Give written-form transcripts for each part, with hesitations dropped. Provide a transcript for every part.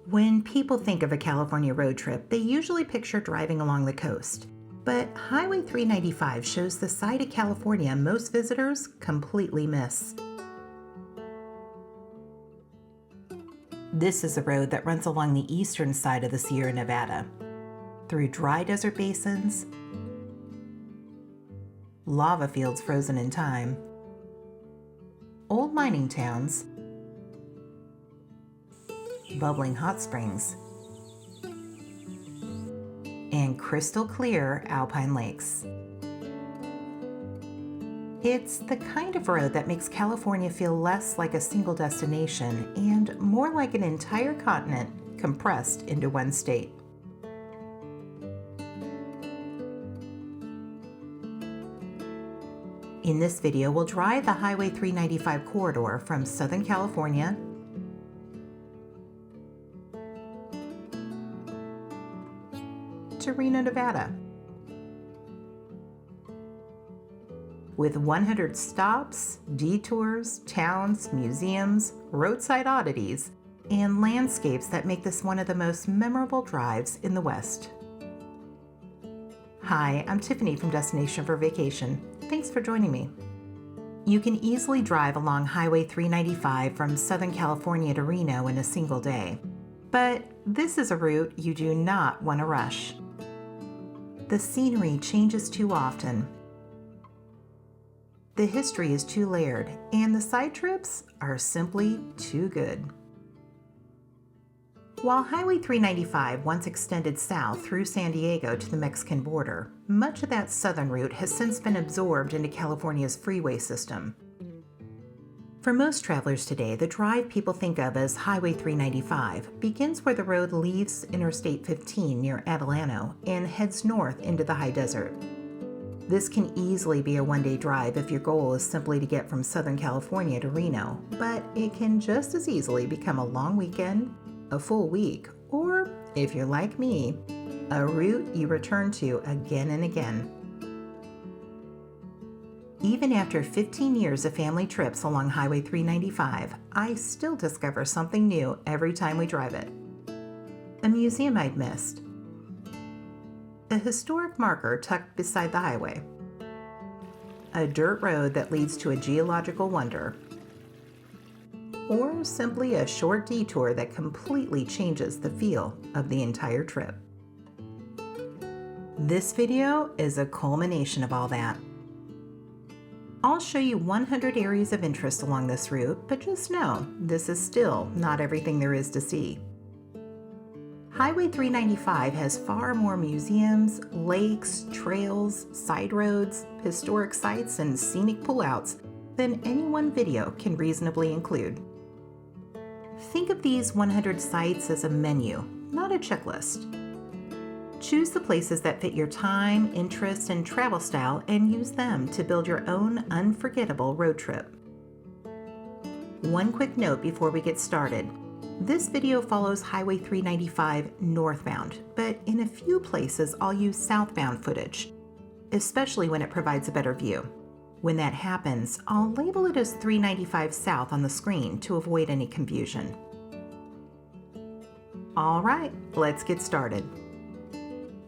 When people think of a California road trip, they usually picture driving along the coast. But Highway 395 shows the side of California most visitors completely miss. This is a road that runs along the eastern side of the Sierra Nevada, through dry desert basins, lava fields frozen in time, old mining towns, bubbling hot springs, and crystal clear alpine lakes. It's the kind of road that makes California feel less like a single destination and more like an entire continent compressed into one state. In this video, we'll drive the Highway 395 corridor from Southern California to Reno, Nevada. With 100 stops, detours, towns, museums, roadside oddities, and landscapes that make this one of the most memorable drives in the West. Hi, I'm Tiffany from Destination for Vacation. Thanks for joining me. You can easily drive along Highway 395 from Southern California to Reno in a single day, but this is a route you do not want to rush. The scenery changes too often. The history is too layered, and the side trips are simply too good. While Highway 395 once extended south through San Diego to the Mexican border, much of that southern route has since been absorbed into California's freeway system. For most travelers today, the drive people think of as Highway 395 begins where the road leaves Interstate 15 near Adelanto and heads north into the high desert. This can easily be a one-day drive if your goal is simply to get from Southern California to Reno, but it can just as easily become a long weekend, a full week, or, if you're like me, a route you return to again and again. Even after 15 years of family trips along Highway 395, I still discover something new every time we drive it. A museum I'd missed. A historic marker tucked beside the highway. A dirt road that leads to a geological wonder. Or simply a short detour that completely changes the feel of the entire trip. This video is a culmination of all that. I'll show you 100 areas of interest along this route, but just know this is still not everything there is to see. Highway 395 has far more museums, lakes, trails, side roads, historic sites, and scenic pullouts than any one video can reasonably include. Think of these 100 sites as a menu, not a checklist. Choose the places that fit your time, interest, and travel style and use them to build your own unforgettable road trip. One quick note before we get started. This video follows Highway 395 northbound, but in a few places I'll use southbound footage, especially when it provides a better view. When that happens, I'll label it as 395 South on the screen to avoid any confusion. All right, let's get started.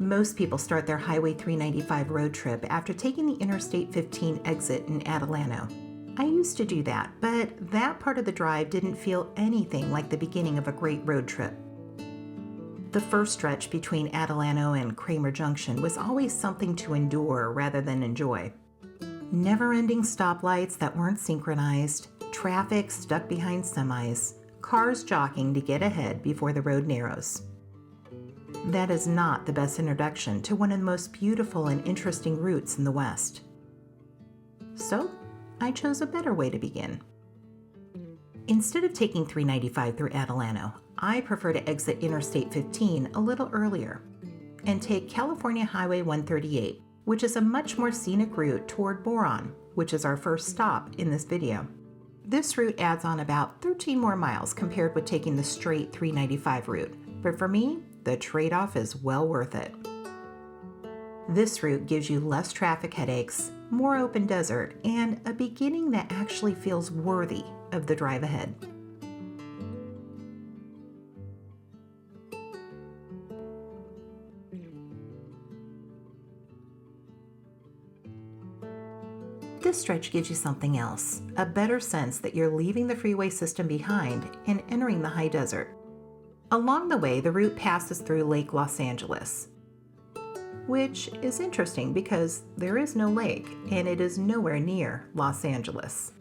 Most people start their Highway 395 road trip after taking the Interstate 15 exit in Adelanto. I used to do that, but that part of the drive didn't feel anything like the beginning of a great road trip. The first stretch between Adelanto and Kramer Junction was always something to endure rather than enjoy. Never-ending stoplights that weren't synchronized, traffic stuck behind semis, cars jockeying to get ahead before the road narrows. That is not the best introduction to one of the most beautiful and interesting routes in the West. So, I chose a better way to begin. Instead of taking 395 through Adelanto, I prefer to exit Interstate 15 a little earlier and take California Highway 138, which is a much more scenic route toward Boron, which is our first stop in this video. This route adds on about 13 more miles compared with taking the straight 395 route, but for me, the trade-off is well worth it. This route gives you less traffic headaches, more open desert, and a beginning that actually feels worthy of the drive ahead. this stretch gives you something else, a better sense that you're leaving the freeway system behind and entering the high desert. Along the way, the route passes through Lake Los Angeles, which is interesting because there is no lake and it is nowhere near Los Angeles.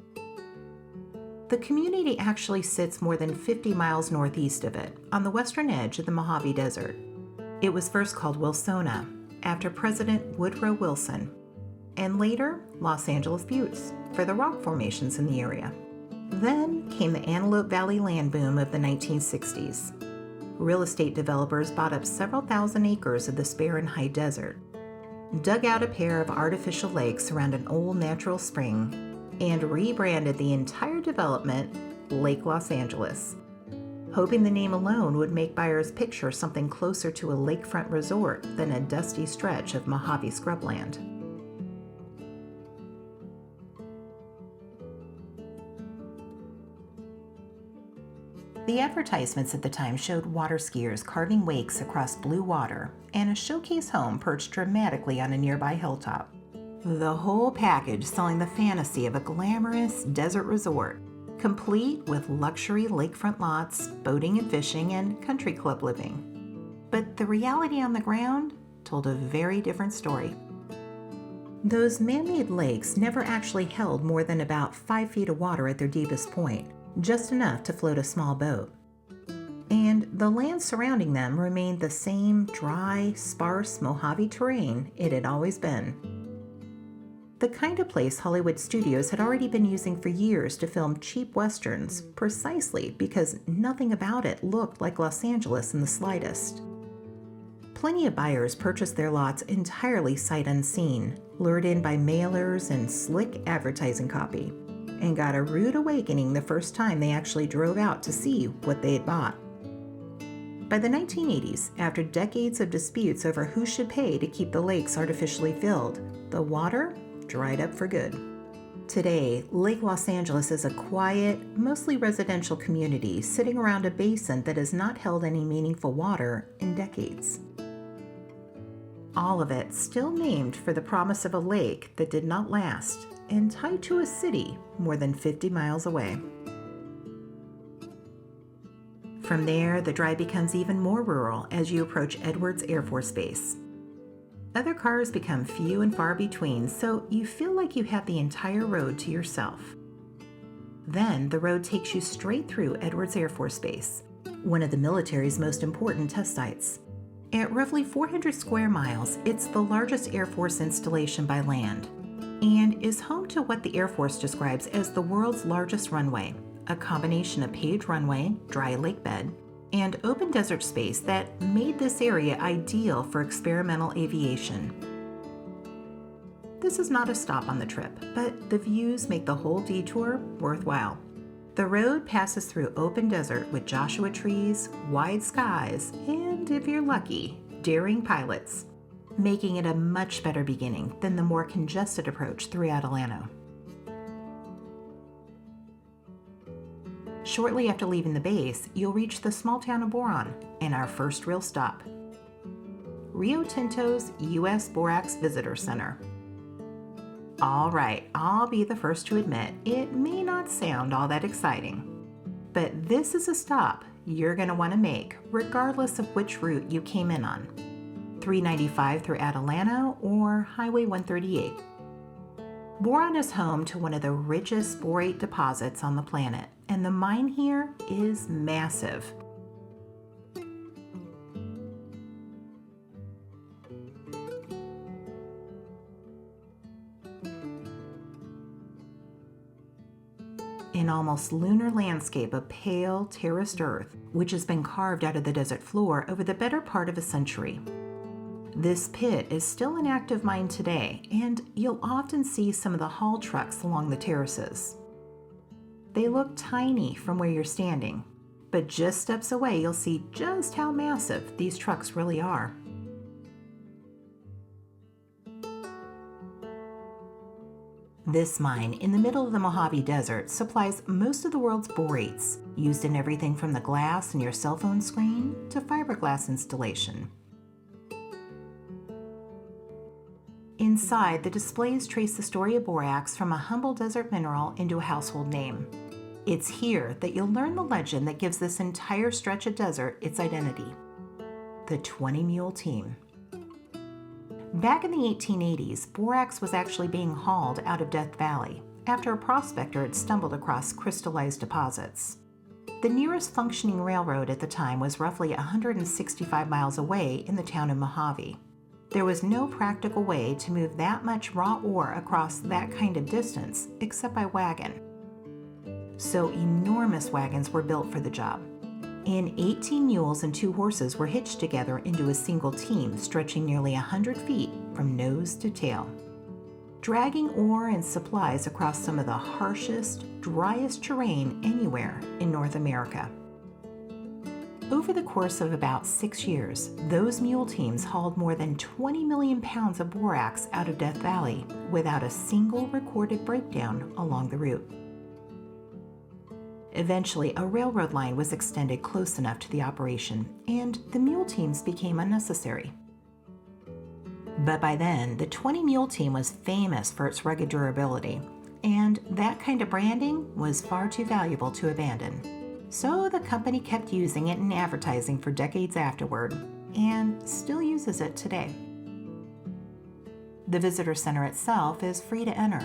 The community actually sits more than 50 miles northeast of it, on the western edge of the Mojave Desert. It was first called Wilsona, after President Woodrow Wilson, and later Los Angeles Buttes, for the rock formations in the area. Then came the Antelope Valley land boom of the 1960s. Real estate developers bought up several thousand acres of this barren high desert, dug out a pair of artificial lakes around an old natural spring, and rebranded the entire development Lake Los Angeles, hoping the name alone would make buyers picture something closer to a lakefront resort than a dusty stretch of Mojave scrubland. The advertisements at the time showed water skiers carving wakes across blue water and a showcase home perched dramatically on a nearby hilltop. The whole package selling the fantasy of a glamorous desert resort, complete with luxury lakefront lots, boating and fishing, and country club living. But the reality on the ground told a very different story. Those man-made lakes never actually held more than about 5 feet of water at their deepest point, just enough to float a small boat. And the land surrounding them remained the same dry, sparse Mojave terrain it had always been. The kind of place Hollywood studios had already been using for years to film cheap westerns, precisely because nothing about it looked like Los Angeles in the slightest. Plenty of buyers purchased their lots entirely sight unseen, lured in by mailers and slick advertising copy, and got a rude awakening the first time they actually drove out to see what they had bought. By the 1980s, after decades of disputes over who should pay to keep the lakes artificially filled, the water dried up for good. Today, Lake Los Angeles is a quiet, mostly residential community sitting around a basin that has not held any meaningful water in decades. All of it still named for the promise of a lake that did not last and tied to a city more than 50 miles away. From there, the drive becomes even more rural as you approach Edwards Air Force Base. Other cars become few and far between, so you feel like you have the entire road to yourself. Then the road takes you straight through Edwards Air Force Base, one of the military's most important test sites. At roughly 400 square miles, it's the largest Air Force installation by land, and is home to what the Air Force describes as the world's largest runway, a combination of paved runway, dry lake bed, and open desert space that made this area ideal for experimental aviation. This is not a stop on the trip, but the views make the whole detour worthwhile. The road passes through open desert with Joshua trees, wide skies, and, if you're lucky, daring pilots, making it a much better beginning than the more congested approach through Adelanto. Shortly after leaving the base, you'll reach the small town of Boron and our first real stop, Rio Tinto's U.S. Borax Visitor Center. All right, I'll be the first to admit it may not sound all that exciting, but this is a stop you're going to want to make regardless of which route you came in on, 395 through Adelanto or Highway 138. Boron is home to one of the richest borate deposits on the planet, and the mine here is massive. An almost lunar landscape of pale, terraced earth, which has been carved out of the desert floor over the better part of a century. This pit is still an active mine today, and you'll often see some of the haul trucks along the terraces. They look tiny from where you're standing, but just steps away you'll see just how massive these trucks really are. This mine in the middle of the Mojave Desert supplies most of the world's borates, used in everything from the glass in your cell phone screen to fiberglass installation. Inside, the displays trace the story of borax from a humble desert mineral into a household name. It's here that you'll learn the legend that gives this entire stretch of desert its identity: the 20 Mule Team. Back in the 1880s, borax was actually being hauled out of Death Valley after a prospector had stumbled across crystallized deposits. The nearest functioning railroad at the time was roughly 165 miles away in the town of Mojave. There was no practical way to move that much raw ore across that kind of distance except by wagon. So enormous wagons were built for the job. And 18 mules and 2 horses were hitched together into a single team stretching nearly 100 feet from nose to tail, dragging ore and supplies across some of the harshest, driest terrain anywhere in North America. Over the course of about 6 years, those mule teams hauled more than 20 million pounds of borax out of Death Valley without a single recorded breakdown along the route. Eventually, a railroad line was extended close enough to the operation, and the mule teams became unnecessary. But by then, the 20 Mule Team was famous for its rugged durability, and that kind of branding was far too valuable to abandon. So the company kept using it in advertising for decades afterward, and still uses it today. The visitor center itself is free to enter.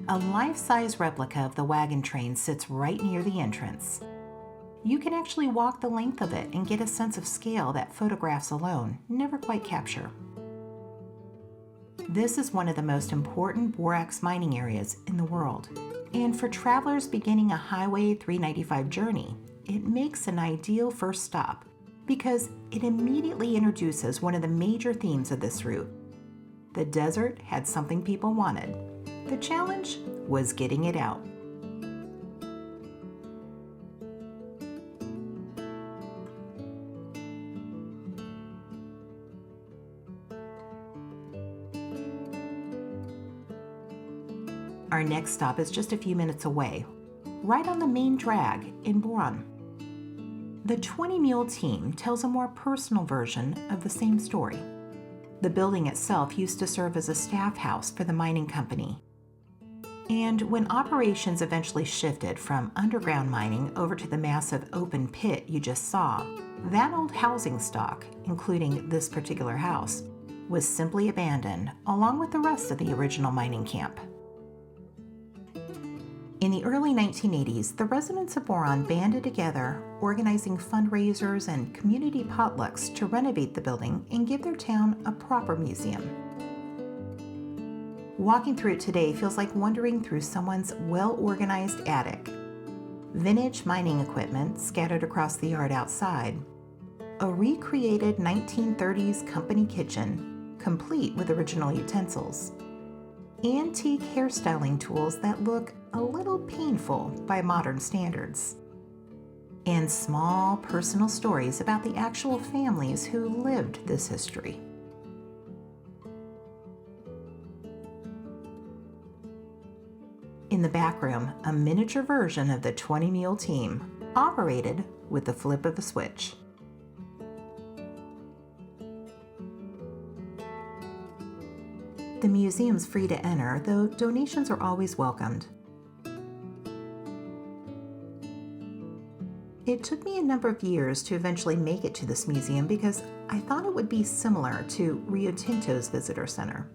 A life-size replica of the wagon train sits right near the entrance. You can actually walk the length of it and get a sense of scale that photographs alone never quite capture. This is one of the most important borax mining areas in the world, and for travelers beginning a Highway 395 journey, it makes an ideal first stop because it immediately introduces one of the major themes of this route. The desert had something people wanted. The challenge was getting it out. Our next stop is just a few minutes away, right on the main drag in Boron. The 20 Mule Team tells a more personal version of the same story. The building itself used to serve as a staff house for the mining company. And when operations eventually shifted from underground mining over to the massive open pit you just saw, that old housing stock, including this particular house, was simply abandoned along with the rest of the original mining camp. In the early 1980s, the residents of Boron banded together, organizing fundraisers and community potlucks to renovate the building and give their town a proper museum. Walking through it today feels like wandering through someone's well-organized attic. Vintage mining equipment scattered across the yard outside. A recreated 1930s company kitchen, complete with original utensils. Antique hairstyling tools that look a little painful by modern standards. And small personal stories about the actual families who lived this history. In the back room, a miniature version of the 20 Mule Team, operated with the flip of a switch. The museum's free to enter, though donations are always welcomed. It took me a number of years to eventually make it to this museum because I thought it would be similar to Rio Tinto's visitor center.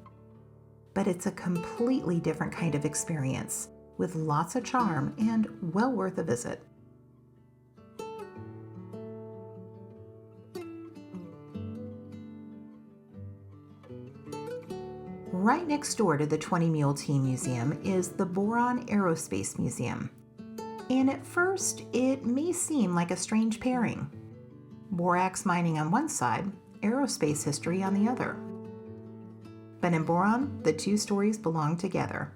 But it's a completely different kind of experience, with lots of charm and well worth a visit. Right next door to the 20 Mule Team Museum is the Boron Aerospace Museum. And at first, it may seem like a strange pairing. Borax mining on one side, aerospace history on the other. But in Boron, the two stories belong together.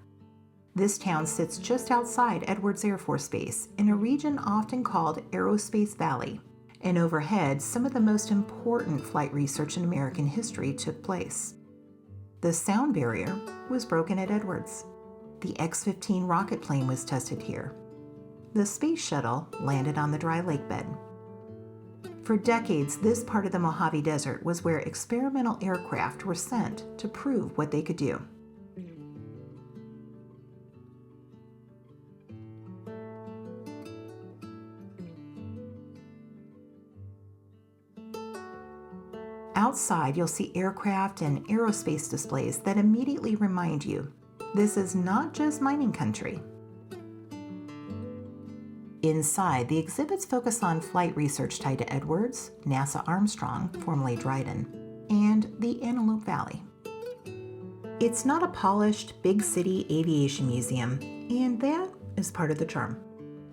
This town sits just outside Edwards Air Force Base in a region often called Aerospace Valley, and overhead, some of the most important flight research in American history took place. The sound barrier was broken at Edwards. The X-15 rocket plane was tested here. The space shuttle landed on the dry lake bed. For decades, this part of the Mojave Desert was where experimental aircraft were sent to prove what they could do. Outside, you'll see aircraft and aerospace displays that immediately remind you this is not just mining country. Inside, the exhibits focus on flight research tied to Edwards, NASA Armstrong, formerly Dryden, and the Antelope Valley. It's not a polished, big city aviation museum, and that is part of the charm.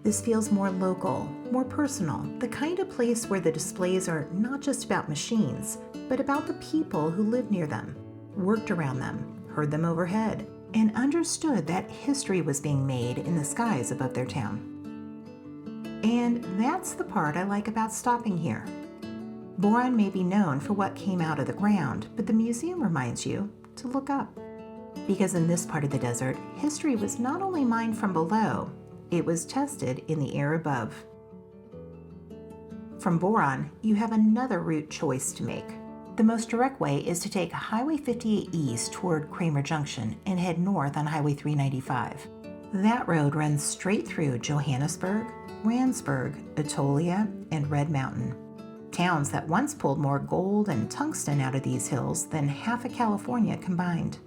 This feels more local, more personal, the kind of place where the displays are not just about machines, but about the people who lived near them, worked around them, heard them overhead, and understood that history was being made in the skies above their town. And that's the part I like about stopping here. Boron may be known for what came out of the ground, but the museum reminds you to look up. Because in this part of the desert, history was not only mined from below, it was tested in the air above. From Boron, you have another route choice to make. The most direct way is to take Highway 58 east toward Kramer Junction and head north on Highway 395. That road runs straight through Johannesburg, Randsburg, Etolia, and Red Mountain, towns that once pulled more gold and tungsten out of these hills than half of California combined.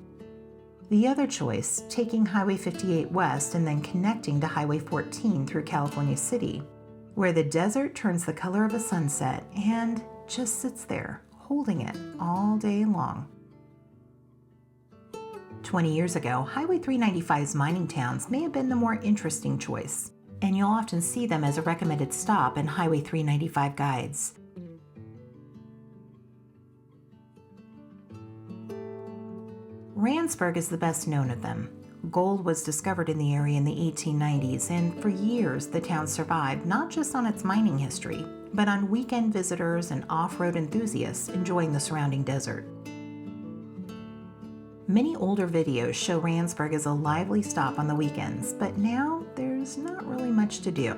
The other choice, taking Highway 58 west and then connecting to Highway 14 through California City, where the desert turns the color of a sunset and just sits there, holding it all day long. 20 years ago, Highway 395's mining towns may have been the more interesting choice, and you'll often see them as a recommended stop in Highway 395 guides. Randsburg is the best known of them. Gold was discovered in the area in the 1890s, and for years the town survived not just on its mining history, but on weekend visitors and off-road enthusiasts enjoying the surrounding desert. Many older videos show Randsburg as a lively stop on the weekends, but now there's not really much to do.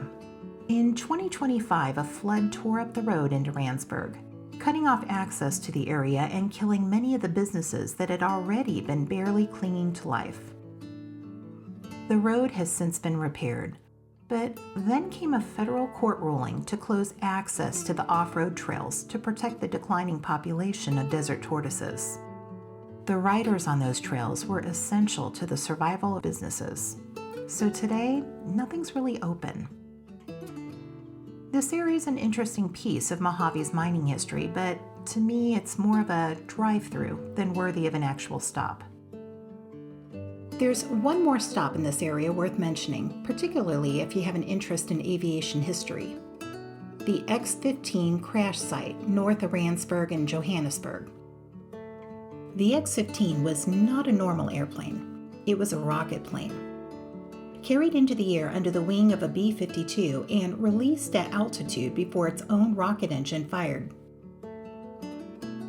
In 2025, a flood tore up the road into Randsburg, cutting off access to the area and killing many of the businesses that had already been barely clinging to life. The road has since been repaired, but then came a federal court ruling to close access to the off-road trails to protect the declining population of desert tortoises. The riders on those trails were essential to the survival of businesses. So today, nothing's really open. This area is an interesting piece of Mojave's mining history, but to me it's more of a drive-through than worthy of an actual stop. There's one more stop in this area worth mentioning, particularly if you have an interest in aviation history. The X-15 crash site north of Randsburg and Johannesburg. The X-15 was not a normal airplane. It was a rocket plane. Carried into the air under the wing of a B-52 and released at altitude before its own rocket engine fired.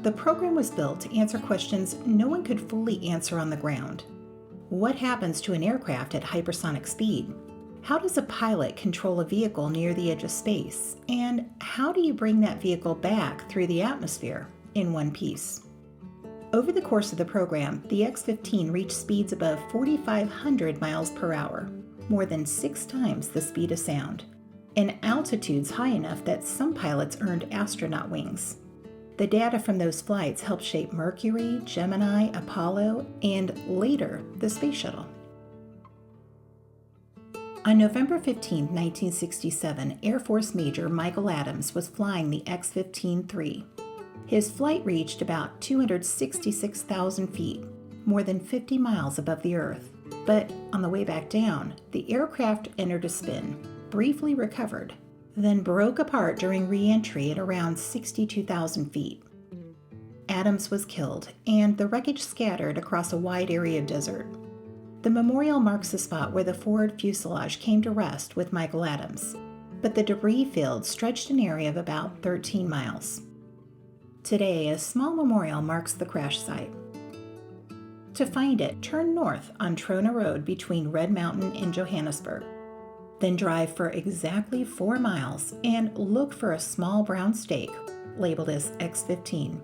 The program was built to answer questions no one could fully answer on the ground. What happens to an aircraft at hypersonic speed? How does a pilot control a vehicle near the edge of space? And how do you bring that vehicle back through the atmosphere in one piece? Over the course of the program, the X-15 reached speeds above 4,500 miles per hour, more than 6 times the speed of sound, and altitudes high enough that some pilots earned astronaut wings. The data from those flights helped shape Mercury, Gemini, Apollo, and later, the Space Shuttle. On November 15, 1967, Air Force Major Michael Adams was flying the X-15-3. His flight reached about 266,000 feet, more than 50 miles above the Earth. But on the way back down, the aircraft entered a spin, briefly recovered, then broke apart during re-entry at around 62,000 feet. Adams was killed, and the wreckage scattered across a wide area of desert. The memorial marks the spot where the forward fuselage came to rest with Michael Adams, but the debris field stretched an area of about 13 miles. Today, a small memorial marks the crash site. To find it, turn north on Trona Road between Red Mountain and Johannesburg. Then drive for exactly 4 miles and look for a small brown stake labeled as X15.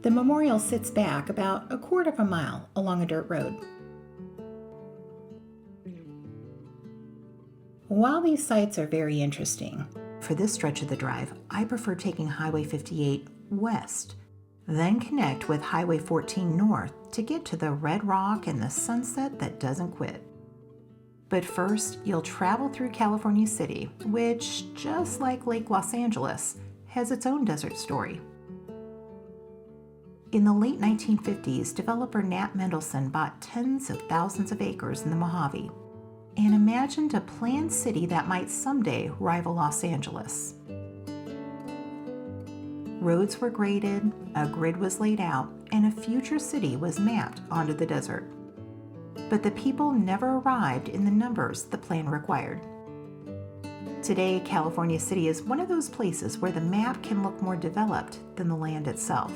The memorial sits back about a quarter of a mile along a dirt road. While these sites are very interesting, for this stretch of the drive, I prefer taking Highway 58 west, then connect with Highway 14 north to get to the red rock and the sunset that doesn't quit. But first, you'll travel through California City, which, just like Lake Los Angeles, has its own desert story. In the late 1950s, developer Nat Mendelsohn bought tens of thousands of acres in the Mojave and imagined a planned city that might someday rival Los Angeles. Roads were graded, a grid was laid out, and a future city was mapped onto the desert. But the people never arrived in the numbers the plan required. Today, California City is one of those places where the map can look more developed than the land itself.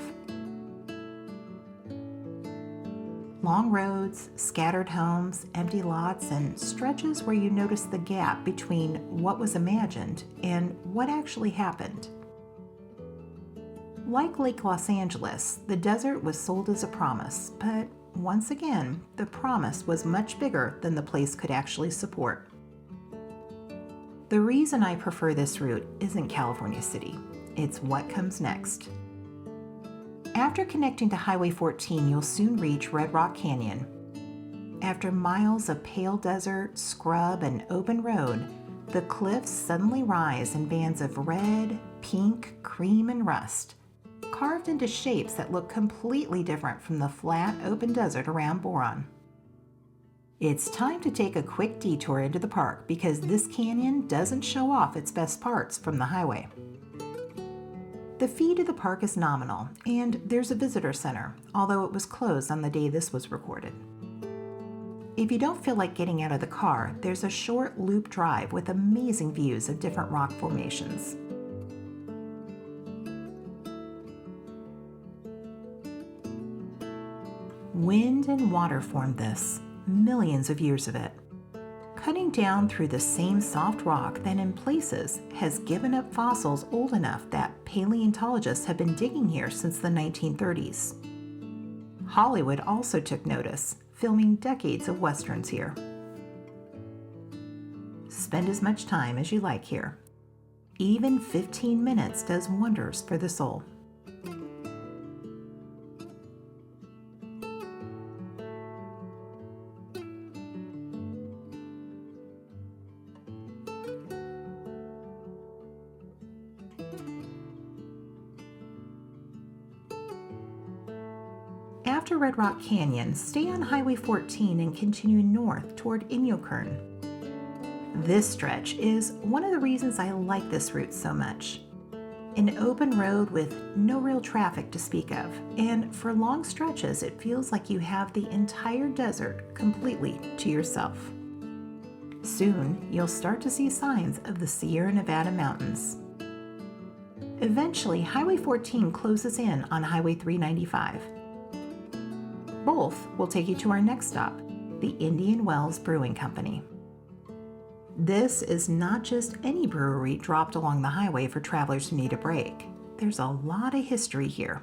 Long roads, scattered homes, empty lots, and stretches where you notice the gap between what was imagined and what actually happened. Like Lake Los Angeles, the desert was sold as a promise, but once again, the promise was much bigger than the place could actually support. The reason I prefer this route isn't California City, it's what comes next. After connecting to Highway 14, you'll soon reach Red Rock Canyon. After miles of pale desert, scrub, and open road, the cliffs suddenly rise in bands of red, pink, cream, and rust, carved into shapes that look completely different from the flat, open desert around Boron. It's time to take a quick detour into the park because this canyon doesn't show off its best parts from the highway. The fee to the park is nominal, and there's a visitor center, although it was closed on the day this was recorded. If you don't feel like getting out of the car, there's a short loop drive with amazing views of different rock formations. Wind and water formed this, millions of years of it, cutting down through the same soft rock that in places has given up fossils old enough that paleontologists have been digging here since the 1930s. Hollywood also took notice, filming decades of westerns here. Spend as much time as you like here. Even 15 minutes does wonders for the soul. After Red Rock Canyon, stay on Highway 14 and continue north toward Inyokern. This stretch is one of the reasons I like this route so much. An open road with no real traffic to speak of, and for long stretches it feels like you have the entire desert completely to yourself. Soon, you'll start to see signs of the Sierra Nevada mountains. Eventually, Highway 14 closes in on Highway 395. Both will take you to our next stop, the Indian Wells Brewing Company. This is not just any brewery dropped along the highway for travelers who need a break. There's a lot of history here.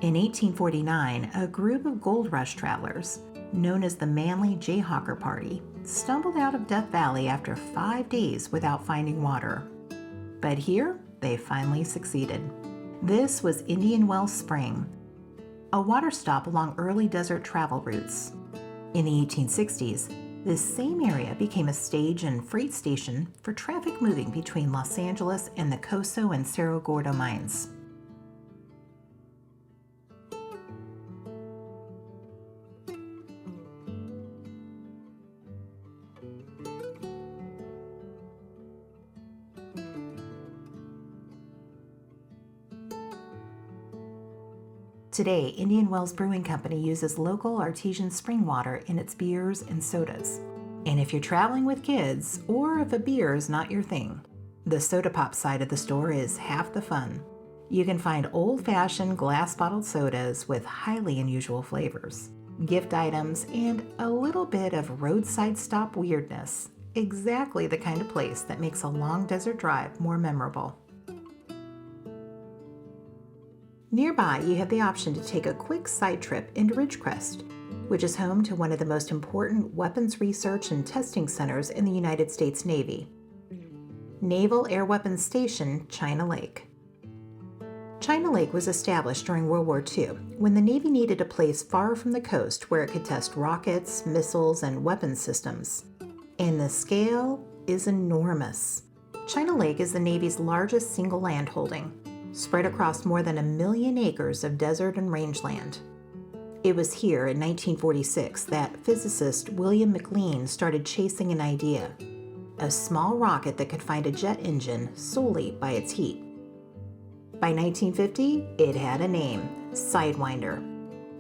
In 1849, a group of gold rush travelers, known as the Manly Jayhawker Party, stumbled out of Death Valley after 5 days without finding water. But here, they finally succeeded. This was Indian Wells Spring, a water stop along early desert travel routes. In the 1860s, this same area became a stage and freight station for traffic moving between Los Angeles and the Coso and Cerro Gordo mines. Today, Indian Wells Brewing Company uses local artesian spring water in its beers and sodas. And if you're traveling with kids, or if a beer is not your thing, the soda pop side of the store is half the fun. You can find old-fashioned glass-bottled sodas with highly unusual flavors, gift items, and a little bit of roadside stop weirdness. exactly the kind of place that makes a long desert drive more memorable. Nearby, you have the option to take a quick side trip into Ridgecrest, which is home to one of the most important weapons research and testing centers in the United States Navy, Naval Air Weapons Station, China Lake. China Lake was established during World War II when the Navy needed a place far from the coast where it could test rockets, missiles, and weapons systems. And the scale is enormous. China Lake is the Navy's largest single land holding, spread across more than 1 million acres of desert and rangeland. It was here in 1946 that physicist William McLean started chasing an idea: a small rocket that could find a jet engine solely by its heat. By 1950, it had a name: Sidewinder,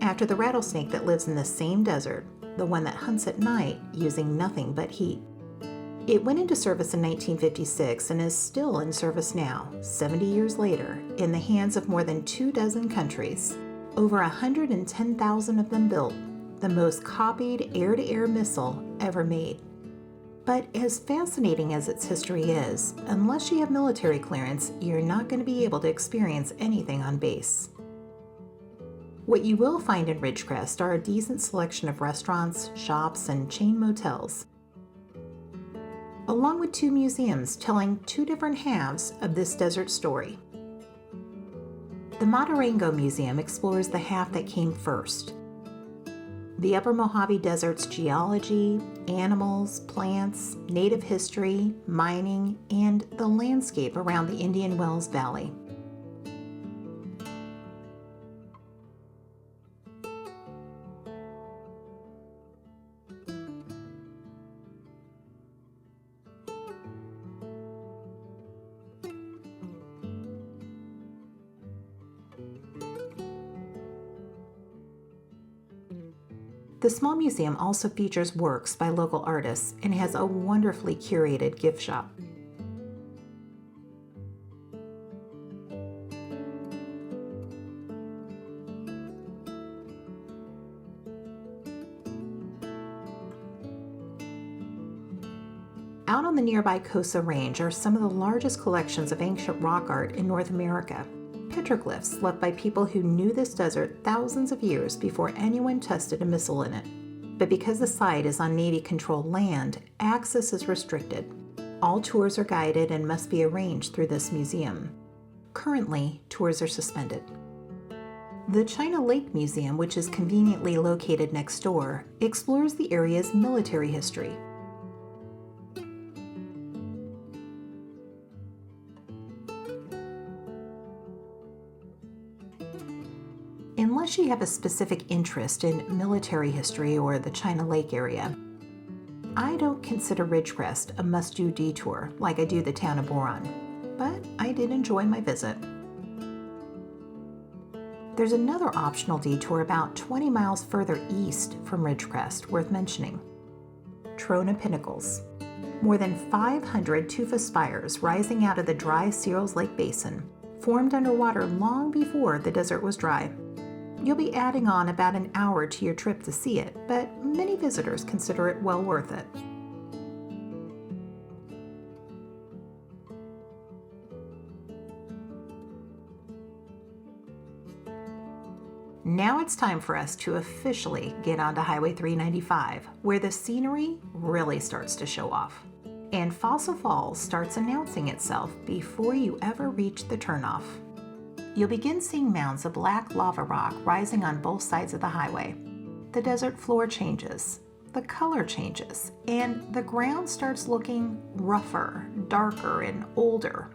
after the rattlesnake that lives in the same desert, the one that hunts at night using nothing but heat. It went into service in 1956 and is still in service now, 70 years later, in the hands of more than 24 countries, over 110,000 of them built, the most copied air-to-air missile ever made. But as fascinating as its history is, unless you have military clearance, you're not going to be able to experience anything on base. What you will find in Ridgecrest are a decent selection of restaurants, shops, and chain motels, along with 2 museums telling 2 different halves of this desert story. The Maturango Museum explores the half that came first: the Upper Mojave Desert's geology, animals, plants, native history, mining, and the landscape around the Indian Wells Valley. The small museum also features works by local artists and has a wonderfully curated gift shop. Out on the nearby Cosa Range are some of the largest collections of ancient rock art in North America. Petroglyphs left by people who knew this desert thousands of years before anyone tested a missile in it. But because the site is on Navy-controlled land, access is restricted. All tours are guided and must be arranged through this museum. Currently, tours are suspended. The China Lake Museum, which is conveniently located next door, explores the area's military history. Unless you have a specific interest in military history or the China Lake area, I don't consider Ridgecrest a must-do detour like I do the town of Boron, but I did enjoy my visit. There's another optional detour about 20 miles further east from Ridgecrest worth mentioning: Trona Pinnacles. More than 500 tufa spires rising out of the dry Searles Lake Basin formed underwater long before the desert was dry. You'll be adding on about an hour to your trip to see it, but many visitors consider it well worth it. Now it's time for us to officially get onto Highway 395, where the scenery really starts to show off. And Fossil Falls starts announcing itself before you ever reach the turnoff. You'll begin seeing mounds of black lava rock rising on both sides of the highway. The desert floor changes, the color changes, and the ground starts looking rougher, darker, and older.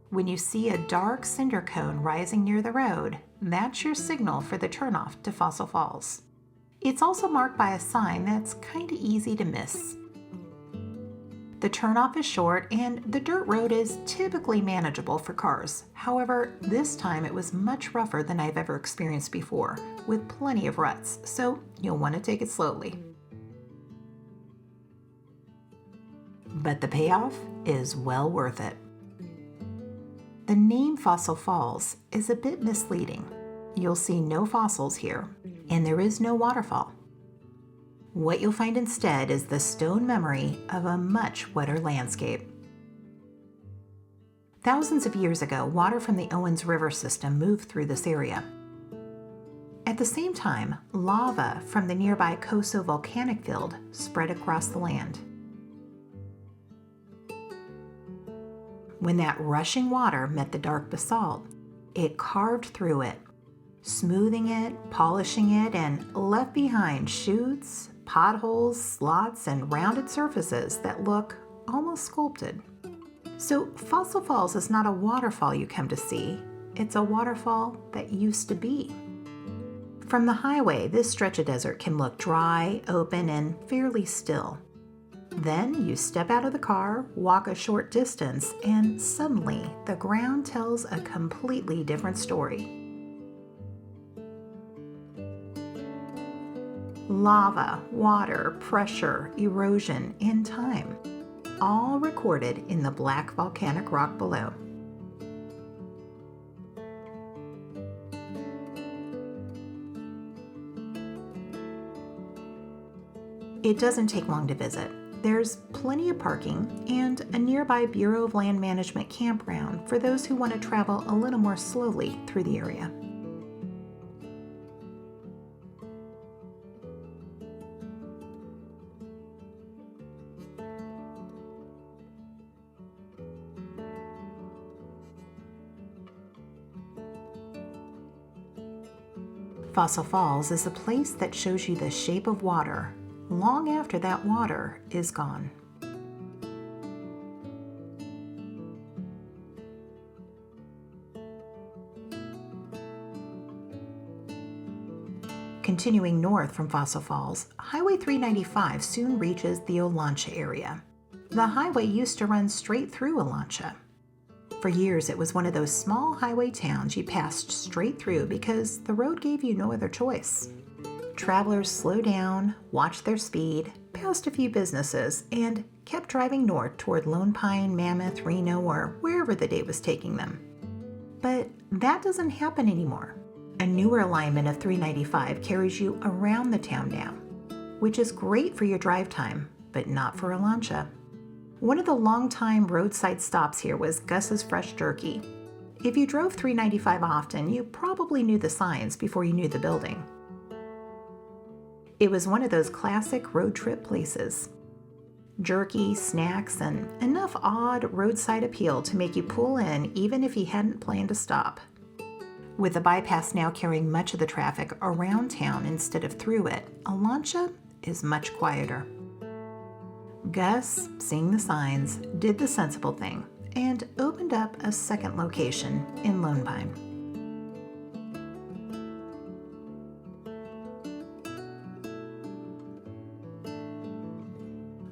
When you see a dark cinder cone rising near the road, that's your signal for the turnoff to Fossil Falls. It's also marked by a sign that's kind of easy to miss. The turnoff is short and the dirt road is typically manageable for cars. However, this time it was much rougher than I've ever experienced before, with plenty of ruts, so you'll want to take it slowly. But the payoff is well worth it. The name Fossil Falls is a bit misleading. You'll see no fossils here, and there is no waterfall. What you'll find instead is the stone memory of a much wetter landscape. Thousands of years ago, water from the Owens River system moved through this area. At the same time, lava from the nearby Coso volcanic field spread across the land. When that rushing water met the dark basalt, it carved through it, smoothing it, polishing it, and left behind chutes, potholes, slots, and rounded surfaces that look almost sculpted. So Fossil Falls is not a waterfall you come to see, it's a waterfall that used to be. From the highway, this stretch of desert can look dry, open, and fairly still. Then you step out of the car, walk a short distance, and suddenly the ground tells a completely different story. Lava, water, pressure, erosion, and time, all recorded in the black volcanic rock below. It doesn't take long to visit. There's plenty of parking and a nearby Bureau of Land Management campground for those who want to travel a little more slowly through the area. Fossil Falls is a place that shows you the shape of water long after that water is gone. Continuing north from Fossil Falls, Highway 395 soon reaches the Olancha area. The highway used to run straight through Olancha. For years, it was one of those small highway towns you passed straight through because the road gave you no other choice. Travelers slowed down, watched their speed, passed a few businesses, and kept driving north toward Lone Pine, Mammoth, Reno, or wherever the day was taking them. But that doesn't happen anymore. A newer alignment of 395 carries you around the town now, which is great for your drive time, but not for Olancha. One of the longtime roadside stops here was Gus's Fresh Jerky. If you drove 395 often, you probably knew the signs before you knew the building. It was one of those classic road trip places. Jerky, snacks, and enough odd roadside appeal to make you pull in even if you hadn't planned to stop. With the bypass now carrying much of the traffic around town instead of through it, Olancha is much quieter. Gus, seeing the signs, did the sensible thing and opened up a second location in Lone Pine.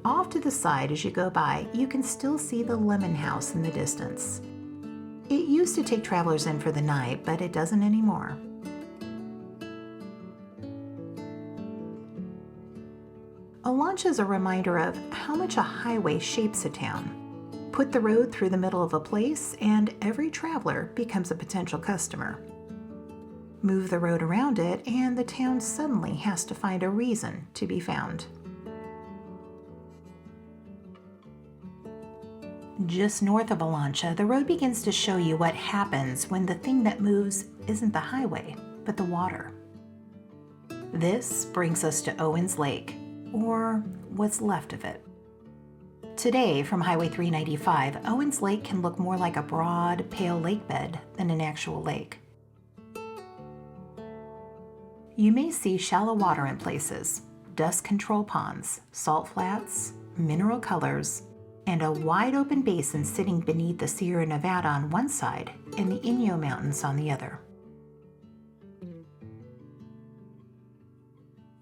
Off to the side as you go by, you can still see the Lemon House in the distance. It used to take travelers in for the night, but it doesn't anymore. Olancha is a reminder of how much a highway shapes a town. Put the road through the middle of a place, and every traveler becomes a potential customer. Move the road around it, and the town suddenly has to find a reason to be found. Just north of Olancha, the road begins to show you what happens when the thing that moves isn't the highway, but the water. This brings us to Owens Lake, or what's left of it. Today, from Highway 395, Owens Lake can look more like a broad, pale lake bed than an actual lake. You may see shallow water in places, dust control ponds, salt flats, mineral colors, and a wide open basin sitting beneath the Sierra Nevada on one side and the Inyo Mountains on the other.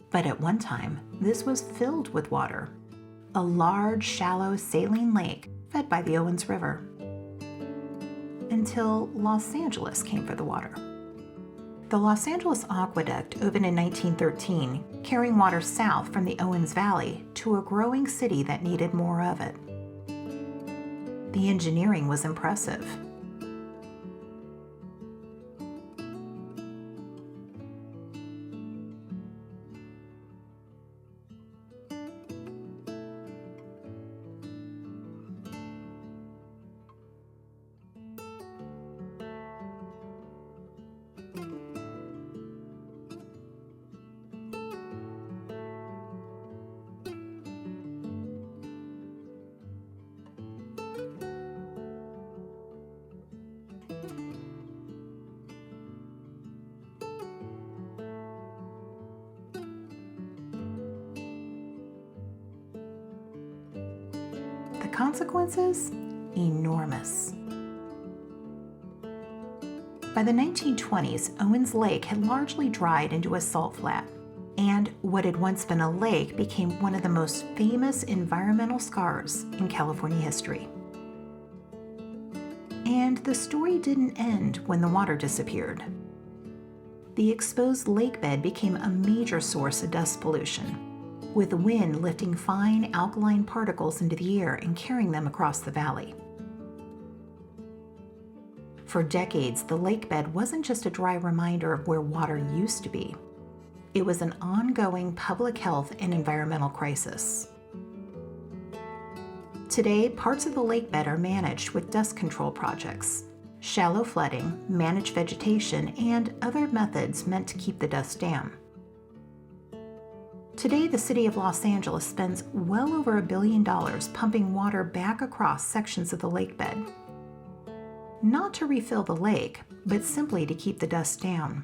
But at one time, this was filled with water, a large, shallow saline lake fed by the Owens River. Until Los Angeles came for the water. The Los Angeles Aqueduct opened in 1913, carrying water south from the Owens Valley to a growing city that needed more of it. The engineering was impressive. consequences? Enormous. By the 1920s, Owens Lake had largely dried into a salt flat, and what had once been a lake became one of the most famous environmental scars in California history. And the story didn't end when the water disappeared. The exposed lake bed became a major source of dust pollution, with wind lifting fine alkaline particles into the air and carrying them across the valley. For decades, the lake bed wasn't just a dry reminder of where water used to be. It was an ongoing public health and environmental crisis. Today, parts of the lake bed are managed with dust control projects, shallow flooding, managed vegetation, and other methods meant to keep the dust down. Today, the city of Los Angeles spends well over $1 billion pumping water back across sections of the lake bed. Not to refill the lake, but simply to keep the dust down.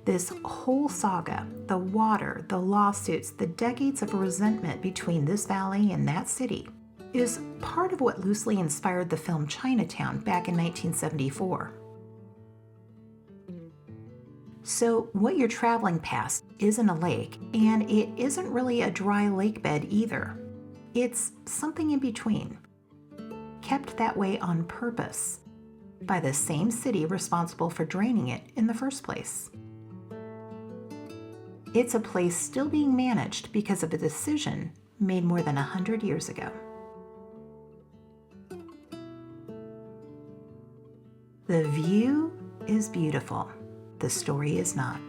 This whole saga, the water, the lawsuits, the decades of resentment between this valley and that city, is part of what loosely inspired the film Chinatown back in 1974. So what you're traveling past isn't a lake, and it isn't really a dry lake bed either. It's something in between, kept that way on purpose by the same city responsible for draining it in the first place. It's a place still being managed because of a decision made more than 100 years ago. The view is beautiful. The story is not.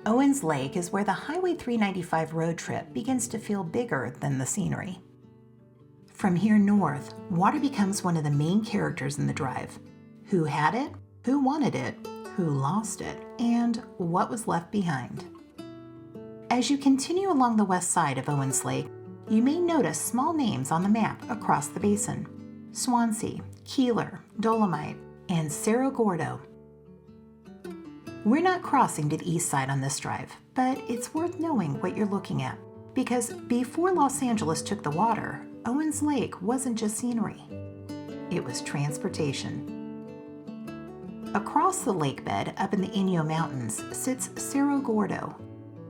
Owens Lake is where the Highway 395 road trip begins to feel bigger than the scenery. From here north, water becomes one of the main characters in the drive. Who had it? Who wanted it? Who lost it? And what was left behind? As you continue along the west side of Owens Lake, you may notice small names on the map across the basin: Swansea, Keeler, Dolomite, and Cerro Gordo. We're not crossing to the east side on this drive, but it's worth knowing what you're looking at, because before Los Angeles took the water, Owens Lake wasn't just scenery. It was transportation. Across the lake bed up in the Inyo Mountains sits Cerro Gordo,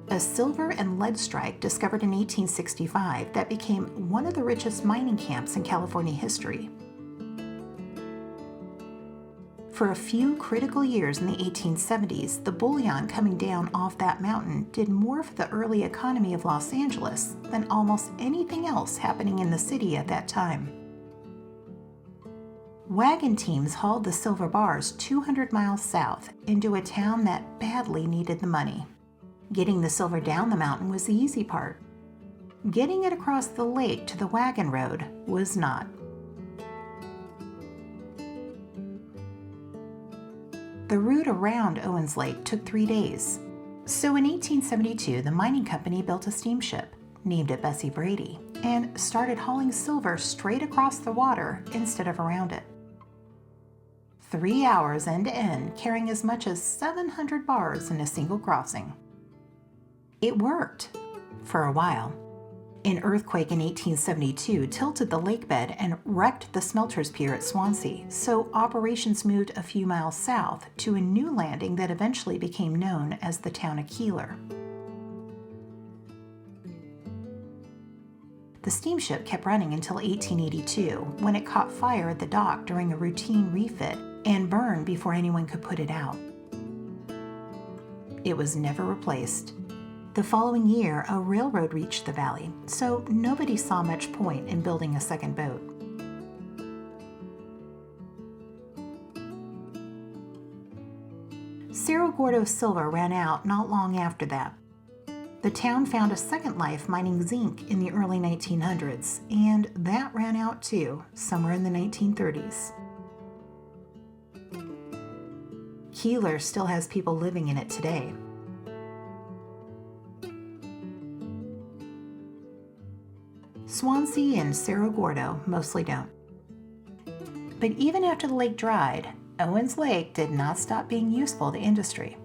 a silver and lead strike discovered in 1865 that became one of the richest mining camps in California history. For a few critical years in the 1870s, the bullion coming down off that mountain did more for the early economy of Los Angeles than almost anything else happening in the city at that time. Wagon teams hauled the silver bars 200 miles south into a town that badly needed the money. Getting the silver down the mountain was the easy part. Getting it across the lake to the wagon road was not. The route around Owens Lake took 3 days. So in 1872, the mining company built a steamship, named it Bessie Brady, and started hauling silver straight across the water instead of around it. 3 hours end to end, carrying as much as 700 bars in a single crossing. It worked for a while. An earthquake in 1872 tilted the lake bed and wrecked the smelter's pier at Swansea, so operations moved a few miles south to a new landing that eventually became known as the town of Keeler. The steamship kept running until 1882, when it caught fire at the dock during a routine refit and burned before anyone could put it out. It was never replaced. The following year, a railroad reached the valley, so nobody saw much point in building a second boat. Cerro Gordo silver ran out not long after that. The town found a second life mining zinc in the early 1900s, and that ran out too, somewhere in the 1930s. Keeler still has people living in it today. Swansea and Cerro Gordo mostly don't. But even after the lake dried, Owens Lake did not stop being useful to industry.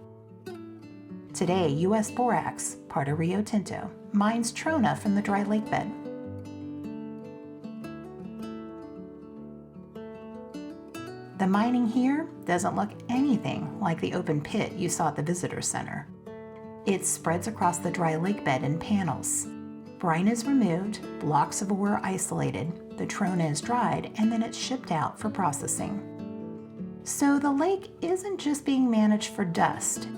Today, U.S. borax, part of Rio Tinto, mines trona from the dry lake bed. The mining here doesn't look anything like the open pit you saw at the visitor center. It spreads across the dry lake bed in panels. Brine is removed, blocks of ore isolated, the trona is dried, and then it's shipped out for processing. So the lake isn't just being managed for dust.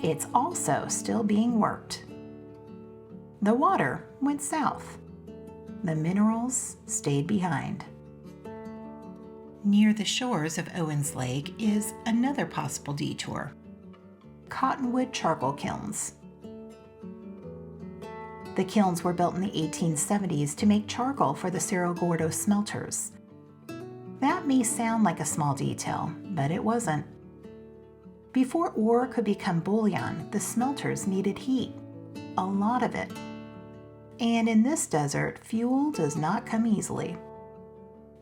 It's also still being worked. The water went south. The minerals stayed behind. Near the shores of Owens Lake is another possible detour: cottonwood charcoal kilns. The kilns were built in the 1870s to make charcoal for the Cerro Gordo smelters. That may sound like a small detail, but it wasn't. Before ore could become bullion, the smelters needed heat, a lot of it. And in this desert, fuel does not come easily.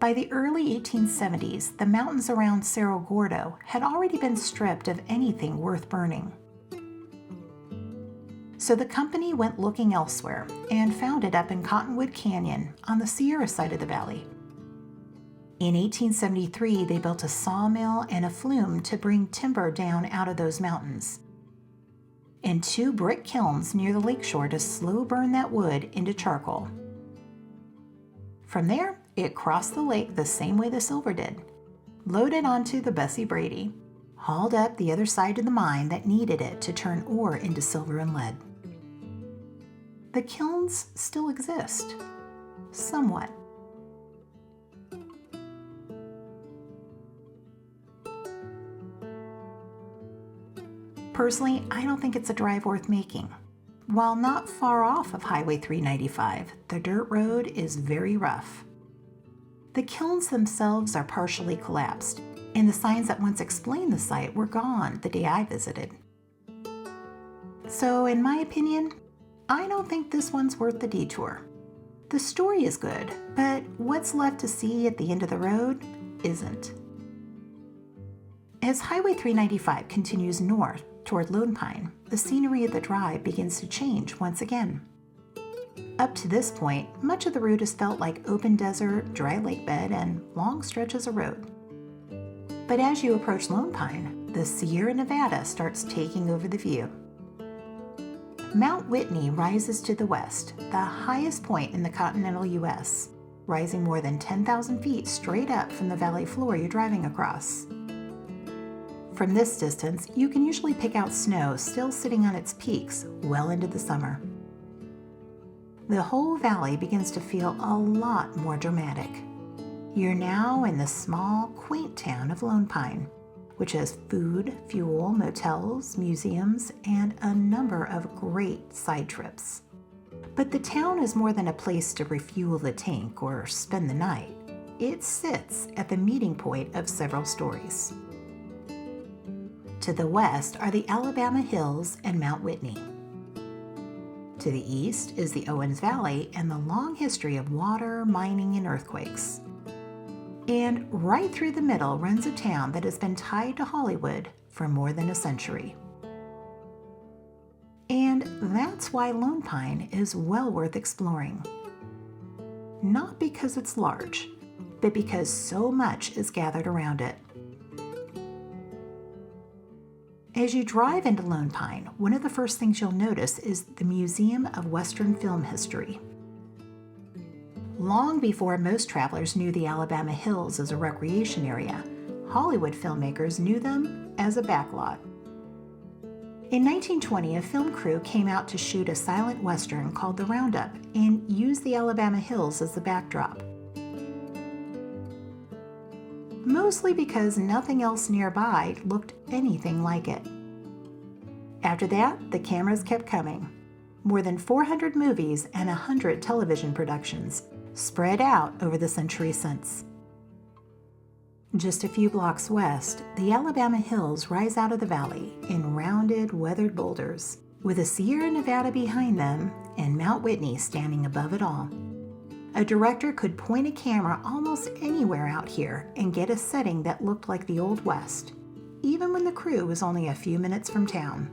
By the early 1870s, the mountains around Cerro Gordo had already been stripped of anything worth burning. So the company went looking elsewhere and found it up in Cottonwood Canyon on the Sierra side of the valley. In 1873, they built a sawmill and a flume to bring timber down out of those mountains, and 2 brick kilns near the lakeshore to slow burn that wood into charcoal. From there, it crossed the lake the same way the silver did, loaded onto the Bessie Brady, hauled up the other side of the mine that needed it to turn ore into silver and lead. The kilns still exist, somewhat. Personally, I don't think it's a drive worth making. While not far off of Highway 395, the dirt road is very rough. The kilns themselves are partially collapsed, and the signs that once explained the site were gone the day I visited. So, in my opinion, I don't think this one's worth the detour. The story is good, but what's left to see at the end of the road isn't. As Highway 395 continues north toward Lone Pine, the scenery of the drive begins to change once again. Up to this point, much of the route has felt like open desert, dry lake bed, and long stretches of road. But as you approach Lone Pine, the Sierra Nevada starts taking over the view. Mount Whitney rises to the west, the highest point in the continental U.S., rising more than 10,000 feet straight up from the valley floor you're driving across. From this distance, you can usually pick out snow still sitting on its peaks well into the summer. The whole valley begins to feel a lot more dramatic. You're now in the small, quaint town of Lone Pine, which has food, fuel, motels, museums, and a number of great side trips. But the town is more than a place to refuel the tank or spend the night. It sits at the meeting point of several stories. To the west are the Alabama Hills and Mount Whitney. To the east is the Owens Valley and the long history of water, mining, and earthquakes. And right through the middle runs a town that has been tied to Hollywood for more than a century. And that's why Lone Pine is well worth exploring. Not because it's large, but because so much is gathered around it. As you drive into Lone Pine, one of the first things you'll notice is the Museum of Western Film History. Long before most travelers knew the Alabama Hills as a recreation area, Hollywood filmmakers knew them as a backlot. In 1920, a film crew came out to shoot a silent western called The Roundup and used the Alabama Hills as the backdrop. Mostly because nothing else nearby looked anything like it. After that, the cameras kept coming. More than 400 movies and 100 television productions, spread out over the century since. Just a few blocks west, the Alabama Hills rise out of the valley in rounded, weathered boulders, with the Sierra Nevada behind them and Mount Whitney standing above it all. A director could point a camera almost anywhere out here and get a setting that looked like the Old West, even when the crew was only a few minutes from town.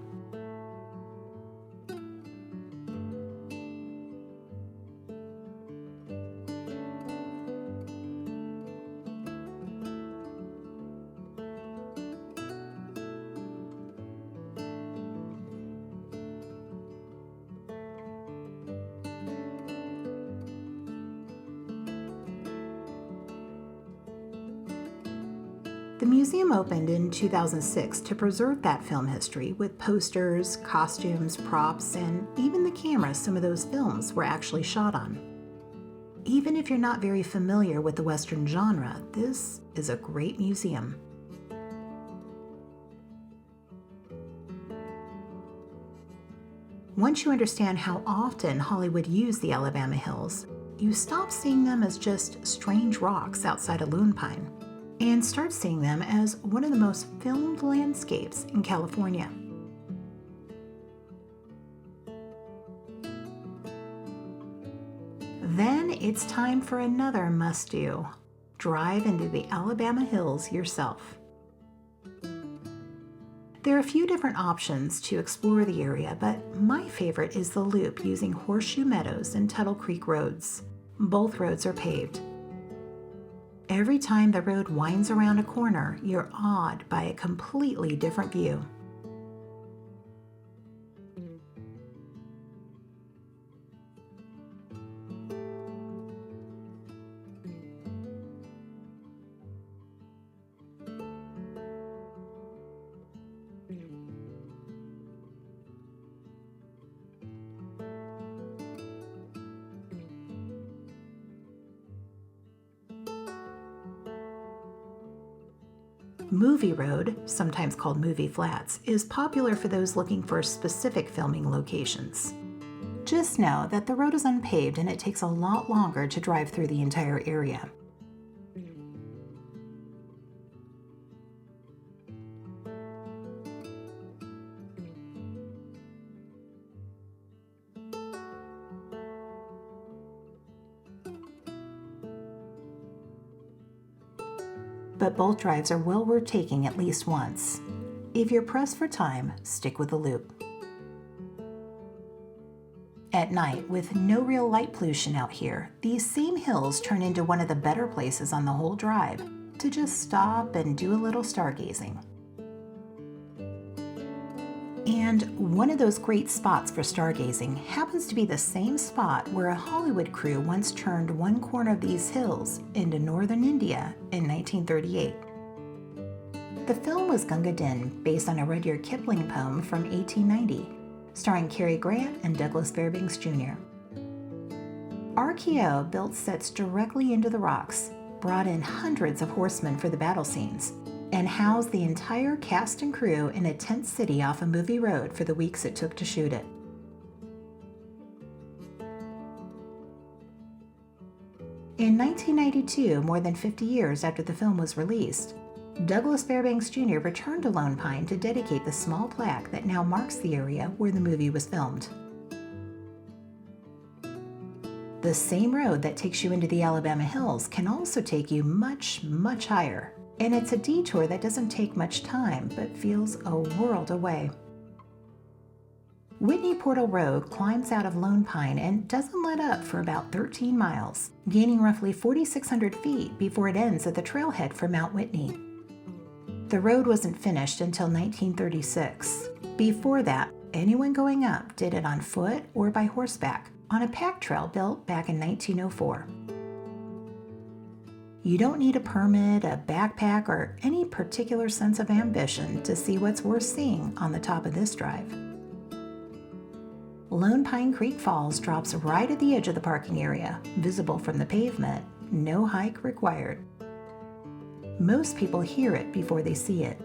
The museum opened in 2006 to preserve that film history with posters, costumes, props, and even the cameras some of those films were actually shot on. Even if you're not very familiar with the Western genre, this is a great museum. Once you understand how often Hollywood used the Alabama Hills, you stop seeing them as just strange rocks outside of Lone Pine and start seeing them as one of the most filmed landscapes in California. Then it's time for another must-do. Drive into the Alabama Hills yourself. There are a few different options to explore the area, but my favorite is the loop using Horseshoe Meadows and Tuttle Creek roads. Both roads are paved. Every time the road winds around a corner, you're awed by a completely different view. Movie Road, sometimes called Movie Flats, is popular for those looking for specific filming locations. Just know that the road is unpaved and it takes a lot longer to drive through the entire area. But both drives are well worth taking at least once. If you're pressed for time, stick with the loop. At night, with no real light pollution out here, these same hills turn into one of the better places on the whole drive to just stop and do a little stargazing. And one of those great spots for stargazing happens to be the same spot where a Hollywood crew once turned one corner of these hills into northern India in 1938. The film was Gunga Din, based on a Rudyard Kipling poem from 1890, starring Cary Grant and Douglas Fairbanks Jr. RKO built sets directly into the rocks, brought in hundreds of horsemen for the battle scenes, and housed the entire cast and crew in a tent city off a movie road for the weeks it took to shoot it. In 1992, more than 50 years after the film was released, Douglas Fairbanks Jr. returned to Lone Pine to dedicate the small plaque that now marks the area where the movie was filmed. The same road that takes you into the Alabama Hills can also take you much, much higher. And it's a detour that doesn't take much time, but feels a world away. Whitney Portal Road climbs out of Lone Pine and doesn't let up for about 13 miles, gaining roughly 4,600 feet before it ends at the trailhead for Mount Whitney. The road wasn't finished until 1936. Before that, anyone going up did it on foot or by horseback on a pack trail built back in 1904. You don't need a permit, a backpack, or any particular sense of ambition to see what's worth seeing on the top of this drive. Lone Pine Creek Falls drops right at the edge of the parking area, visible from the pavement, no hike required. Most people hear it before they see it.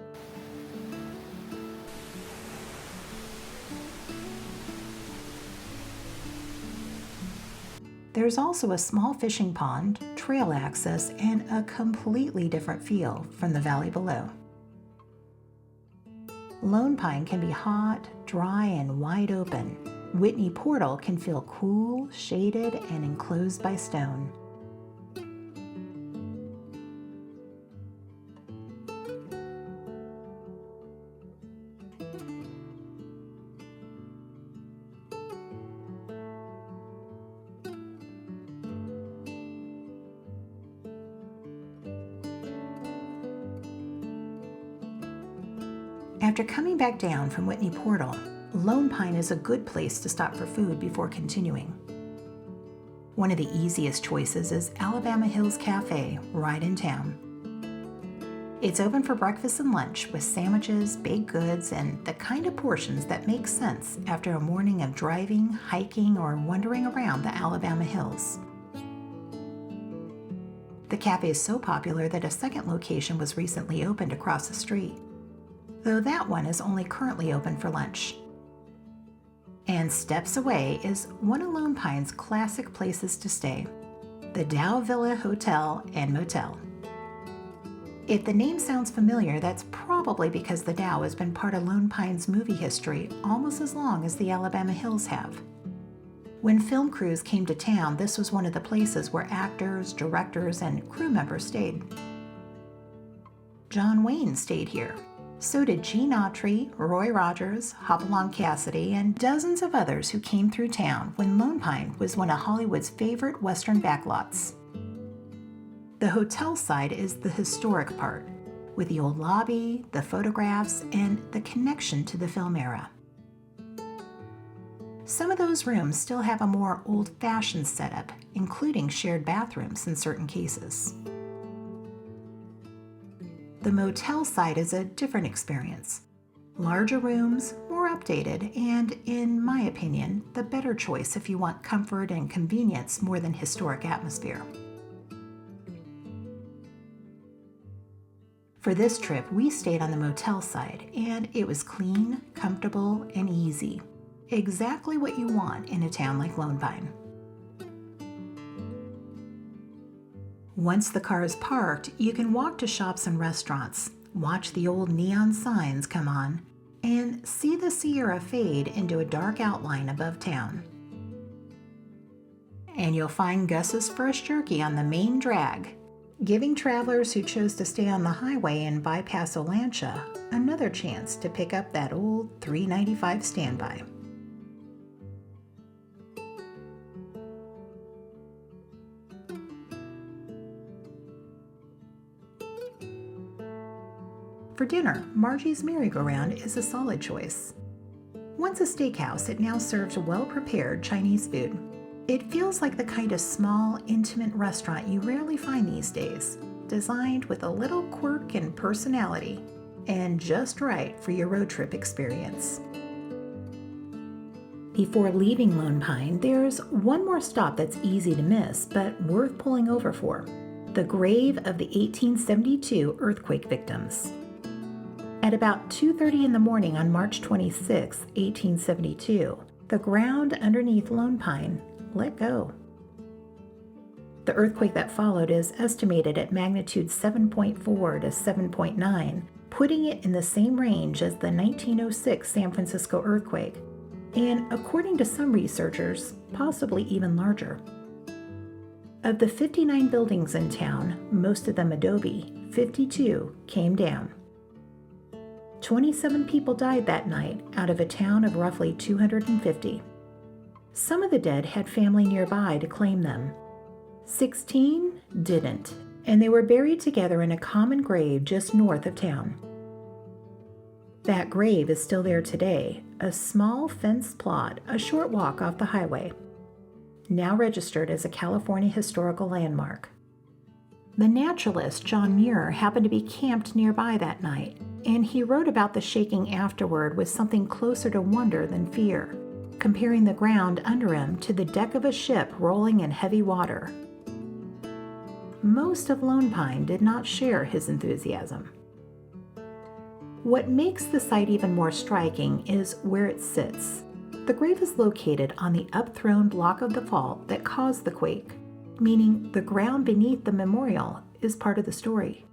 There's also a small fishing pond, trail access, and a completely different feel from the valley below. Lone Pine can be hot, dry, and wide open. Whitney Portal can feel cool, shaded, and enclosed by stone. After coming back down from Whitney Portal, Lone Pine is a good place to stop for food before continuing. One of the easiest choices is Alabama Hills Cafe, right in town. It's open for breakfast and lunch with sandwiches, baked goods, and the kind of portions that make sense after a morning of driving, hiking, or wandering around the Alabama hills. The cafe is so popular that a second location was recently opened across the street, though that one is only currently open for lunch. And steps away is one of Lone Pine's classic places to stay, the Dow Villa Hotel and Motel. If the name sounds familiar, that's probably because the Dow has been part of Lone Pine's movie history almost as long as the Alabama hills have. When film crews came to town, this was one of the places where actors, directors, and crew members stayed. John Wayne stayed here. So did Gene Autry, Roy Rogers, Hopalong Cassidy, and dozens of others who came through town when Lone Pine was one of Hollywood's favorite western backlots. The hotel side is the historic part, with the old lobby, the photographs, and the connection to the film era. Some of those rooms still have a more old-fashioned setup, including shared bathrooms in certain cases. The motel side is a different experience. Larger rooms, more updated, and, in my opinion, the better choice if you want comfort and convenience more than historic atmosphere. For this trip, we stayed on the motel side, and it was clean, comfortable, and easy. Exactly what you want in a town like Lone Pine. Once the car is parked, you can walk to shops and restaurants, watch the old neon signs come on, and see the Sierra fade into a dark outline above town. And you'll find Gus's Fresh Jerky on the main drag, giving travelers who chose to stay on the highway and bypass Olancha another chance to pick up that old $3.95 standby. For dinner, Margie's Merry-Go-Round is a solid choice. Once a steakhouse, it now serves well-prepared Chinese food. It feels like the kind of small, intimate restaurant you rarely find these days, designed with a little quirk and personality, and just right for your road trip experience. Before leaving Lone Pine, there's one more stop that's easy to miss, but worth pulling over for: the grave of the 1872 earthquake victims. At about 2:30 in the morning on March 26, 1872, the ground underneath Lone Pine let go. The earthquake that followed is estimated at magnitude 7.4 to 7.9, putting it in the same range as the 1906 San Francisco earthquake, and according to some researchers, possibly even larger. Of the 59 buildings in town, most of them adobe, 52 came down. 27 people died that night out of a town of roughly 250. Some of the dead had family nearby to claim them. 16 didn't, and they were buried together in a common grave just north of town. That grave is still there today, a small fenced plot a short walk off the highway, now registered as a California historical landmark. The naturalist John Muir happened to be camped nearby that night, and he wrote about the shaking afterward with something closer to wonder than fear, comparing the ground under him to the deck of a ship rolling in heavy water. Most of Lone Pine did not share his enthusiasm. What makes the site even more striking is where it sits. The grave is located on the upthrown block of the fault that caused the quake, meaning the ground beneath the memorial is part of the story.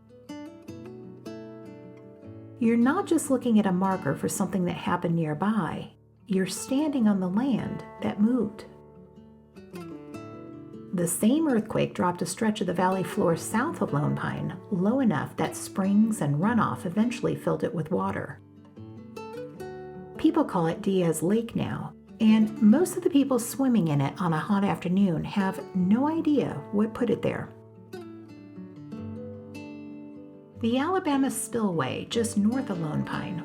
You're not just looking at a marker for something that happened nearby, you're standing on the land that moved. The same earthquake dropped a stretch of the valley floor south of Lone Pine, low enough that springs and runoff eventually filled it with water. People call it Diaz Lake now, and most of the people swimming in it on a hot afternoon have no idea what put it there. The Alabama Spillway, just north of Lone Pine,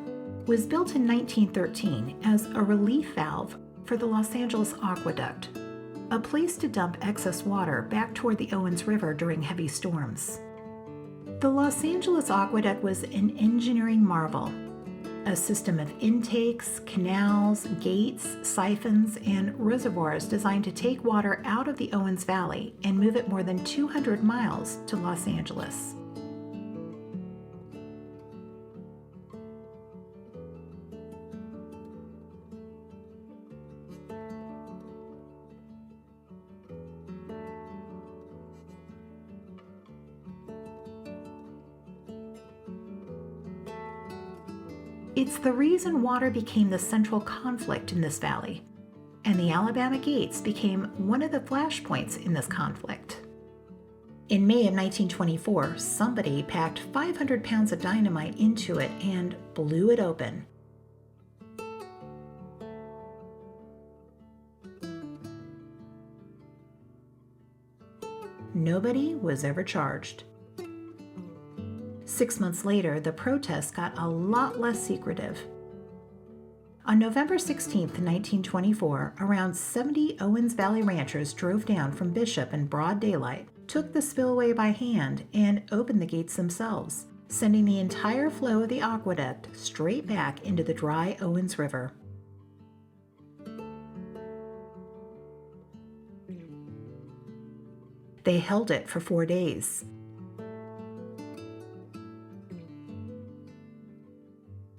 was built in 1913 as a relief valve for the Los Angeles Aqueduct, a place to dump excess water back toward the Owens River during heavy storms. The Los Angeles Aqueduct was an engineering marvel. A system of intakes, canals, gates, siphons, and reservoirs designed to take water out of the Owens Valley and move it more than 200 miles to Los Angeles. It's the reason water became the central conflict in this valley, and the Alabama Gates became one of the flashpoints in this conflict. In May of 1924, somebody packed 500 pounds of dynamite into it and blew it open. Nobody was ever charged. 6 months later, the protests got a lot less secretive. On November 16, 1924, around 70 Owens Valley ranchers drove down from Bishop in broad daylight, took the spillway by hand, and opened the gates themselves, sending the entire flow of the aqueduct straight back into the dry Owens River. They held it for 4 days.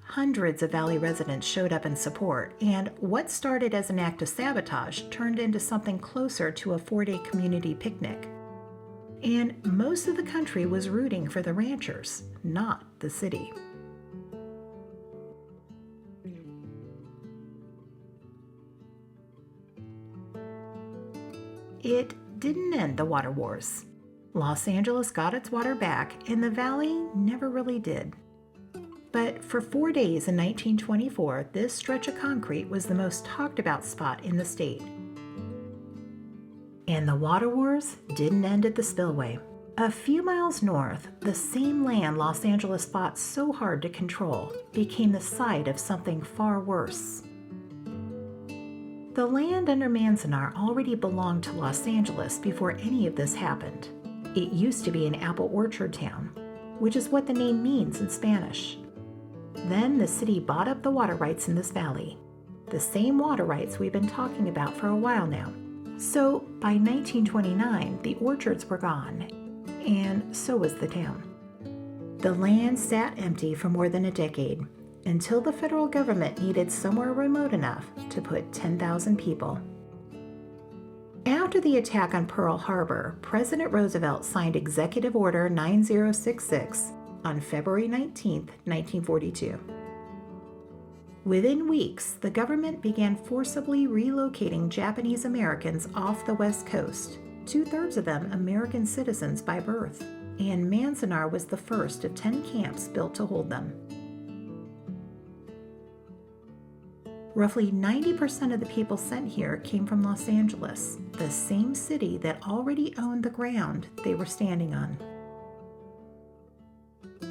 Hundreds of valley residents showed up in support, and what started as an act of sabotage turned into something closer to a 4-day community picnic. And most of the country was rooting for the ranchers, not the city. It didn't end the water wars. Los Angeles got its water back, and the valley never really did. But for 4 days in 1924, this stretch of concrete was the most talked about spot in the state. And the water wars didn't end at the spillway. A few miles north, the same land Los Angeles fought so hard to control became the site of something far worse. The land under Manzanar already belonged to Los Angeles before any of this happened. It used to be an apple orchard town, which is what the name means in Spanish. Then the city bought up the water rights in this valley, the same water rights we've been talking about for a while now. So by 1929, the orchards were gone, and so was the town. The land sat empty for more than a decade, until the federal government needed somewhere remote enough to put 10,000 people. After the attack on Pearl Harbor, President Roosevelt signed Executive Order 9066 on February 19, 1942. Within weeks, the government began forcibly relocating Japanese Americans off the West Coast, 2/3 of them American citizens by birth, and Manzanar was the first of 10 camps built to hold them. Roughly 90% of the people sent here came from Los Angeles, the same city that already owned the ground they were standing on.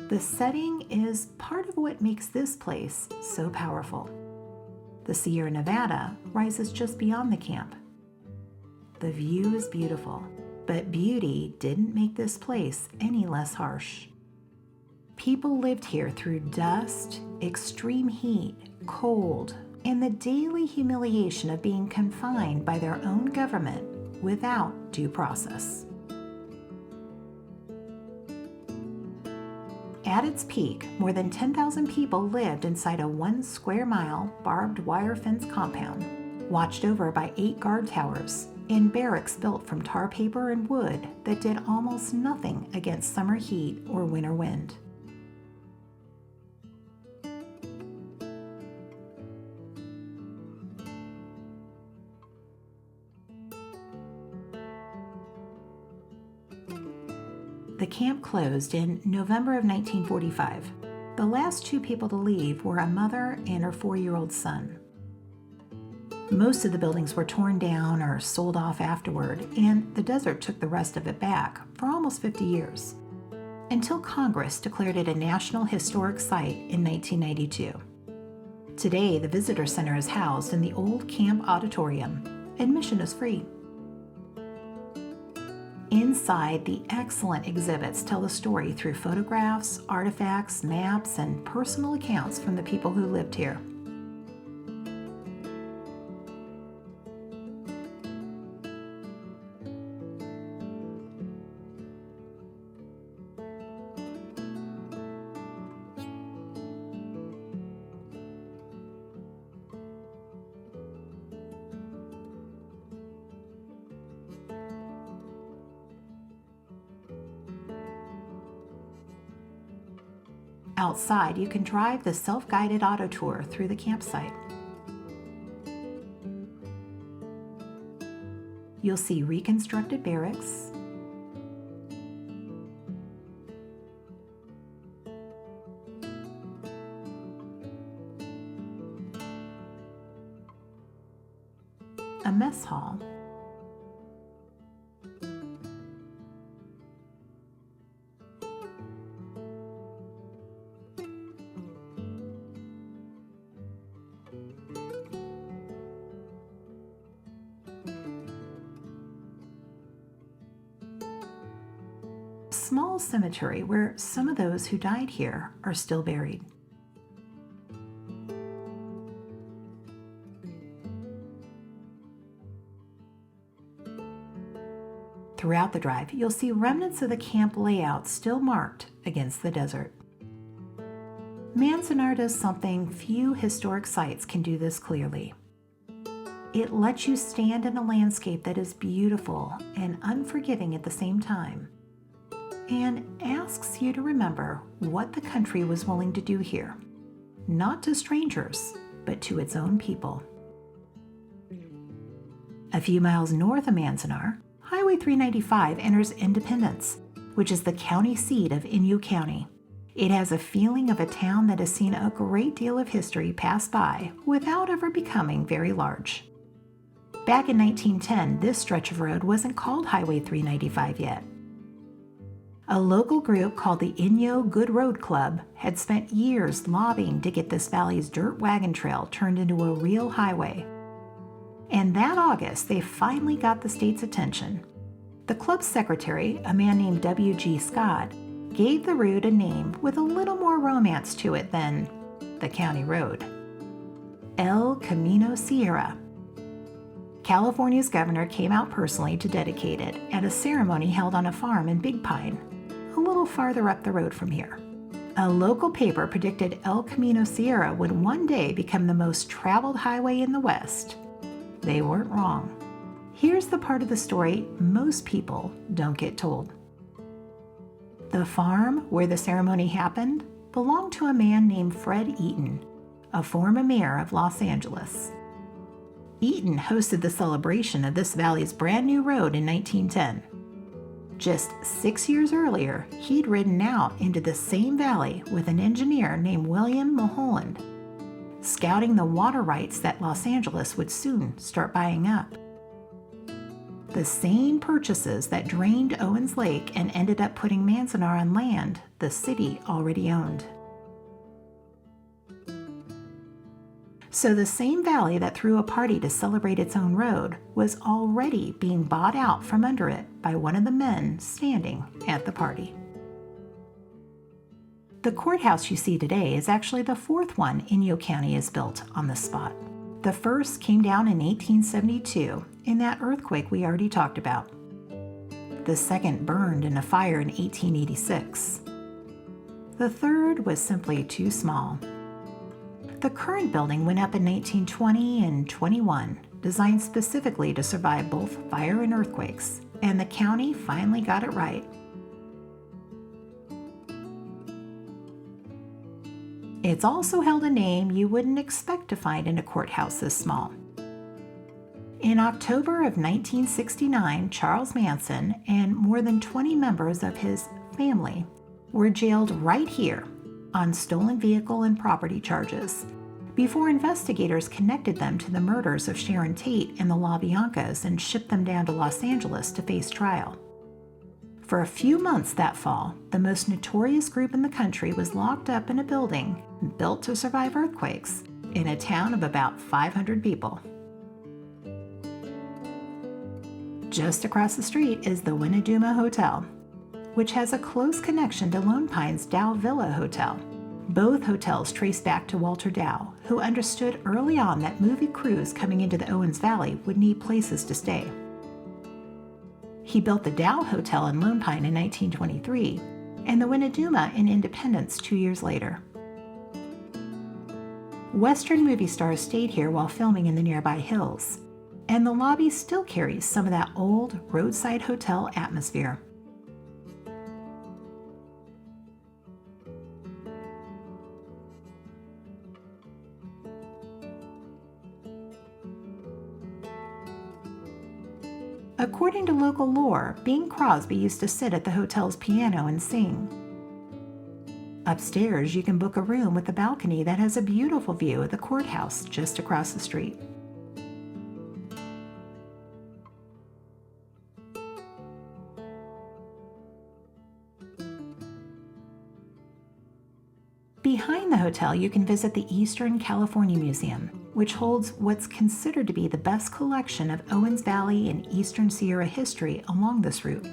The setting is part of what makes this place so powerful. The Sierra Nevada rises just beyond the camp. The view is beautiful, but beauty didn't make this place any less harsh. People lived here through dust, extreme heat, cold, and the daily humiliation of being confined by their own government without due process. At its peak, more than 10,000 people lived inside a 1 square mile barbed wire fence compound, watched over by 8 guard towers, and barracks built from tar paper and wood that did almost nothing against summer heat or winter wind. The camp closed in November of 1945. The last 2 people to leave were a mother and her 4-year-old son. Most of the buildings were torn down or sold off afterward, and the desert took the rest of it back for almost 50 years, until Congress declared it a National Historic Site in 1992. Today, the visitor center is housed in the old camp auditorium. Admission is free. Inside, the excellent exhibits tell the story through photographs, artifacts, maps, and personal accounts from the people who lived here. Outside, you can drive the self-guided auto tour through the campsite. You'll see reconstructed barracks, a mess hall, small cemetery where some of those who died here are still buried. Throughout the drive, you'll see remnants of the camp layout still marked against the desert. Manzanar does something few historic sites can do this clearly. It lets you stand in a landscape that is beautiful and unforgiving at the same time, and asks you to remember what the country was willing to do here, not to strangers, but to its own people. A few miles north of Manzanar, Highway 395 enters Independence, which is the county seat of Inyo County. It has a feeling of a town that has seen a great deal of history pass by without ever becoming very large. Back in 1910, this stretch of road wasn't called Highway 395 yet. A local group called the Inyo Good Road Club had spent years lobbying to get this valley's dirt wagon trail turned into a real highway. And that August, they finally got the state's attention. The club's secretary, a man named W.G. Scott, gave the route a name with a little more romance to it than the county road: El Camino Sierra. California's governor came out personally to dedicate it at a ceremony held on a farm in Big Pine, a little farther up the road from here. A local paper predicted El Camino Sierra would one day become the most traveled highway in the West. They weren't wrong. Here's the part of the story most people don't get told. The farm where the ceremony happened belonged to a man named Fred Eaton, a former mayor of Los Angeles. Eaton hosted the celebration of this valley's brand new road in 1910. Just 6 years earlier, he'd ridden out into the same valley with an engineer named William Mulholland, scouting the water rights that Los Angeles would soon start buying up. The same purchases that drained Owens Lake and ended up putting Manzanar on land the city already owned. So the same valley that threw a party to celebrate its own road was already being bought out from under it by one of the men standing at the party. The courthouse you see today is actually the fourth one Inyo County has built on the spot. The first came down in 1872 in that earthquake we already talked about. The second burned in a fire in 1886. The third was simply too small. The current building went up in 1920 and 21, designed specifically to survive both fire and earthquakes, and the county finally got it right. It's also held a name you wouldn't expect to find in a courthouse this small. In October of 1969, Charles Manson and more than 20 members of his family were jailed right here on stolen vehicle and property charges before investigators connected them to the murders of Sharon Tate and the LaBiancas and shipped them down to Los Angeles to face trial. For a few months that fall, the most notorious group in the country was locked up in a building built to survive earthquakes in a town of about 500 people. Just across the street is the Winnedumah Hotel, which has a close connection to Lone Pine's Dow Villa Hotel. Both hotels trace back to Walter Dow, who understood early on that movie crews coming into the Owens Valley would need places to stay. He built the Dow Hotel in Lone Pine in 1923 and the Winnedumah in Independence 2 years later. Western movie stars stayed here while filming in the nearby hills, and the lobby still carries some of that old roadside hotel atmosphere. According to local lore, Bing Crosby used to sit at the hotel's piano and sing. Upstairs, you can book a room with a balcony that has a beautiful view of the courthouse just across the street. Behind the hotel, you can visit the Eastern California Museum, which holds what's considered to be the best collection of Owens Valley and Eastern Sierra history along this route.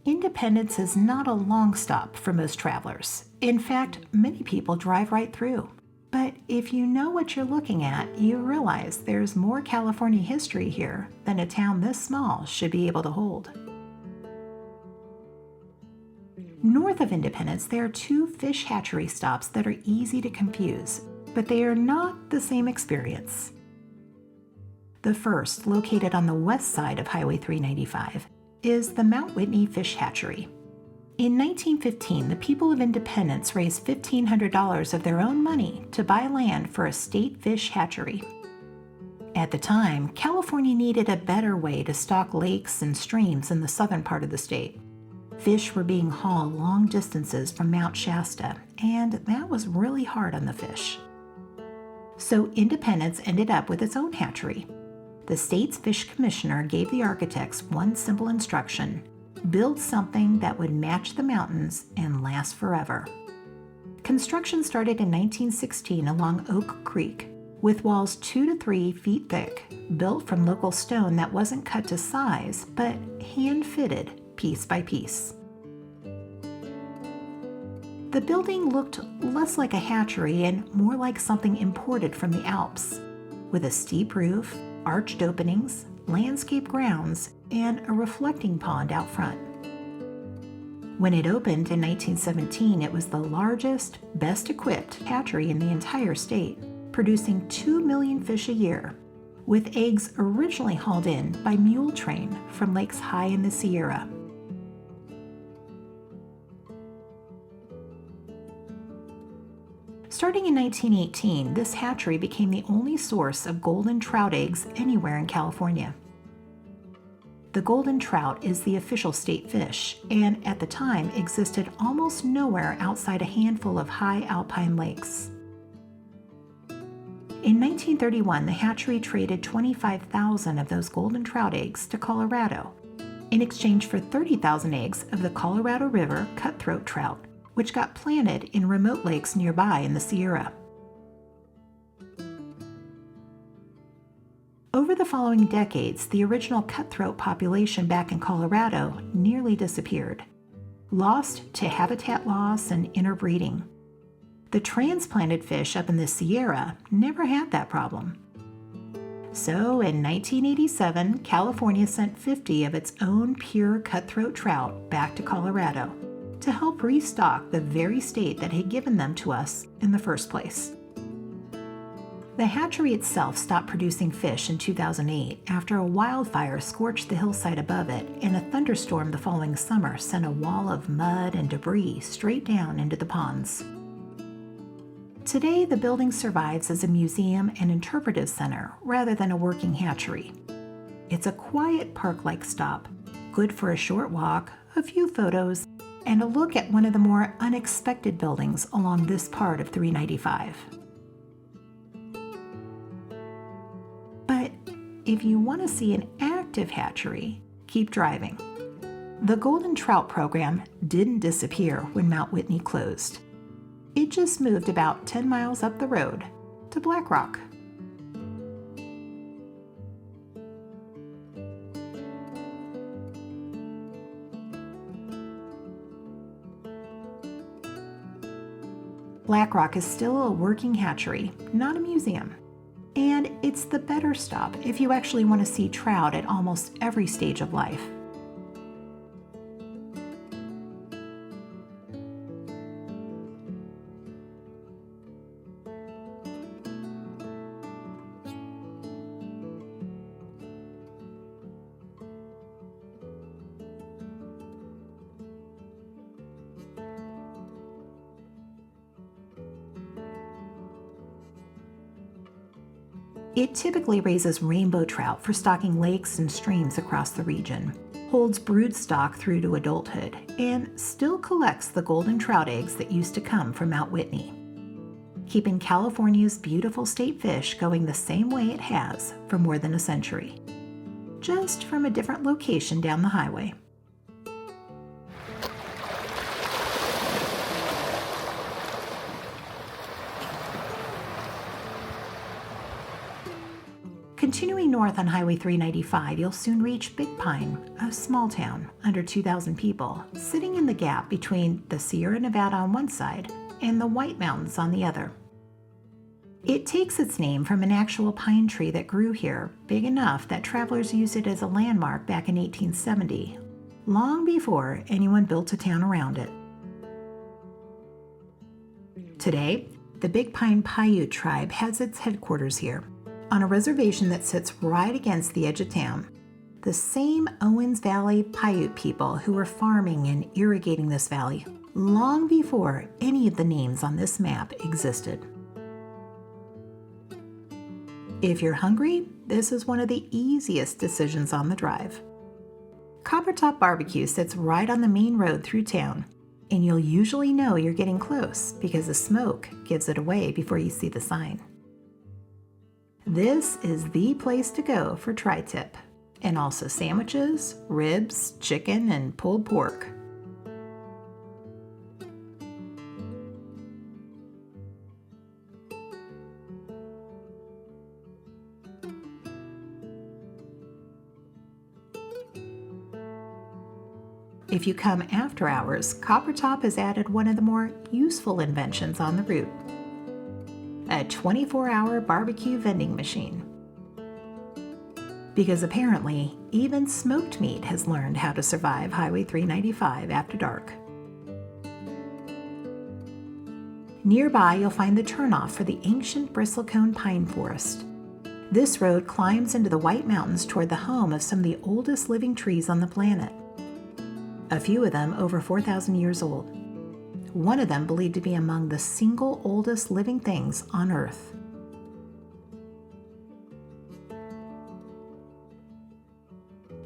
Independence is not a long stop for most travelers. In fact, many people drive right through. But if you know what you're looking at, you realize there's more California history here than a town this small should be able to hold. North of Independence, there are two fish hatchery stops that are easy to confuse, but they are not the same experience. The first, located on the west side of Highway 395, is the Mount Whitney Fish Hatchery. In 1915, the people of Independence raised $1,500 of their own money to buy land for a state fish hatchery. At the time, California needed a better way to stock lakes and streams in the southern part of the state. Fish were being hauled long distances from Mount Shasta, and that was really hard on the fish. So Independence ended up with its own hatchery. The state's fish commissioner gave the architects one simple instruction: build something that would match the mountains and last forever. Construction started in 1916 along Oak Creek, with walls 2 to 3 feet thick, built from local stone that wasn't cut to size, but hand-fitted piece by piece. The building looked less like a hatchery and more like something imported from the Alps, with a steep roof, arched openings, landscape grounds, and a reflecting pond out front. When it opened in 1917, it was the largest, best-equipped hatchery in the entire state, producing 2 million fish a year, with eggs originally hauled in by mule train from lakes high in the Sierra. Starting in 1918, this hatchery became the only source of golden trout eggs anywhere in California. The golden trout is the official state fish, and at the time existed almost nowhere outside a handful of high alpine lakes. In 1931, the hatchery traded 25,000 of those golden trout eggs to Colorado in exchange for 30,000 eggs of the Colorado River cutthroat trout, which got planted in remote lakes nearby in the Sierra. Over the following decades, the original cutthroat population back in Colorado nearly disappeared, lost to habitat loss and interbreeding. The transplanted fish up in the Sierra never had that problem. So in 1987, California sent 50 of its own pure cutthroat trout back to Colorado to help restock the very state that had given them to us in the first place. The hatchery itself stopped producing fish in 2008 after a wildfire scorched the hillside above it, and a thunderstorm the following summer sent a wall of mud and debris straight down into the ponds. Today, the building survives as a museum and interpretive center rather than a working hatchery. It's a quiet park-like stop, good for a short walk, a few photos, and a look at one of the more unexpected buildings along this part of 395. But if you want to see an active hatchery, keep driving. The Golden Trout program didn't disappear when Mount Whitney closed. It just moved about 10 miles up the road to Black Rock. Black Rock is still a working hatchery, not a museum. And it's the better stop if you actually want to see trout at almost every stage of life. It typically raises rainbow trout for stocking lakes and streams across the region, holds brood stock through to adulthood, and still collects the golden trout eggs that used to come from Mount Whitney, keeping California's beautiful state fish going the same way it has for more than a century, just from a different location down the highway. Continuing north on Highway 395, you'll soon reach Big Pine, a small town, under 2,000 people, sitting in the gap between the Sierra Nevada on one side and the White Mountains on the other. It takes its name from an actual pine tree that grew here, big enough that travelers used it as a landmark back in 1870, long before anyone built a town around it. Today, the Big Pine Paiute tribe has its headquarters here, on a reservation that sits right against the edge of town. The same Owens Valley Paiute people who were farming and irrigating this valley long before any of the names on this map existed. If you're hungry, this is one of the easiest decisions on the drive. Copper Top Barbecue sits right on the main road through town, and you'll usually know you're getting close because the smoke gives it away before you see the sign. This is the place to go for tri-tip, and also sandwiches, ribs, chicken, and pulled pork. If you come after hours, Copper Top has added one of the more useful inventions on the route: a 24-hour barbecue vending machine. Because apparently, even smoked meat has learned how to survive Highway 395 after dark. Nearby, you'll find the turnoff for the ancient Bristlecone Pine Forest. This road climbs into the White Mountains toward the home of some of the oldest living trees on the planet. A few of them over 4,000 years old. One of them believed to be among the single oldest living things on Earth.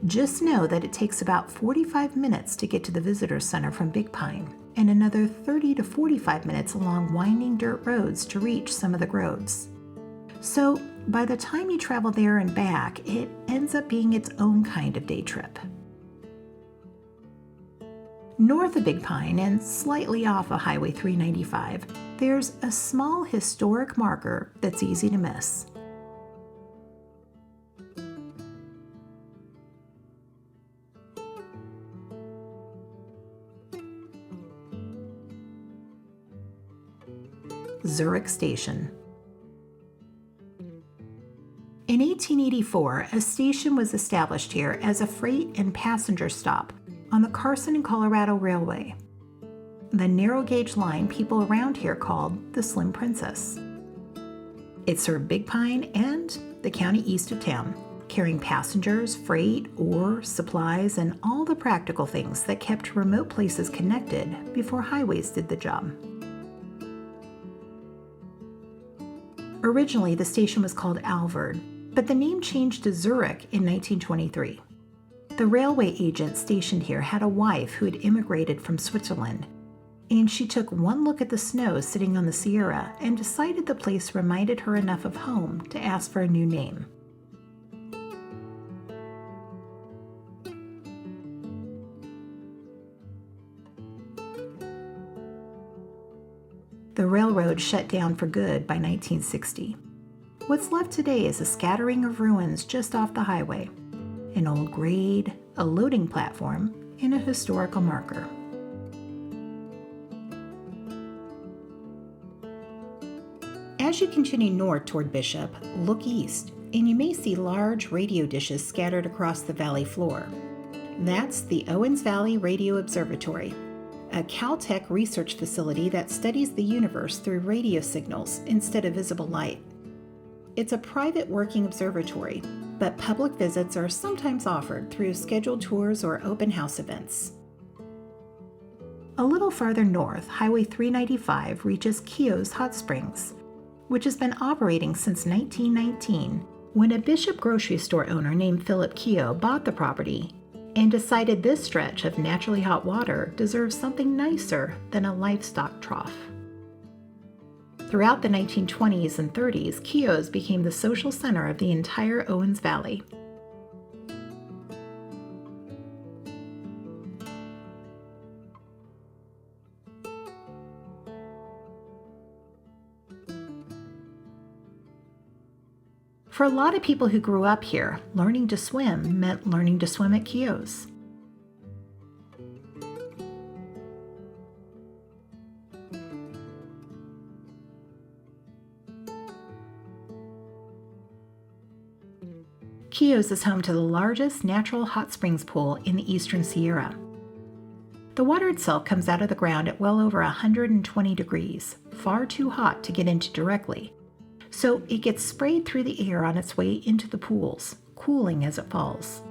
Just know that it takes about 45 minutes to get to the visitor center from Big Pine, and another 30 to 45 minutes along winding dirt roads to reach some of the groves. So by the time you travel there and back, it ends up being its own kind of day trip. North of Big Pine and slightly off of Highway 395, there's a small historic marker that's easy to miss. Zurich Station. In 1884, a station was established here as a freight and passenger stop on the Carson and Colorado Railway, the narrow gauge line people around here called the Slim Princess. It served Big Pine and the county east of town, carrying passengers, freight, ore, supplies, and all the practical things that kept remote places connected before highways did the job. Originally, the station was called Alvord, but the name changed to Zurich in 1923. The railway agent stationed here had a wife who had immigrated from Switzerland, and she took one look at the snow sitting on the Sierra and decided the place reminded her enough of home to ask for a new name. The railroad shut down for good by 1960. What's left today is a scattering of ruins just off the highway, an old grade, a loading platform, and a historical marker. As you continue north toward Bishop, look east, and you may see large radio dishes scattered across the valley floor. That's the Owens Valley Radio Observatory, a Caltech research facility that studies the universe through radio signals instead of visible light. It's a private working observatory, but public visits are sometimes offered through scheduled tours or open house events. A little farther north, Highway 395 reaches Keogh's Hot Springs, which has been operating since 1919, when a Bishop grocery store owner named Philip Keogh bought the property and decided this stretch of naturally hot water deserves something nicer than a livestock trough. Throughout the 1920s and 30s, Keogh's became the social center of the entire Owens Valley. For a lot of people who grew up here, learning to swim meant learning to swim at Keogh's. Keogh's is home to the largest natural hot springs pool in the Eastern Sierra. The water itself comes out of the ground at well over 120 degrees, far too hot to get into directly. So it gets sprayed through the air on its way into the pools, cooling as it falls.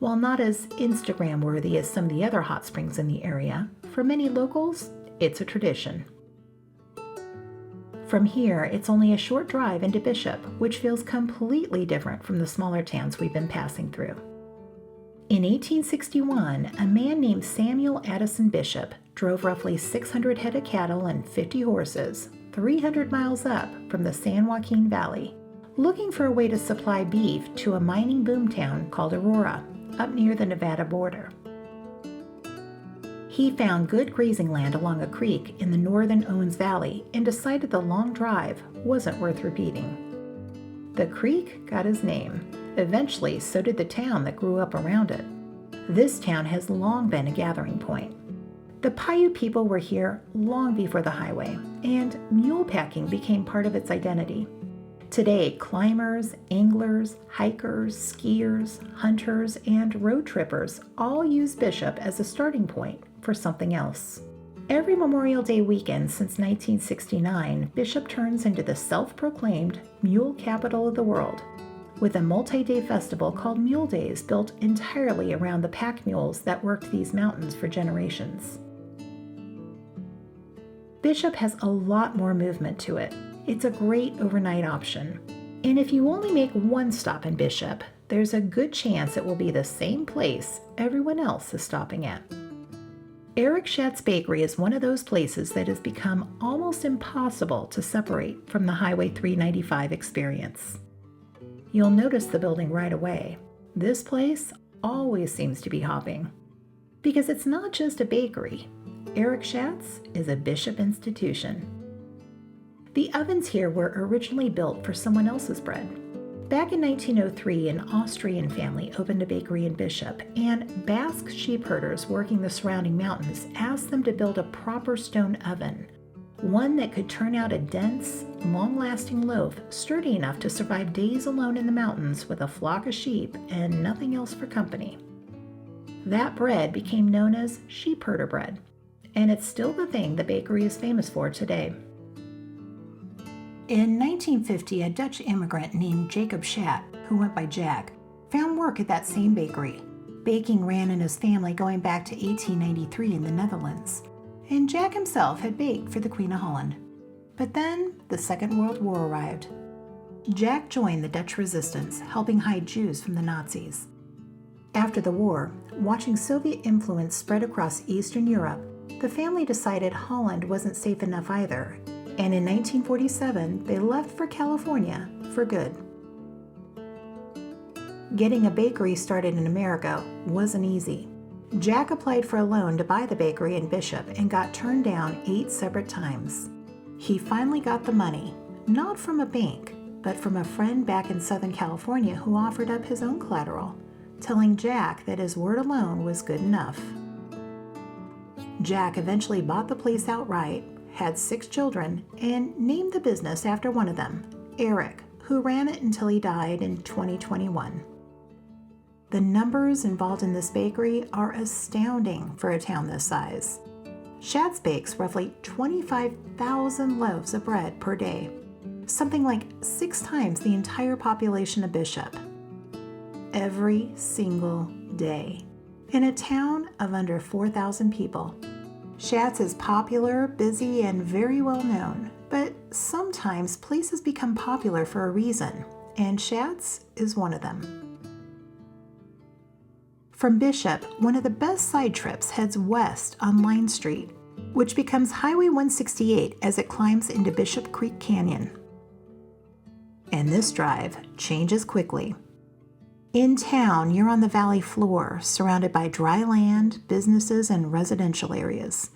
While not as Instagram worthy as some of the other hot springs in the area, for many locals, it's a tradition. From here, it's only a short drive into Bishop, which feels completely different from the smaller towns we've been passing through. In 1861, a man named Samuel Addison Bishop drove roughly 600 head of cattle and 50 horses 300 miles up from the San Joaquin Valley, looking for a way to supply beef to a mining boomtown called Aurora, up near the Nevada border. He found good grazing land along a creek in the northern Owens Valley and decided the long drive wasn't worth repeating. The creek got his name. Eventually, so did the town that grew up around it. This town has long been a gathering point. The Paiute people were here long before the highway, and mule packing became part of its identity. Today, climbers, anglers, hikers, skiers, hunters, and road trippers all use Bishop as a starting point for something else. Every Memorial Day weekend since 1969, Bishop turns into the self-proclaimed mule capital of the world, with a multi-day festival called Mule Days built entirely around the pack mules that worked these mountains for generations. Bishop has a lot more movement to it. It's a great overnight option. And if you only make one stop in Bishop, there's a good chance it will be the same place everyone else is stopping at. Eric Schatz Bakery is one of those places that has become almost impossible to separate from the Highway 395 experience. You'll notice the building right away. This place always seems to be hopping. Because it's not just a bakery. Eric Schatz is a Bishop institution. The ovens here were originally built for someone else's bread. Back in 1903, an Austrian family opened a bakery in Bishop, and Basque sheep herders working the surrounding mountains asked them to build a proper stone oven, one that could turn out a dense, long-lasting loaf sturdy enough to survive days alone in the mountains with a flock of sheep and nothing else for company. That bread became known as sheep herder bread, and it's still the thing the bakery is famous for today. In 1950, a Dutch immigrant named Jacob Schat, who went by Jack, found work at that same bakery. Baking ran in his family going back to 1893 in the Netherlands, and Jack himself had baked for the Queen of Holland. But then the Second World War arrived. Jack joined the Dutch resistance, helping hide Jews from the Nazis. After the war, watching Soviet influence spread across Eastern Europe, the family decided Holland wasn't safe enough either, and in 1947 they left for California for good. Getting a bakery started in America wasn't easy. Jack applied for a loan to buy the bakery in Bishop and got turned down 8 separate times. He finally got the money, not from a bank, but from a friend back in Southern California who offered up his own collateral, telling Jack that his word alone was good enough. Jack eventually bought the place outright, had 6 children, and named the business after one of them, Eric, who ran it until he died in 2021. The numbers involved in this bakery are astounding for a town this size. Schatz bakes roughly 25,000 loaves of bread per day, something like 6 times the entire population of Bishop. Every single day, in a town of under 4,000 people. Schatz is popular, busy, and very well known, but sometimes places become popular for a reason, and Schatz is one of them. From Bishop, one of the best side trips heads west on Line Street, which becomes Highway 168 as it climbs into Bishop Creek Canyon. And this drive changes quickly. In town, you're on the valley floor, surrounded by dry land, businesses, and residential areas.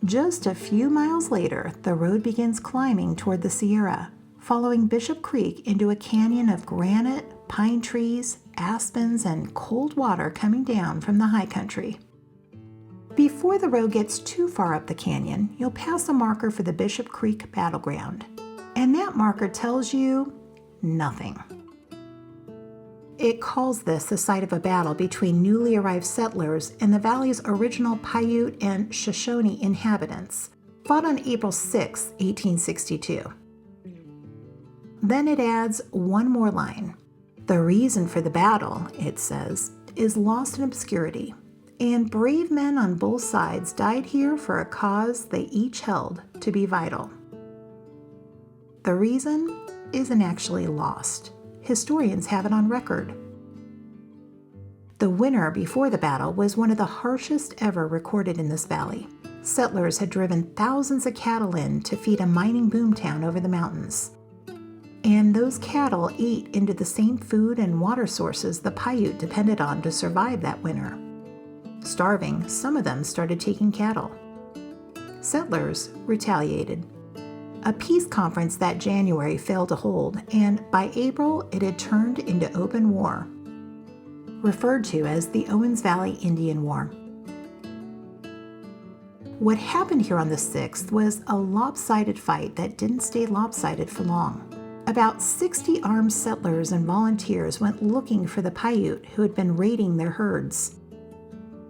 Just a few miles later, the road begins climbing toward the Sierra, following Bishop Creek into a canyon of granite, pine trees, aspens, and cold water coming down from the high country. Before the road gets too far up the canyon, you'll pass a marker for the Bishop Creek Battleground, and that marker tells you nothing. It calls this the site of a battle between newly arrived settlers and the valley's original Paiute and Shoshone inhabitants, fought on April 6, 1862. Then it adds one more line. The reason for the battle, it says, is lost in obscurity, and brave men on both sides died here for a cause they each held to be vital. The reason isn't actually lost. Historians have it on record. The winter before the battle was one of the harshest ever recorded in this valley. Settlers had driven thousands of cattle in to feed a mining boomtown over the mountains. And those cattle ate into the same food and water sources the Paiute depended on to survive that winter. Starving, some of them started taking cattle. Settlers retaliated. A peace conference that January failed to hold, and by April it had turned into open war, referred to as the Owens Valley Indian War. What happened here on the 6th was a lopsided fight that didn't stay lopsided for long. About 60 armed settlers and volunteers went looking for the Paiute who had been raiding their herds,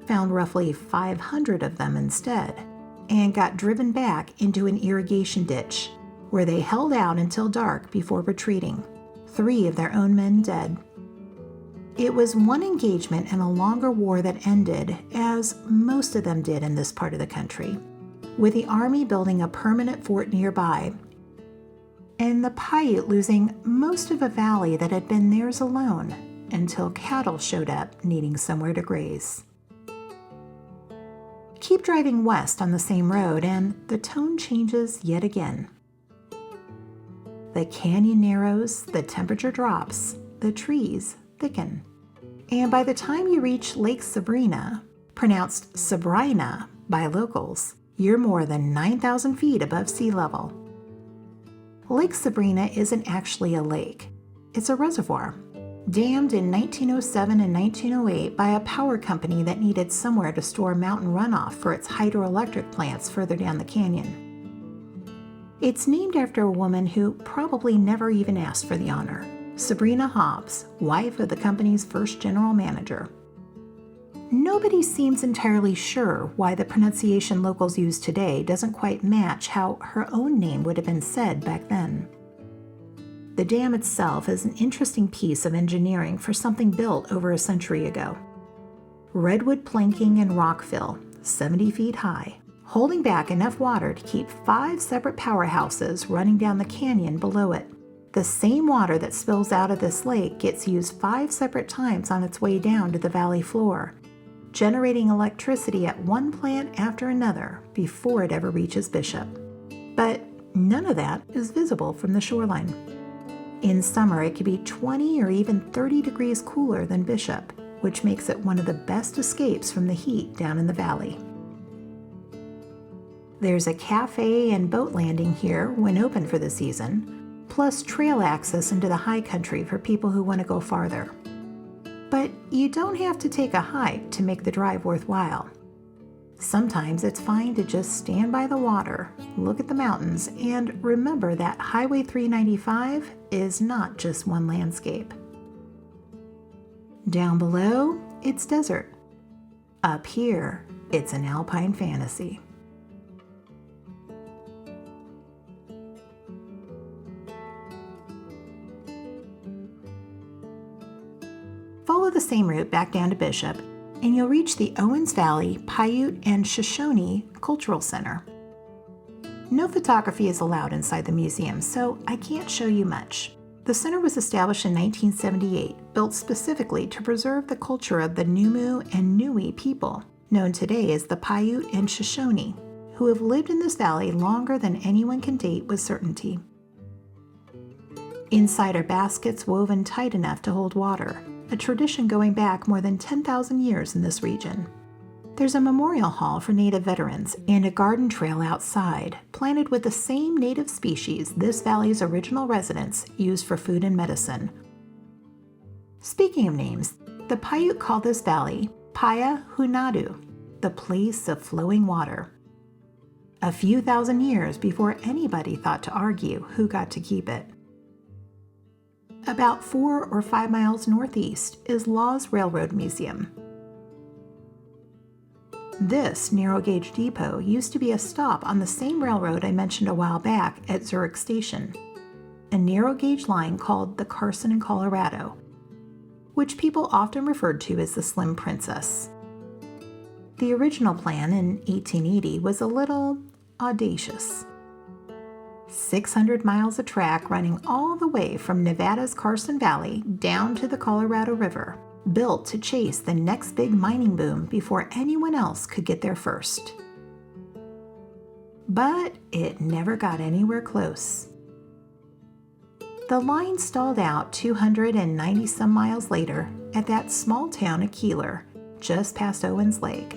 found roughly 500 of them instead, and got driven back into an irrigation ditch, where they held out until dark before retreating, 3 of their own men dead. It was one engagement and a longer war that ended, as most of them did in this part of the country, with the Army building a permanent fort nearby, and the Paiute losing most of a valley that had been theirs alone until cattle showed up needing somewhere to graze. Keep driving west on the same road and the tone changes yet again. The canyon narrows, the temperature drops, the trees thicken, and by the time you reach Lake Sabrina, pronounced Sabrina by locals, you're more than 9,000 feet above sea level. Lake Sabrina isn't actually a lake. It's a reservoir, dammed in 1907 and 1908 by a power company that needed somewhere to store mountain runoff for its hydroelectric plants further down the canyon. It's named after a woman who probably never even asked for the honor, Sabrina Hobbs, wife of the company's first general manager. Nobody seems entirely sure why the pronunciation locals use today doesn't quite match how her own name would have been said back then. The dam itself is an interesting piece of engineering for something built over a century ago. Redwood planking and rock fill, 70 feet high, holding back enough water to keep 5 separate powerhouses running down the canyon below it. The same water that spills out of this lake gets used 5 separate times on its way down to the valley floor, generating electricity at one plant after another before it ever reaches Bishop. But None of that is visible from the shoreline. In summer, it could be 20 or even 30 degrees cooler than Bishop, which makes it one of the best escapes from the heat down in the valley. There's a cafe and boat landing here when open for the season, plus trail access into the high country for people who want to go farther. But you don't have to take a hike to make the drive worthwhile. Sometimes it's fine to just stand by the water, look at the mountains, and remember that Highway 395 is not just one landscape. Down below, it's desert. Up here, it's an alpine fantasy. Follow the same route back down to Bishop, and you'll reach the Owens Valley Paiute-Shoshone Cultural Center. No photography is allowed inside the museum, so I can't show you much. The center was established in 1978, built specifically to preserve the culture of the Numu and Nui people, known today as the Paiute and Shoshone, who have lived in this valley longer than anyone can date with certainty. Inside are baskets woven tight enough to hold water, a tradition going back more than 10,000 years in this region. There's a memorial hall for Native veterans and a garden trail outside, planted with the same native species this valley's original residents used for food and medicine. Speaking of names, the Paiute call this valley Paya Hunadu, the place of flowing water. A few thousand years before anybody thought to argue who got to keep it. About 4 or 5 miles northeast is Law's Railroad Museum. This narrow-gauge depot used to be a stop on the same railroad I mentioned a while back at Zurich Station, a narrow-gauge line called the Carson and Colorado, which people often referred to as the Slim Princess. The original plan in 1880 was a little audacious. 600 miles of track running all the way from Nevada's Carson Valley down to the Colorado River, built to chase the next big mining boom before anyone else could get there first. But it never got anywhere close. The line stalled out 290 some miles later at that small town of Keeler, just past Owens Lake.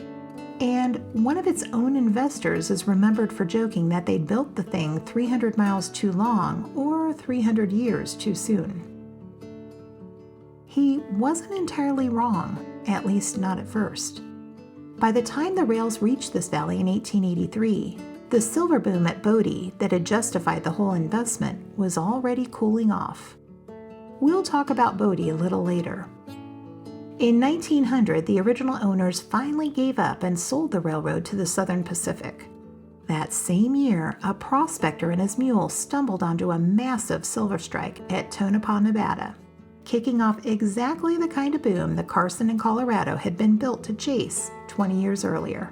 And one of its own investors is remembered for joking that they'd built the thing 300 miles too long or 300 years too soon. He wasn't entirely wrong, at least not at first. By the time the rails reached this valley in 1883, the silver boom at Bodie that had justified the whole investment was already cooling off. We'll talk about Bodie a little later. In 1900, the original owners finally gave up and sold the railroad to the Southern Pacific. That same year, a prospector and his mule stumbled onto a massive silver strike at Tonopah, Nevada, kicking off exactly the kind of boom the Carson and Colorado had been built to chase 20 years earlier.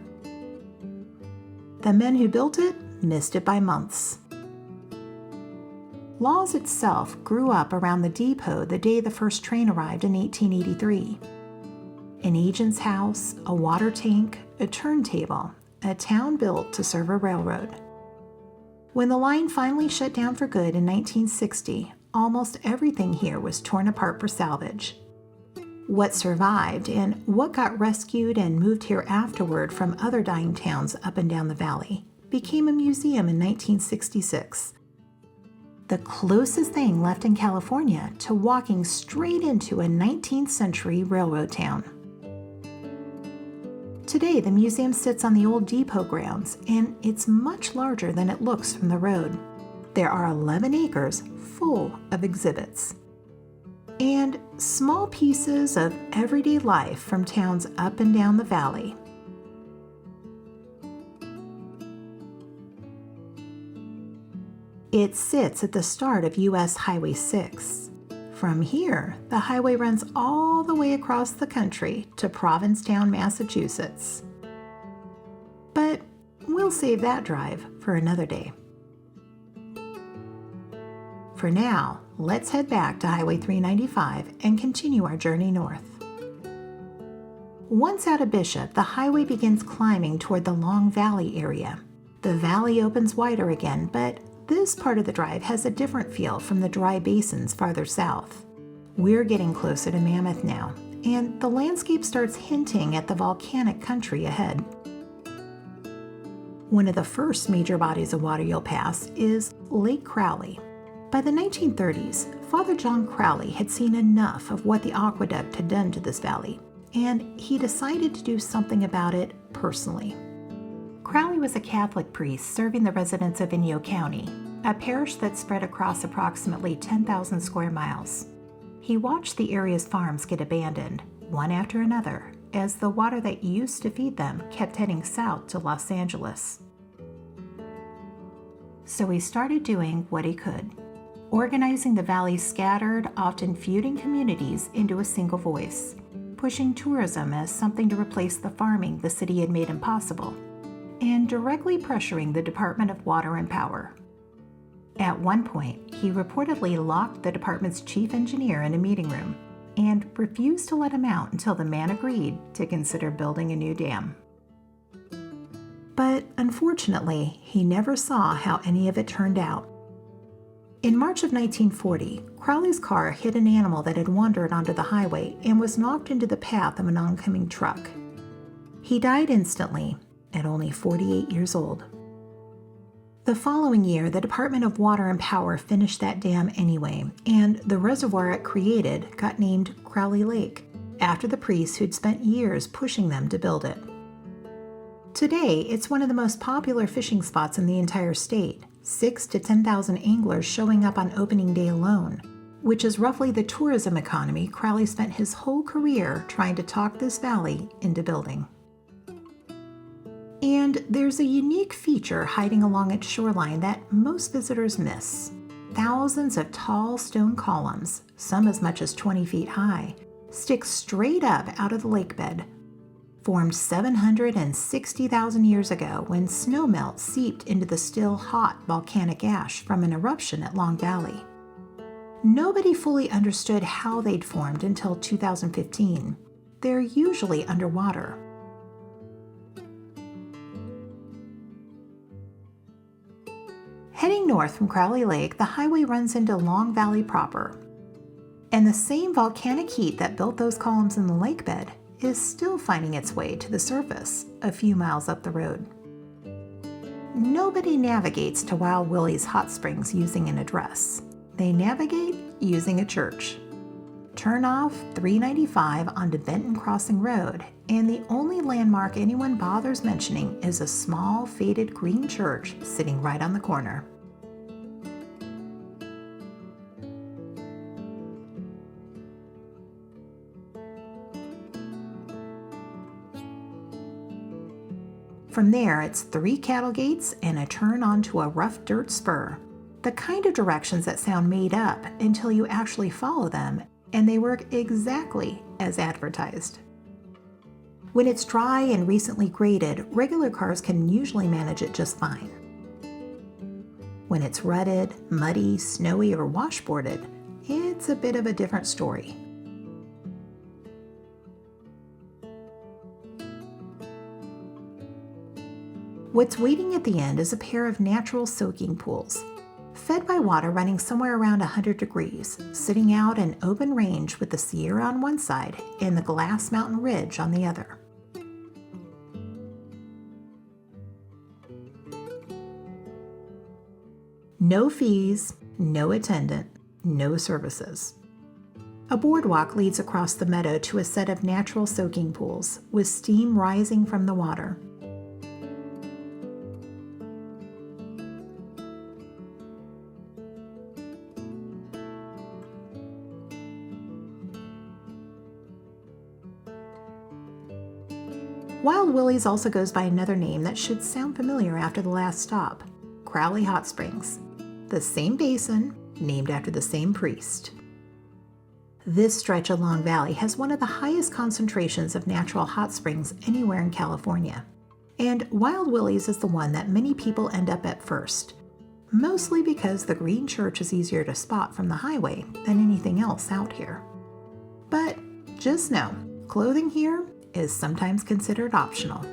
The men who built it missed it by months. Laws itself grew up around the depot the day the first train arrived in 1883. An agent's house, a water tank, a turntable, a town built to serve a railroad. When the line finally shut down for good in 1960, almost everything here was torn apart for salvage. What survived and what got rescued and moved here afterward from other dying towns up and down the valley became a museum in 1966. The closest thing left in California to walking straight into a 19th century railroad town. Today, the museum sits on the old depot grounds, and it's much larger than it looks from the road. There are 11 acres full of exhibits and small pieces of everyday life from towns up and down the valley. It sits at the start of US Highway 6. From here, the highway runs all the way across the country to Provincetown, Massachusetts. But we'll save that drive for another day. For now, let's head back to Highway 395 and continue our journey north. Once out of Bishop, the highway begins climbing toward the Long Valley area. The valley opens wider again, but this part of the drive has a different feel from the dry basins farther south. We're getting closer to Mammoth now, and the landscape starts hinting at the volcanic country ahead. One of the first major bodies of water you'll pass is Lake Crowley. By the 1930s, Father John Crowley had seen enough of what the aqueduct had done to this valley, and he decided to do something about it personally. Crowley was a Catholic priest serving the residents of Inyo County, a parish that spread across approximately 10,000 square miles. He watched the area's farms get abandoned, one after another, as the water that used to feed them kept heading south to Los Angeles. So he started doing what he could, organizing the valley's scattered, often feuding communities into a single voice, pushing tourism as something to replace the farming the city had made impossible, and directly pressuring the Department of Water and Power. At one point, he reportedly locked the department's chief engineer in a meeting room and refused to let him out until the man agreed to consider building a new dam. But unfortunately, he never saw how any of it turned out. In March of 1940, Crowley's car hit an animal that had wandered onto the highway and was knocked into the path of an oncoming truck. He died instantly at only 48 years old. The following year, the Department of Water and Power finished that dam anyway, and the reservoir it created got named Crowley Lake, after the priests who'd spent years pushing them to build it. Today, it's one of the most popular fishing spots in the entire state, 6,000 to 10,000 anglers showing up on opening day alone, which is roughly the tourism economy Crowley spent his whole career trying to talk this valley into building. And there's a unique feature hiding along its shoreline that most visitors miss. Thousands of tall stone columns, some as much as 20 feet high, stick straight up out of the lake bed. Formed 760,000 years ago when snowmelt seeped into the still hot volcanic ash from an eruption at Long Valley. Nobody fully understood how they'd formed until 2015. They're usually underwater. Heading north from Crowley Lake, the highway runs into Long Valley proper. And the same volcanic heat that built those columns in the lake bed is still finding its way to the surface a few miles up the road. Nobody navigates to Wild Willie's Hot Springs using an address. They navigate using a church. Turn off 395 onto Benton Crossing Road, and the only landmark anyone bothers mentioning is a small, faded green church sitting right on the corner. From there, it's 3 cattle gates and a turn onto a rough dirt spur. The kind of directions that sound made up until you actually follow them, and they work exactly as advertised. When it's dry and recently graded, regular cars can usually manage it just fine. When it's rutted, muddy, snowy, or washboarded, it's a bit of a different story. What's waiting at the end is a pair of natural soaking pools, fed by water running somewhere around 100 degrees, sitting out in open range with the Sierra on one side and the Glass Mountain Ridge on the other. No fees, no attendant, no services. A boardwalk leads across the meadow to a set of natural soaking pools with steam rising from the water. Wild Willie's also goes by another name that should sound familiar after the last stop, Crowley Hot Springs. The same basin, named after the same priest. This stretch of Long Valley has one of the highest concentrations of natural hot springs anywhere in California. And Wild Willie's is the one that many people end up at first, mostly because the green church is easier to spot from the highway than anything else out here. But just know, clothing here is sometimes considered optional.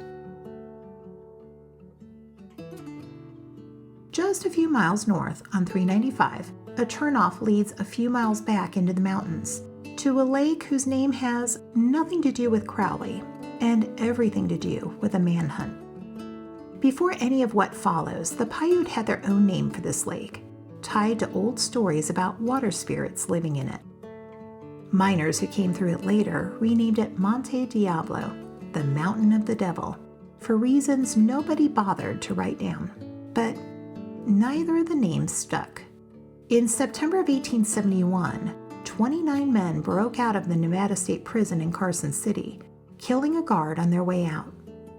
just a few miles north on 395, a turnoff leads a few miles back into the mountains to a lake whose name has nothing to do with Crowley and everything to do with a manhunt. Before any of what follows, the Paiute had their own name for this lake, tied to old stories about water spirits living in it. Miners who came through it later renamed it Monte Diablo, the Mountain of the Devil, for reasons nobody bothered to write down. But neither of the names stuck. In September of 1871, 29 men broke out of the Nevada State Prison in Carson City, killing a guard on their way out.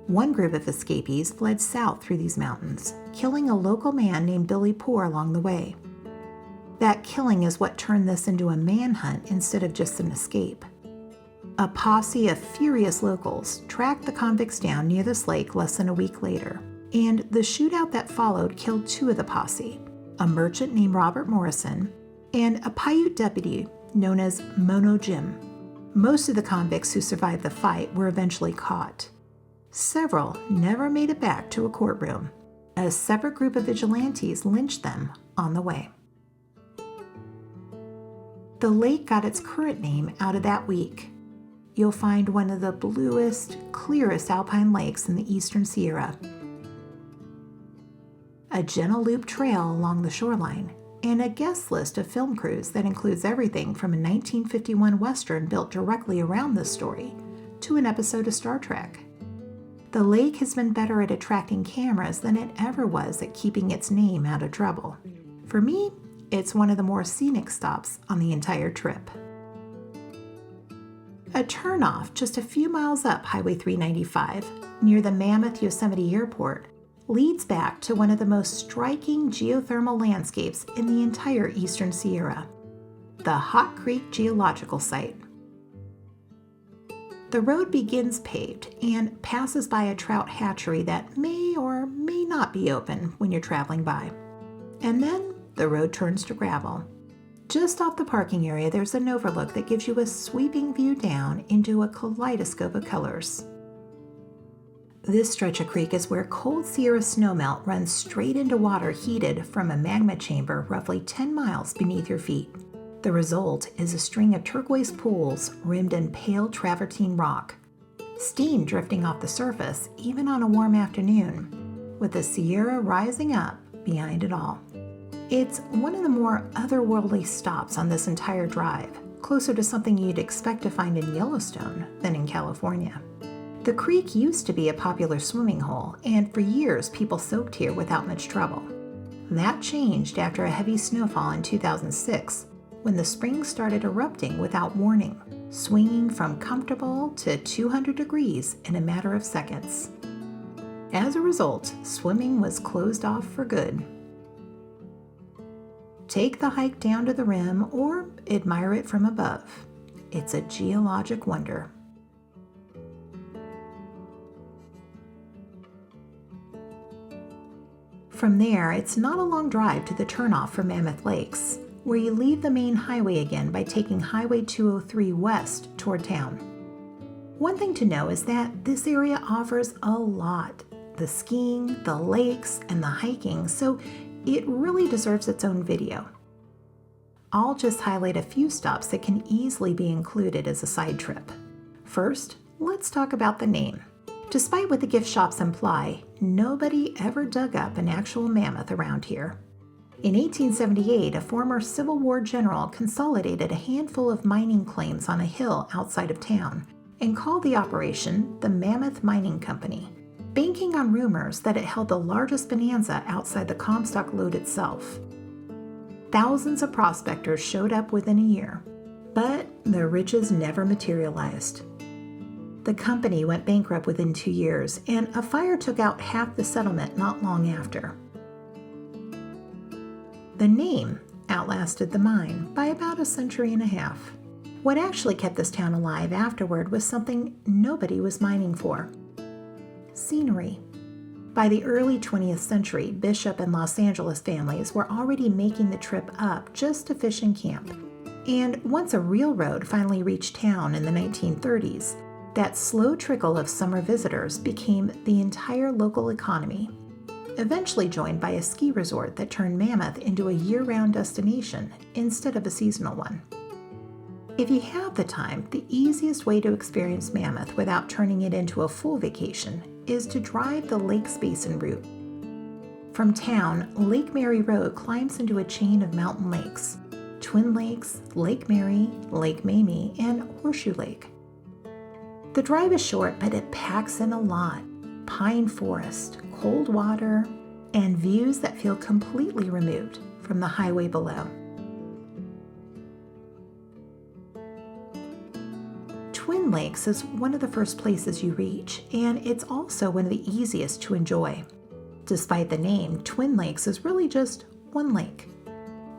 One group of escapees fled south through these mountains, killing a local man named Billy Poor along the way. That killing is what turned this into a manhunt instead of just an escape. A posse of furious locals tracked the convicts down near this lake less than a week later, and the shootout that followed killed two of the posse, a merchant named Robert Morrison and a Paiute deputy known as Mono Jim. Most of the convicts who survived the fight were eventually caught. Several never made it back to a courtroom. A separate group of vigilantes lynched them on the way. The lake got its current name out of that week. You'll find one of the bluest, clearest alpine lakes in the eastern Sierra. A gentle loop trail along the shoreline, and a guest list of film crews that includes everything from a 1951 Western built directly around this story to an episode of Star Trek. The lake has been better at attracting cameras than it ever was at keeping its name out of trouble. For me, it's one of the more scenic stops on the entire trip. A turnoff just a few miles up Highway 395, near the Mammoth Yosemite Airport, leads back to one of the most striking geothermal landscapes in the entire eastern Sierra, the Hot Creek Geological Site. The road begins paved and passes by a trout hatchery that may or may not be open when you're traveling by. And then the road turns to gravel. Just off the parking area, there's an overlook that gives you a sweeping view down into a kaleidoscope of colors. This stretch of creek is where cold Sierra snowmelt runs straight into water heated from a magma chamber roughly 10 miles beneath your feet. The result is a string of turquoise pools rimmed in pale travertine rock, steam drifting off the surface even on a warm afternoon, with the Sierra rising up behind it all. It's one of the more otherworldly stops on this entire drive, closer to something you'd expect to find in Yellowstone than in California. The creek used to be a popular swimming hole, and for years people soaked here without much trouble. That changed after a heavy snowfall in 2006, when the springs started erupting without warning, swinging from comfortable to 200 degrees in a matter of seconds. As a result, swimming was closed off for good. Take the hike down to the rim or admire it from above. It's a geologic wonder. From there, it's not a long drive to the turnoff for Mammoth Lakes, where you leave the main highway again by taking Highway 203 west toward town. One thing to know is that this area offers a lot: the skiing, the lakes, and the hiking, so it really deserves its own video. I'll just highlight a few stops that can easily be included as a side trip. First, let's talk about the name. Despite what the gift shops imply, nobody ever dug up an actual mammoth around here. In 1878, a former Civil War general consolidated a handful of mining claims on a hill outside of town and called the operation the Mammoth Mining Company, banking on rumors that it held the largest bonanza outside the Comstock lode itself. Thousands of prospectors showed up within a year, but the riches never materialized. The company went bankrupt within 2 years, and a fire took out half the settlement not long after. The name outlasted the mine by about a century and a half. What actually kept this town alive afterward was something nobody was mining for: scenery. By the early 20th century, Bishop and Los Angeles families were already making the trip up just to fish and camp. And once a real road finally reached town in the 1930s, that slow trickle of summer visitors became the entire local economy. eventually joined by a ski resort that turned Mammoth into a year-round destination instead of a seasonal one. If you have the time, the easiest way to experience Mammoth without turning it into a full vacation is to drive the Lakes Basin route. From town, Lake Mary Road climbs into a chain of mountain lakes: Twin Lakes, Lake Mary, Lake Mamie, and Horseshoe Lake. The drive is short, but it packs in a lot: pine forest, cold water, and views that feel completely removed from the highway below. Twin Lakes is one of the first places you reach, and it's also one of the easiest to enjoy. Despite the name, Twin Lakes is really just one lake,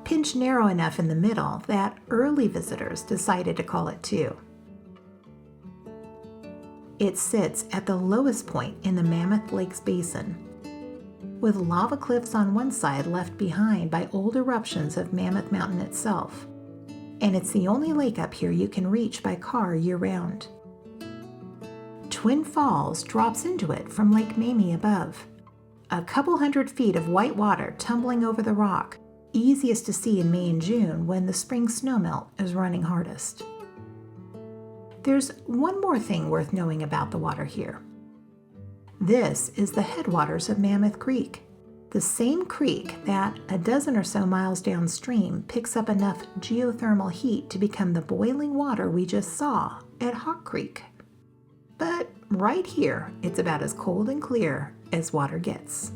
pinched narrow enough in the middle that early visitors decided to call it two. It sits at the lowest point in the Mammoth Lakes Basin, with lava cliffs on one side left behind by old eruptions of Mammoth Mountain itself. And it's the only lake up here you can reach by car year-round. Twin Falls drops into it from Lake Mamie above. A couple hundred feet of white water tumbling over the rock, easiest to see in May and June when the spring snowmelt is running hardest. There's one more thing worth knowing about the water here. This is the headwaters of Mammoth Creek, the same creek that a dozen or so miles downstream picks up enough geothermal heat to become the boiling water we just saw at Hawk Creek. But right here, it's about as cold and clear as water gets.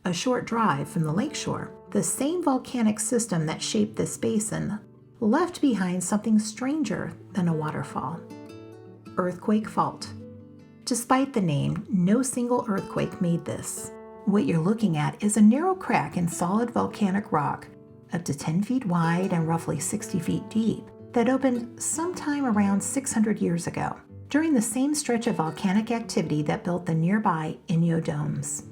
A short drive from the lakeshore, the same volcanic system that shaped this basin left behind something stranger than a waterfall: Earthquake Fault. Despite the name, no single earthquake made this. What you're looking at is a narrow crack in solid volcanic rock, up to 10 feet wide and roughly 60 feet deep, that opened sometime around 600 years ago, during the same stretch of volcanic activity that built the nearby Inyo Domes.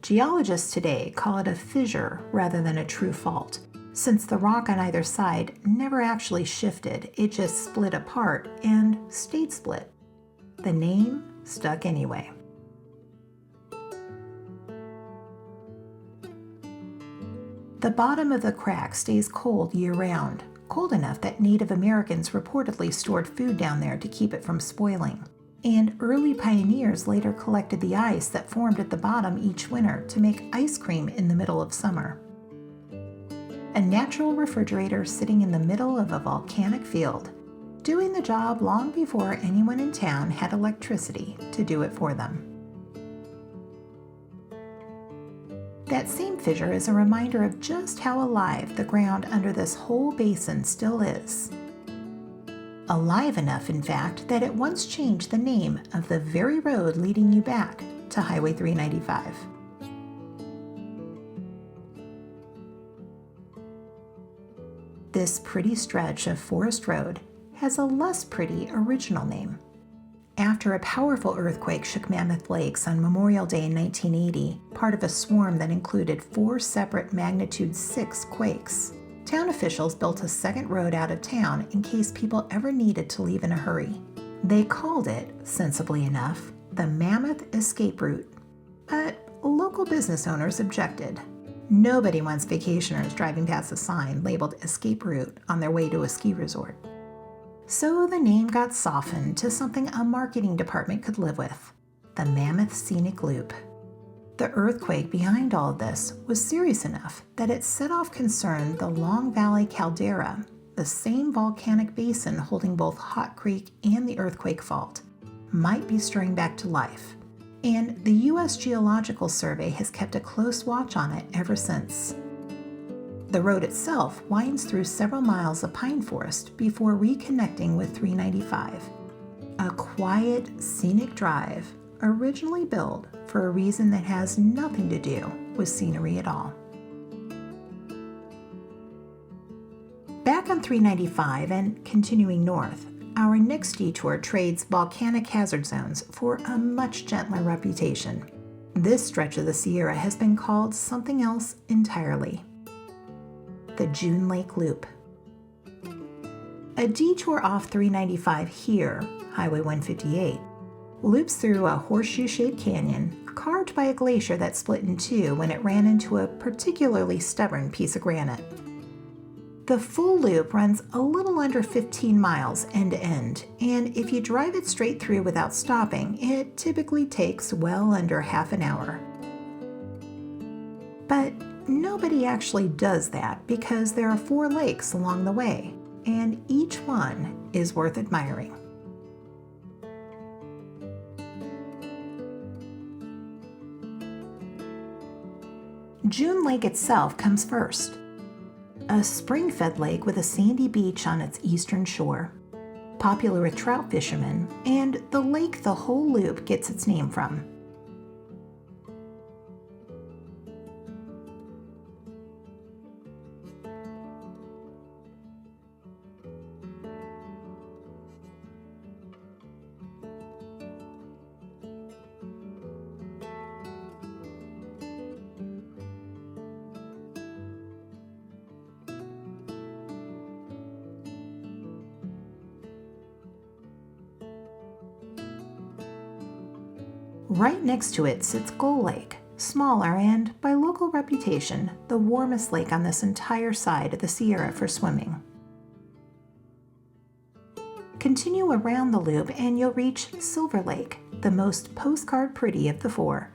Geologists today call it a fissure rather than a true fault, since the rock on either side never actually shifted, it just split apart and stayed split. The name stuck anyway. The bottom of the crack stays cold year-round, cold enough that Native Americans reportedly stored food down there to keep it from spoiling. And early pioneers later collected the ice that formed at the bottom each winter to make ice cream in the middle of summer. A natural refrigerator sitting in the middle of a volcanic field, doing the job long before anyone in town had electricity to do it for them. That same fissure is a reminder of just how alive the ground under this whole basin still is. Alive enough, in fact, that it once changed the name of the very road leading you back to Highway 395. This pretty stretch of forest road has a less pretty original name. After a powerful earthquake shook Mammoth Lakes on Memorial Day in 1980, part of a swarm that included 4 separate magnitude 6 quakes, town officials built a second road out of town in case people ever needed to leave in a hurry. They called it, sensibly enough, the Mammoth Escape Route. But local business owners objected. Nobody wants vacationers driving past a sign labeled Escape Route on their way to a ski resort. So the name got softened to something a marketing department could live with: the Mammoth Scenic Loop. The earthquake behind all of this was serious enough that it set off concern the Long Valley Caldera, the same volcanic basin holding both Hot Creek and the earthquake fault, might be stirring back to life. And the U.S. Geological Survey has kept a close watch on it ever since. The road itself winds through several miles of pine forest before reconnecting with 395, a quiet, scenic drive originally built for a reason that has nothing to do with scenery at all. Back on 395 and continuing north, our next detour trades volcanic hazard zones for a much gentler reputation. This stretch of the Sierra has been called something else entirely: the June Lake Loop. A detour off 395 here, Highway 158, loops through a horseshoe-shaped canyon carved by a glacier that split in two when it ran into a particularly stubborn piece of granite. The full loop runs a little under 15 miles end to end, and if you drive it straight through without stopping, it typically takes well under half an hour. But nobody actually does that because there are 4 lakes along the way, and each one is worth admiring. June Lake itself comes first. A spring-fed lake with a sandy beach on its eastern shore, popular with trout fishermen, and the lake the whole loop gets its name from. Right next to it sits Gull Lake, smaller and, by local reputation, the warmest lake on this entire side of the Sierra for swimming. Continue around the loop and you'll reach Silver Lake, the most postcard pretty of the 4.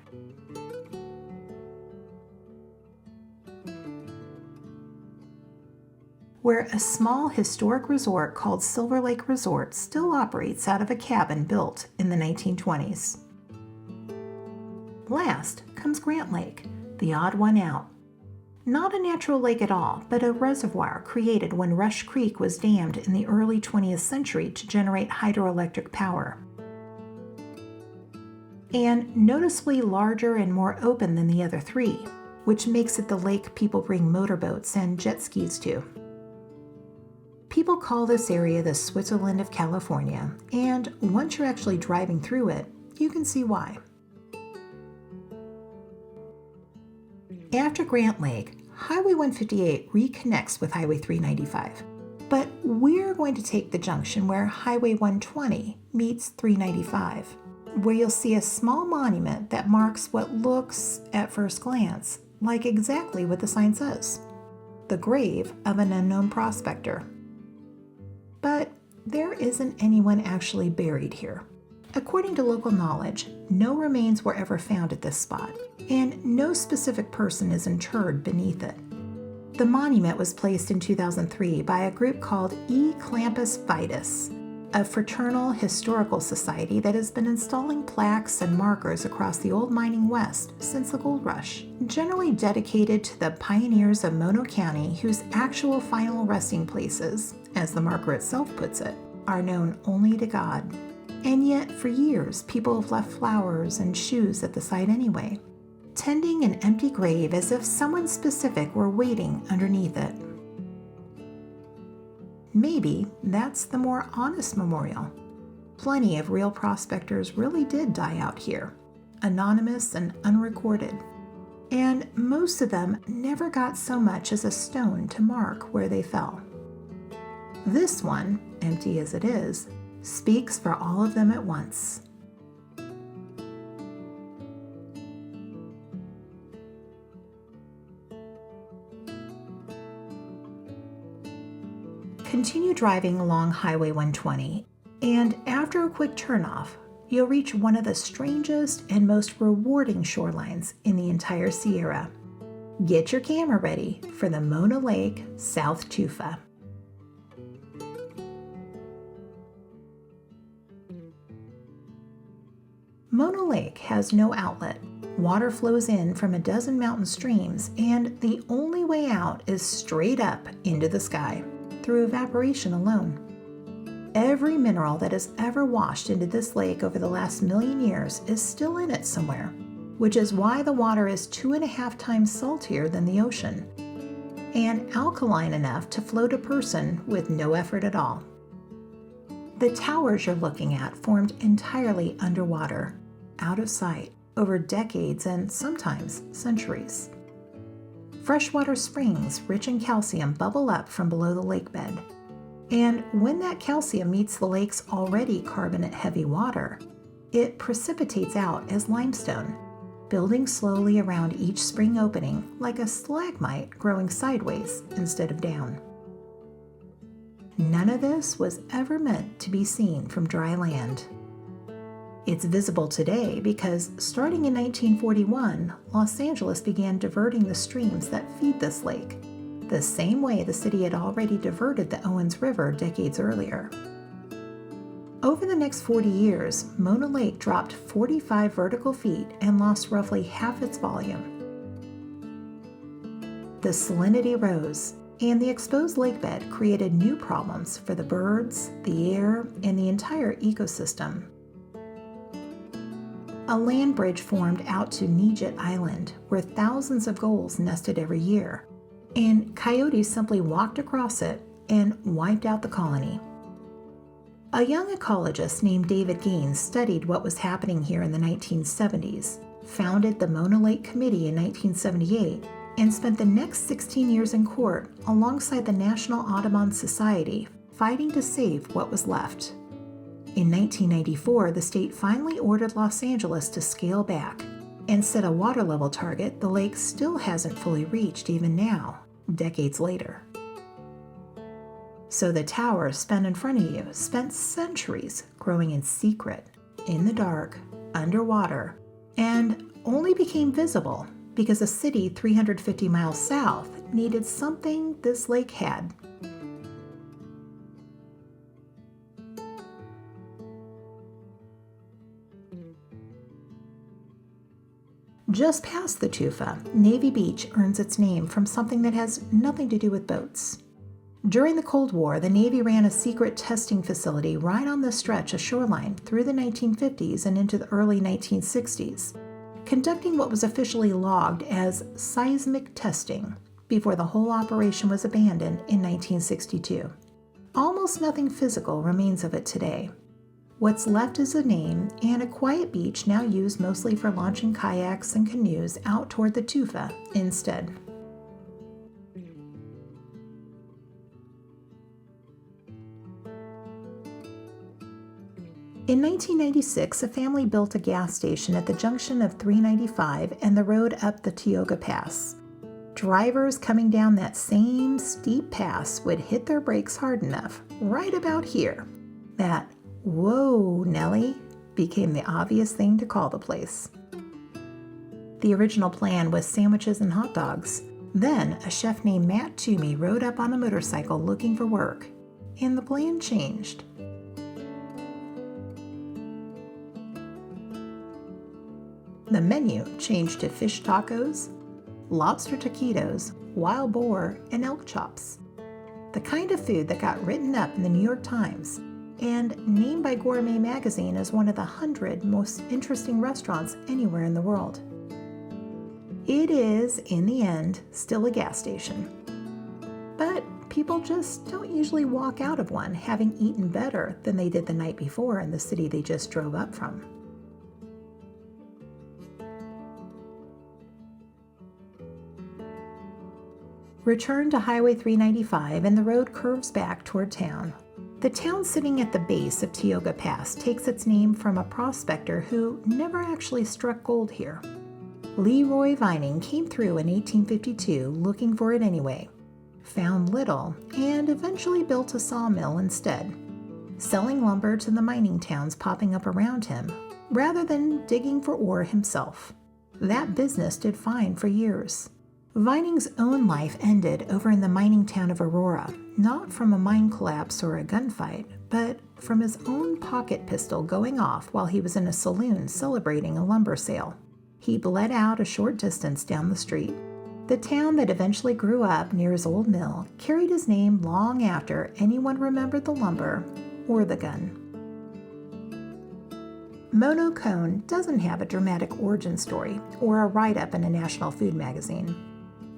Where a small historic resort called Silver Lake Resort still operates out of a cabin built in the 1920s. Last comes Grant Lake, the odd one out. Not a natural lake at all, but a reservoir created when Rush Creek was dammed in the early 20th century to generate hydroelectric power. And noticeably larger and more open than the other 3, which makes it the lake people bring motorboats and jet skis to. People call this area the Switzerland of California, and once you're actually driving through it, you can see why. After Grant Lake, Highway 158 reconnects with Highway 395, but we're going to take the junction where Highway 120 meets 395, where you'll see a small monument that marks what looks, at first glance, like exactly what the sign says: the grave of an unknown prospector. But there isn't anyone actually buried here. According to local knowledge, no remains were ever found at this spot, and no specific person is interred beneath it. The monument was placed in 2003 by a group called E. Clampus Vitus, a fraternal historical society that has been installing plaques and markers across the old mining West since the gold rush, generally dedicated to the pioneers of Mono County whose actual final resting places, as the marker itself puts it, are known only to God. And yet, for years, people have left flowers and shoes at the site anyway, tending an empty grave as if someone specific were waiting underneath it. Maybe that's the more honest memorial. Plenty of real prospectors really did die out here, anonymous and unrecorded. And most of them never got so much as a stone to mark where they fell. This one, empty as it is, speaks for all of them at once. Continue driving along Highway 120, and after a quick turnoff, you'll reach one of the strangest and most rewarding shorelines in the entire Sierra. Get your camera ready for the Mona Lake South Tufa. Mona Lake has no outlet. Water flows in from a dozen mountain streams, and the only way out is straight up into the sky, through evaporation alone. Every mineral that has ever washed into this lake over the last million years is still in it somewhere, which is why the water is 2.5 times saltier than the ocean, and alkaline enough to float a person with no effort at all. The towers you're looking at formed entirely underwater, out of sight, over decades and sometimes centuries. Freshwater springs rich in calcium bubble up from below the lake bed, and when that calcium meets the lake's already carbonate-heavy water, it precipitates out as limestone, building slowly around each spring opening like a stalagmite growing sideways instead of down. None of this was ever meant to be seen from dry land. It's visible today because starting in 1941, Los Angeles began diverting the streams that feed this lake, the same way the city had already diverted the Owens River decades earlier. Over the next 40 years, Mona Lake dropped 45 vertical feet and lost roughly half its volume. The salinity rose, and the exposed lakebed created new problems for the birds, the air, and the entire ecosystem. A land bridge formed out to Nejet Island, where thousands of gulls nested every year, and coyotes simply walked across it and wiped out the colony. A young ecologist named David Gaines studied what was happening here in the 1970s, founded the Mona Lake Committee in 1978, and spent the next 16 years in court alongside the National Audubon Society, fighting to save what was left. In 1994, the state finally ordered Los Angeles to scale back and set a water level target the lake still hasn't fully reached even now, decades later. So the tower spun in front of you spent centuries growing in secret, in the dark, underwater, and only became visible because a city 350 miles south needed something this lake had. Just past the Tufa, Navy Beach earns its name from something that has nothing to do with boats. During the Cold War, the Navy ran a secret testing facility right on this stretch of shoreline through the 1950s and into the early 1960s, conducting what was officially logged as seismic testing before the whole operation was abandoned in 1962. Almost nothing physical remains of it today. What's left is a name and a quiet beach now used mostly for launching kayaks and canoes out toward the Tufa instead. In 1996, a family built a gas station at the junction of 395 and the road up the Tioga Pass. Drivers coming down that same steep pass would hit their brakes hard enough, right about here, that "Whoa, Nellie" became the obvious thing to call the place. The original plan was sandwiches and hot dogs. Then a chef named Matt Toomey rode up on a motorcycle looking for work, and the plan changed. The menu changed to fish tacos, lobster taquitos, wild boar, and elk chops. The kind of food that got written up in the New York Times and named by Gourmet magazine as one of the 100 most interesting restaurants anywhere in the world. It is, in the end, still a gas station. But people just don't usually walk out of one having eaten better than they did the night before in the city they just drove up from. Return to Highway 395 and the road curves back toward town. The town sitting at the base of Tioga Pass takes its name from a prospector who never actually struck gold here. Leroy Vining came through in 1852 looking for it anyway, found little, and eventually built a sawmill instead, selling lumber to the mining towns popping up around him, rather than digging for ore himself. That business did fine for years. Vining's own life ended over in the mining town of Aurora, not from a mine collapse or a gunfight, but from his own pocket pistol going off while he was in a saloon celebrating a lumber sale. He bled out a short distance down the street. The town that eventually grew up near his old mill carried his name long after anyone remembered the lumber or the gun. Mono Cone doesn't have a dramatic origin story or a write-up in a national food magazine.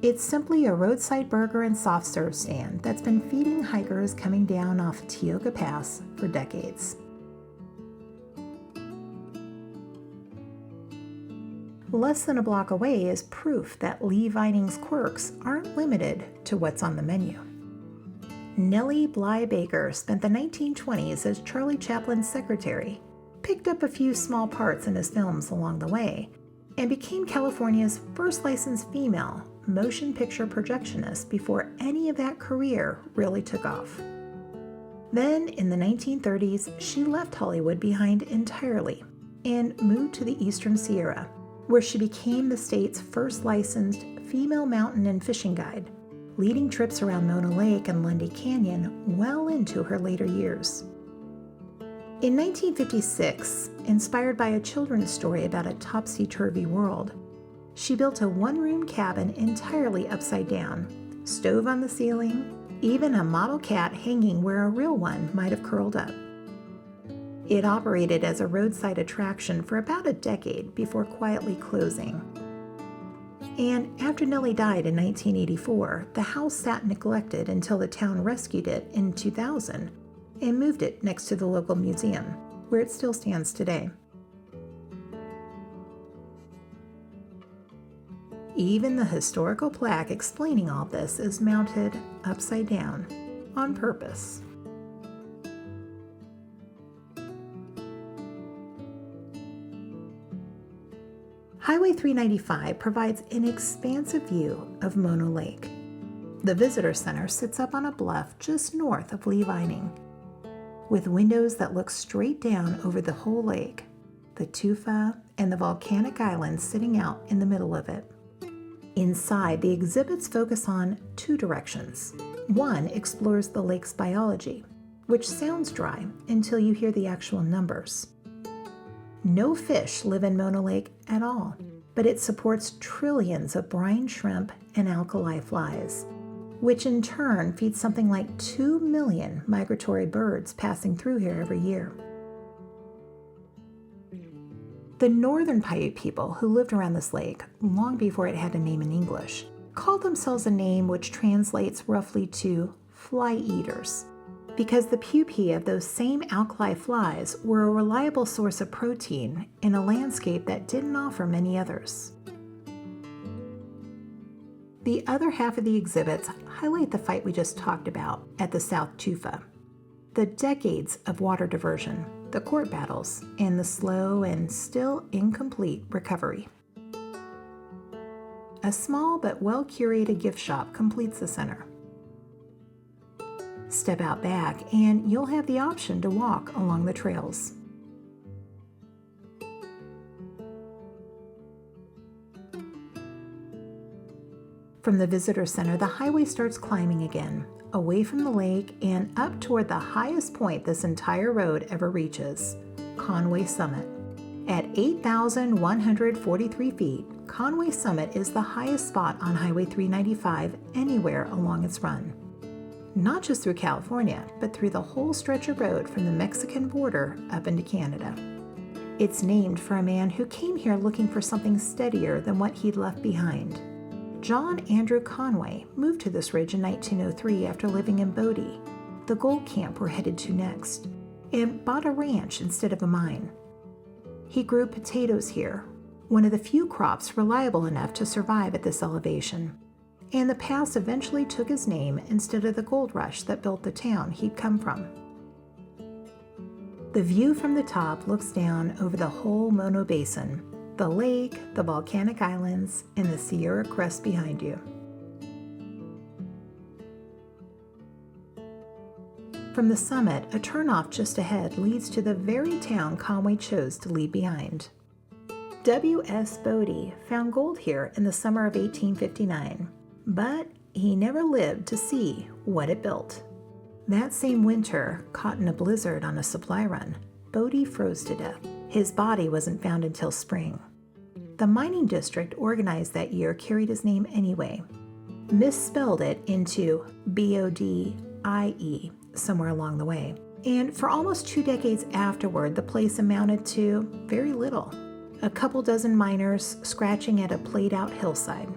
It's simply a roadside burger and soft serve stand that's been feeding hikers coming down off Tioga Pass for decades. Less than a block away is proof that Lee Vining's quirks aren't limited to what's on the menu. Nellie Bly Baker spent the 1920s as Charlie Chaplin's secretary, picked up a few small parts in his films along the way and became California's first licensed female motion picture projectionist before any of that career really took off. Then, in the 1930s, she left Hollywood behind entirely and moved to the Eastern Sierra, where she became the state's first licensed female mountain and fishing guide, leading trips around Mono Lake and Lundy Canyon well into her later years. In 1956, inspired by a children's story about a topsy-turvy world, she built a one-room cabin entirely upside down, stove on the ceiling, even a model cat hanging where a real one might have curled up. It operated as a roadside attraction for about a decade before quietly closing. And after Nellie died in 1984, the house sat neglected until the town rescued it in 2000 and moved it next to the local museum, where it still stands today. Even the historical plaque explaining all this is mounted upside down on purpose. Highway 395 provides an expansive view of Mono Lake. The visitor center sits up on a bluff just north of Lee Vining, with windows that look straight down over the whole lake, the tufa, and the volcanic island sitting out in the middle of it. Inside, the exhibits focus on two directions. One explores the lake's biology, which sounds dry until you hear the actual numbers. No fish live in Mono Lake at all, but it supports trillions of brine shrimp and alkali flies, which in turn feeds something like 2 million migratory birds passing through here every year. The northern Paiute people who lived around this lake long before it had a name in English called themselves a name which translates roughly to fly eaters, because the pupae of those same alkali flies were a reliable source of protein in a landscape that didn't offer many others. The other half of the exhibits highlight the fight we just talked about at the South Tufa, the decades of water diversion, the court battles, and the slow and still incomplete recovery. A small but well-curated gift shop completes the center. Step out back and you'll have the option to walk along the trails. From the visitor center, the highway starts climbing again, away from the lake and up toward the highest point this entire road ever reaches, Conway Summit. At 8,143 feet, Conway Summit is the highest spot on Highway 395 anywhere along its run. Not just through California, but through the whole stretch of road from the Mexican border up into Canada. It's named for a man who came here looking for something steadier than what he'd left behind. John Andrew Conway moved to this ridge in 1903 after living in Bodie, the gold camp we're headed to next, and bought a ranch instead of a mine. He grew potatoes here, one of the few crops reliable enough to survive at this elevation, and the pass eventually took his name instead of the gold rush that built the town he'd come from. The view from the top looks down over the whole Mono Basin, the lake, the volcanic islands, and the Sierra crest behind you. From the summit, a turnoff just ahead leads to the very town Conway chose to leave behind. W.S. Bodie found gold here in the summer of 1859, but he never lived to see what it built. That same winter, caught in a blizzard on a supply run, Bodie froze to death. His body wasn't found until spring. The mining district organized that year carried his name anyway, misspelled it into Bodie somewhere along the way. And for almost 2 decades afterward, the place amounted to very little. A couple dozen miners scratching at a played-out hillside.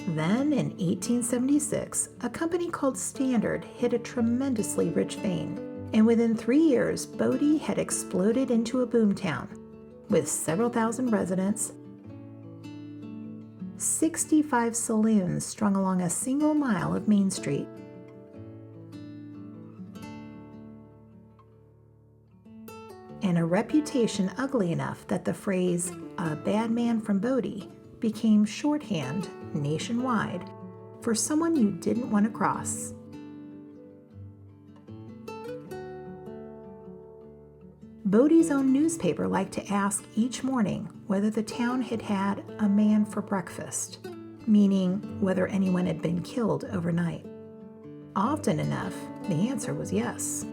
Then, in 1876, a company called Standard hit a tremendously rich vein, and within 3 years, Bodie had exploded into a boomtown with several thousand residents, 65 saloons strung along a single mile of Main Street, and a reputation ugly enough that the phrase, "a bad man from Bodie," became shorthand nationwide for someone you didn't want to cross. Bodie's own newspaper liked to ask each morning whether the town had had a man for breakfast, meaning whether anyone had been killed overnight. Often enough, the answer was yes.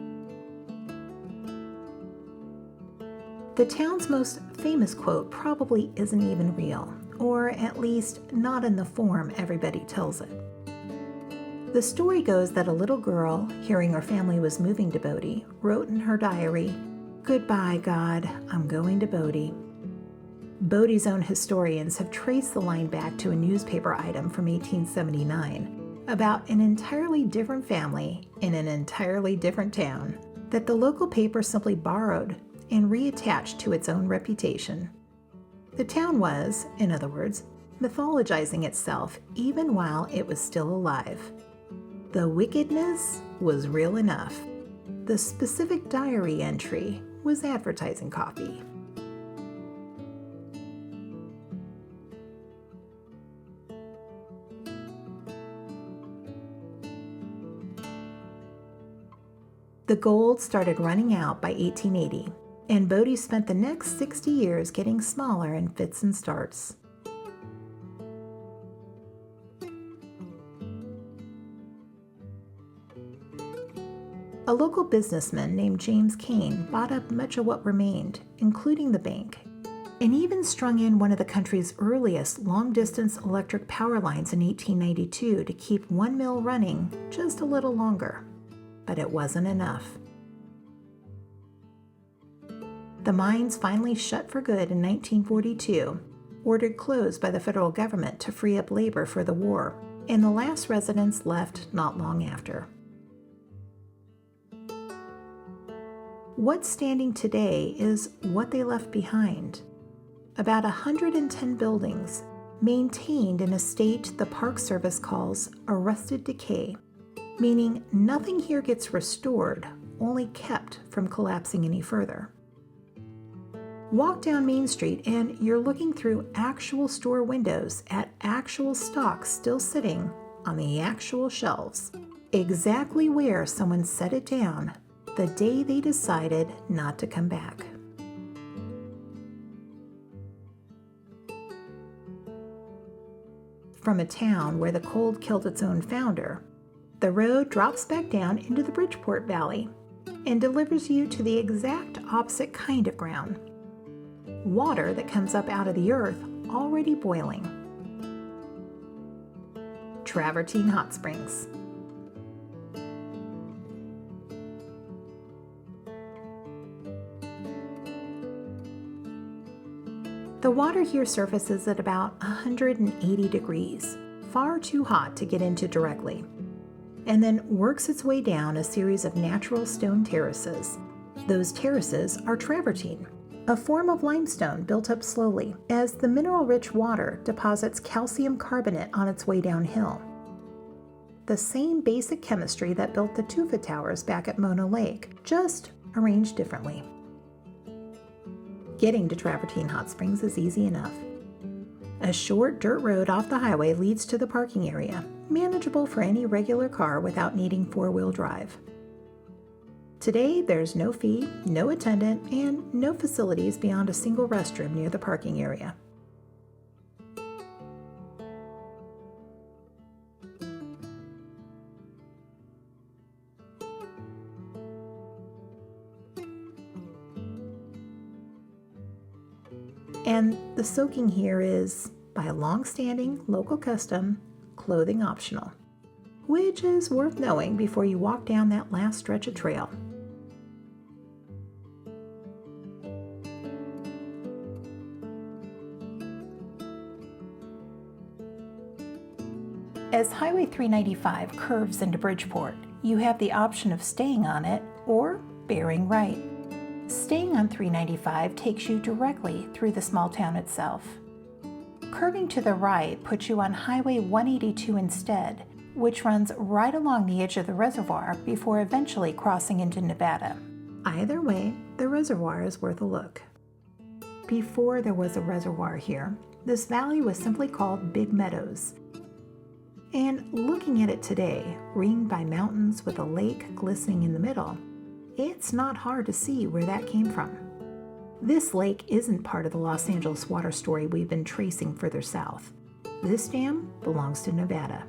The town's most famous quote probably isn't even real, or at least not in the form everybody tells it. The story goes that a little girl, hearing her family was moving to Bodie, wrote in her diary, "Goodbye, God, I'm going to Bodie." Bodie's own historians have traced the line back to a newspaper item from 1879 about an entirely different family in an entirely different town that the local paper simply borrowed and reattached to its own reputation. The town was, in other words, mythologizing itself even while it was still alive. The wickedness was real enough. The specific diary entry was advertising copy. The gold started running out by 1880, and Bodie spent the next 60 years getting smaller in fits and starts. A local businessman named James Kane bought up much of what remained, including the bank, and even strung in one of the country's earliest long-distance electric power lines in 1892 to keep one mill running just a little longer. But it wasn't enough. The mines finally shut for good in 1942, ordered closed by the federal government to free up labor for the war, and the last residents left not long after. What's standing today is what they left behind. About 110 buildings, maintained in a state the Park Service calls arrested decay, meaning nothing here gets restored, only kept from collapsing any further. Walk down Main Street and you're looking through actual store windows at actual stock still sitting on the actual shelves, exactly where someone set it down the day they decided not to come back. From a town where the cold killed its own founder, the road drops back down into the Bridgeport Valley and delivers you to the exact opposite kind of ground. Water that comes up out of the earth already boiling. Travertine Hot Springs. The water here surfaces at about 180 degrees, far too hot to get into directly, and then works its way down a series of natural stone terraces. Those terraces are travertine, a form of limestone built up slowly as the mineral-rich water deposits calcium carbonate on its way downhill. The same basic chemistry that built the Tufa Towers back at Mona Lake, just arranged differently. Getting to Travertine Hot Springs is easy enough. A short dirt road off the highway leads to the parking area, manageable for any regular car without needing four-wheel drive. Today, there's no fee, no attendant, and no facilities beyond a single restroom near the parking area. And the soaking here is, by a long-standing local custom, clothing optional, which is worth knowing before you walk down that last stretch of trail. As Highway 395 curves into Bridgeport, you have the option of staying on it or bearing right. Staying on 395 takes you directly through the small town itself. Curving to the right puts you on Highway 182 instead, which runs right along the edge of the reservoir before eventually crossing into Nevada. Either way, the reservoir is worth a look. Before there was a reservoir here, this valley was simply called Big Meadows. And looking at it today, ringed by mountains with a lake glistening in the middle, it's not hard to see where that came from. This lake isn't part of the Los Angeles water story we've been tracing further south. This dam belongs to Nevada.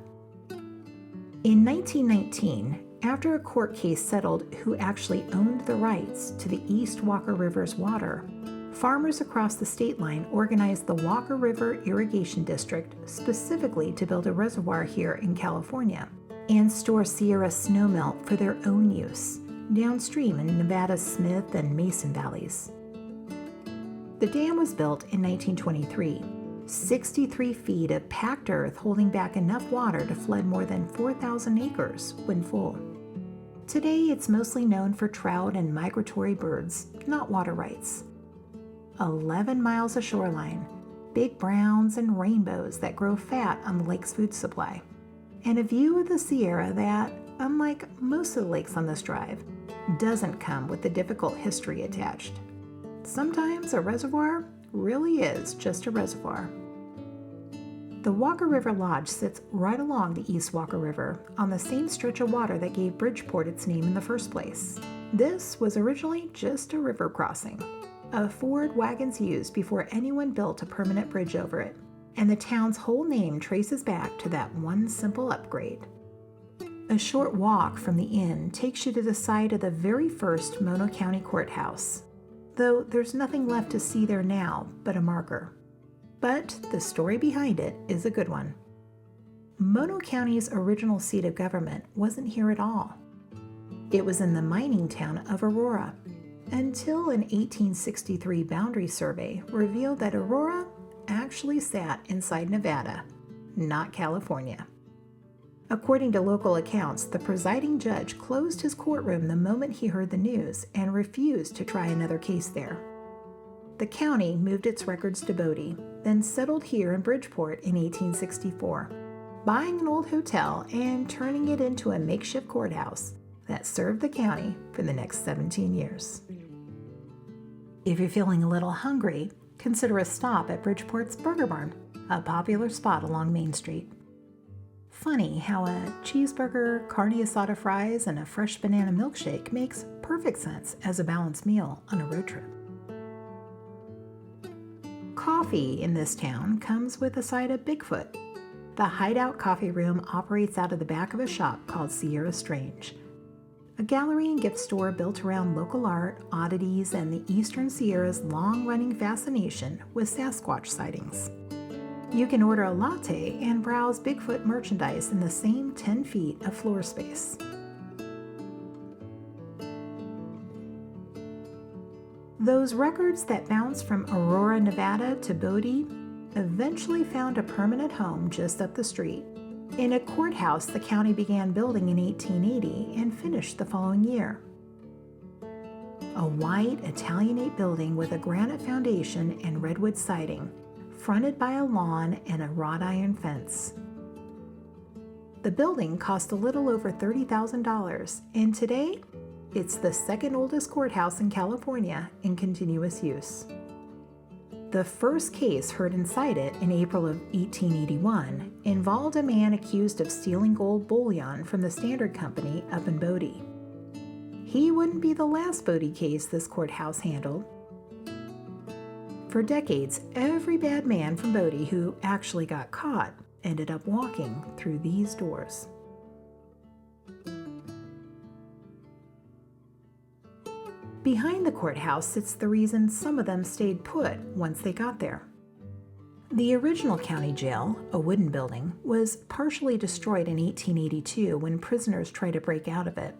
In 1919, after a court case settled who actually owned the rights to the East Walker River's water, farmers across the state line organized the Walker River Irrigation District specifically to build a reservoir here in California and store Sierra snowmelt for their own use downstream in Nevada's Smith and Mason valleys. The dam was built in 1923, 63 feet of packed earth holding back enough water to flood more than 4,000 acres when full. Today, it's mostly known for trout and migratory birds, not water rights. 11 miles of shoreline, big browns and rainbows that grow fat on the lake's food supply, and a view of the Sierra that, unlike most of the lakes on this drive, doesn't come with the difficult history attached. Sometimes a reservoir really is just a reservoir. The Walker River Lodge sits right along the East Walker River on the same stretch of water that gave Bridgeport its name in the first place. This was originally just a river crossing, a ford wagons used before anyone built a permanent bridge over it, and the town's whole name traces back to that one simple upgrade. A short walk from the inn takes you to the site of the very first Mono County Courthouse, though there's nothing left to see there now but a marker. But the story behind it is a good one. Mono County's original seat of government wasn't here at all. It was in the mining town of Aurora, until an 1863 boundary survey revealed that Aurora actually sat inside Nevada, not California. According to local accounts, the presiding judge closed his courtroom the moment he heard the news and refused to try another case there. The county moved its records to Bodie, then settled here in Bridgeport in 1864, buying an old hotel and turning it into a makeshift courthouse that served the county for the next 17 years. If you're feeling a little hungry, consider a stop at Bridgeport's Burger Barn, a popular spot along Main Street. Funny how a cheeseburger, carne asada fries, and a fresh banana milkshake makes perfect sense as a balanced meal on a road trip. Coffee in this town comes with a side of Bigfoot. The Hideout Coffee Room operates out of the back of a shop called Sierra Strange, a gallery and gift store built around local art, oddities, and the Eastern Sierra's long-running fascination with Sasquatch sightings. You can order a latte and browse Bigfoot merchandise in the same 10 feet of floor space. Those records that bounced from Aurora, Nevada to Bodie eventually found a permanent home just up the street, in a courthouse the county began building in 1880 and finished the following year. A white Italianate building with a granite foundation and redwood siding, fronted by a lawn and a wrought iron fence. The building cost a little over $30,000, and today, it's the second oldest courthouse in California in continuous use. The first case heard inside it in April of 1881 involved a man accused of stealing gold bullion from the Standard Company up in Bodie. He wouldn't be the last Bodie case this courthouse handled. For decades, every bad man from Bodie who actually got caught ended up walking through these doors. Behind the courthouse sits the reason some of them stayed put once they got there. The original county jail, a wooden building, was partially destroyed in 1882 when prisoners tried to break out of it.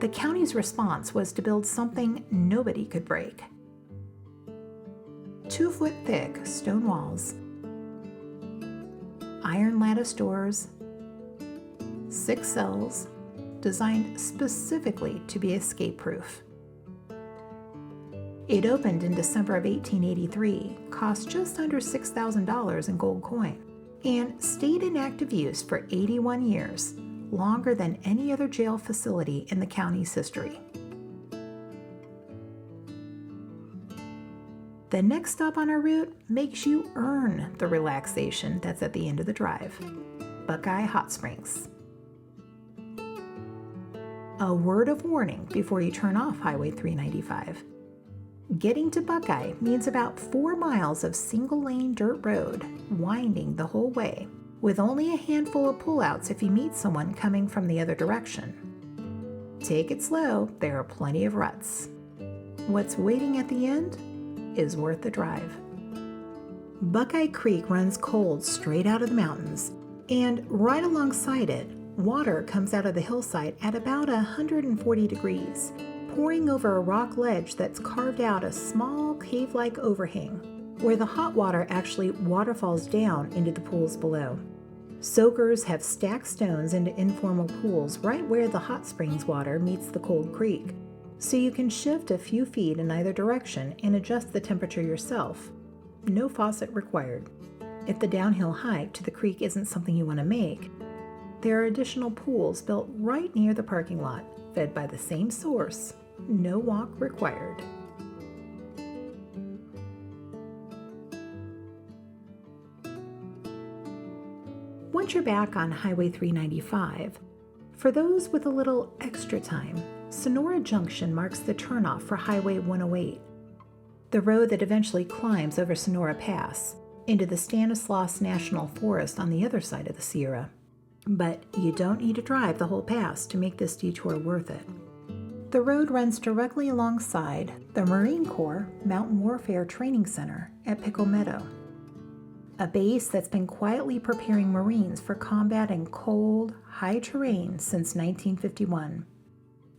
The county's response was to build something nobody could break. 2-foot-thick stone walls, iron lattice doors, 6 cells designed specifically to be escape-proof. It opened in December of 1883, cost just under $6,000 in gold coin, and stayed in active use for 81 years, longer than any other jail facility in the county's history. The next stop on our route makes you earn the relaxation that's at the end of the drive. Buckeye Hot Springs. A word of warning before you turn off Highway 395. Getting to Buckeye means about 4 miles of single-lane dirt road, winding the whole way, with only a handful of pullouts if you meet someone coming from the other direction. Take it slow, there are plenty of ruts. What's waiting at the end is worth the drive. Buckeye Creek runs cold straight out of the mountains, and right alongside it, water comes out of the hillside at about 140 degrees, pouring over a rock ledge that's carved out a small cave-like overhang, where the hot water actually waterfalls down into the pools below. Soakers have stacked stones into informal pools right where the hot springs water meets the cold creek, so you can shift a few feet in either direction and adjust the temperature yourself. No faucet required. If the downhill hike to the creek isn't something you want to make, there are additional pools built right near the parking lot, fed by the same source. No walk required. Once you're back on Highway 395, for those with a little extra time, Sonora Junction marks the turnoff for Highway 108, the road that eventually climbs over Sonora Pass into the Stanislaus National Forest on the other side of the Sierra. But you don't need to drive the whole pass to make this detour worth it. The road runs directly alongside the Marine Corps Mountain Warfare Training Center at Pickle Meadow, a base that's been quietly preparing Marines for combat in cold, high terrain since 1951.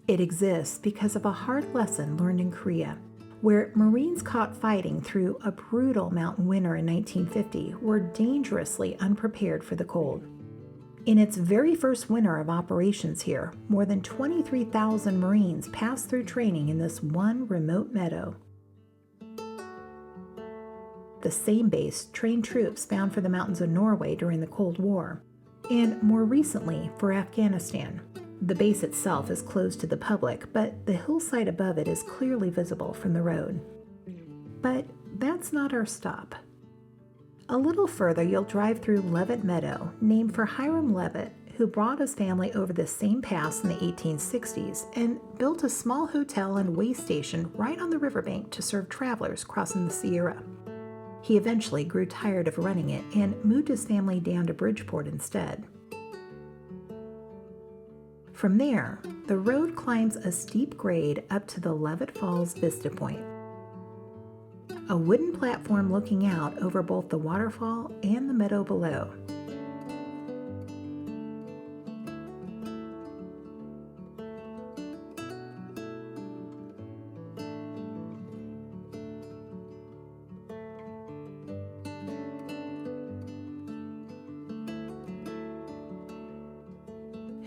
It exists because of a hard lesson learned in Korea, where Marines caught fighting through a brutal mountain winter in 1950 were dangerously unprepared for the cold. In its very first winter of operations here, more than 23,000 Marines passed through training in this one remote meadow. The same base trained troops bound for the mountains of Norway during the Cold War, and more recently for Afghanistan. The base itself is closed to the public, but the hillside above it is clearly visible from the road. But that's not our stop. A little further, you'll drive through Leavitt Meadow, named for Hiram Leavitt, who brought his family over the same pass in the 1860s and built a small hotel and way station right on the riverbank to serve travelers crossing the Sierra. He eventually grew tired of running it and moved his family down to Bridgeport instead. From there, the road climbs a steep grade up to the Leavitt Falls Vista Point, a wooden platform looking out over both the waterfall and the meadow below.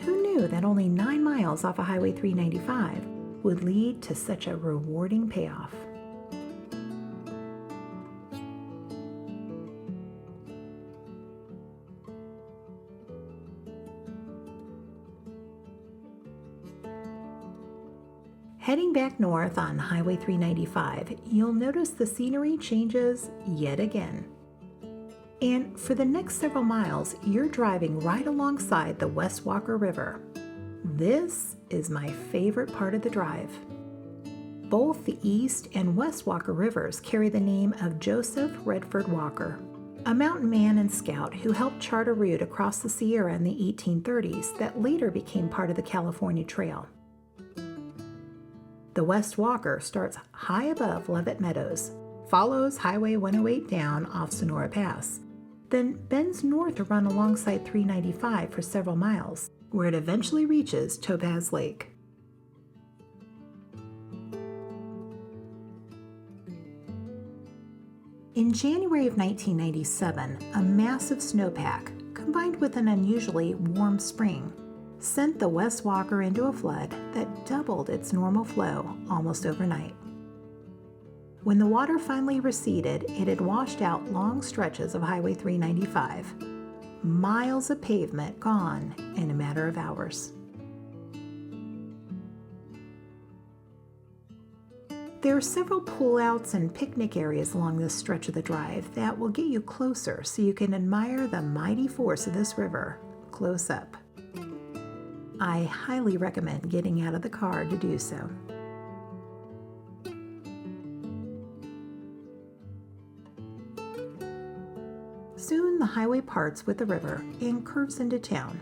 Who knew that only 9 miles off of Highway 395 would lead to such a rewarding payoff? Heading back north on Highway 395, you'll notice the scenery changes yet again. And for the next several miles, you're driving right alongside the West Walker River. This is my favorite part of the drive. Both the East and West Walker Rivers carry the name of Joseph Redford Walker, a mountain man and scout who helped chart a route across the Sierra in the 1830s that later became part of the California Trail. The West Walker starts high above Leavitt Meadows, follows Highway 108 down off Sonora Pass, then bends north to run alongside 395 for several miles, where it eventually reaches Topaz Lake. In January of 1997, a massive snowpack, combined with an unusually warm spring, sent the West Walker into a flood that doubled its normal flow almost overnight. When the water finally receded, it had washed out long stretches of Highway 395, miles of pavement gone in a matter of hours. There are several pullouts and picnic areas along this stretch of the drive that will get you closer so you can admire the mighty force of this river close up. I highly recommend getting out of the car to do so. Soon the highway parts with the river and curves into town.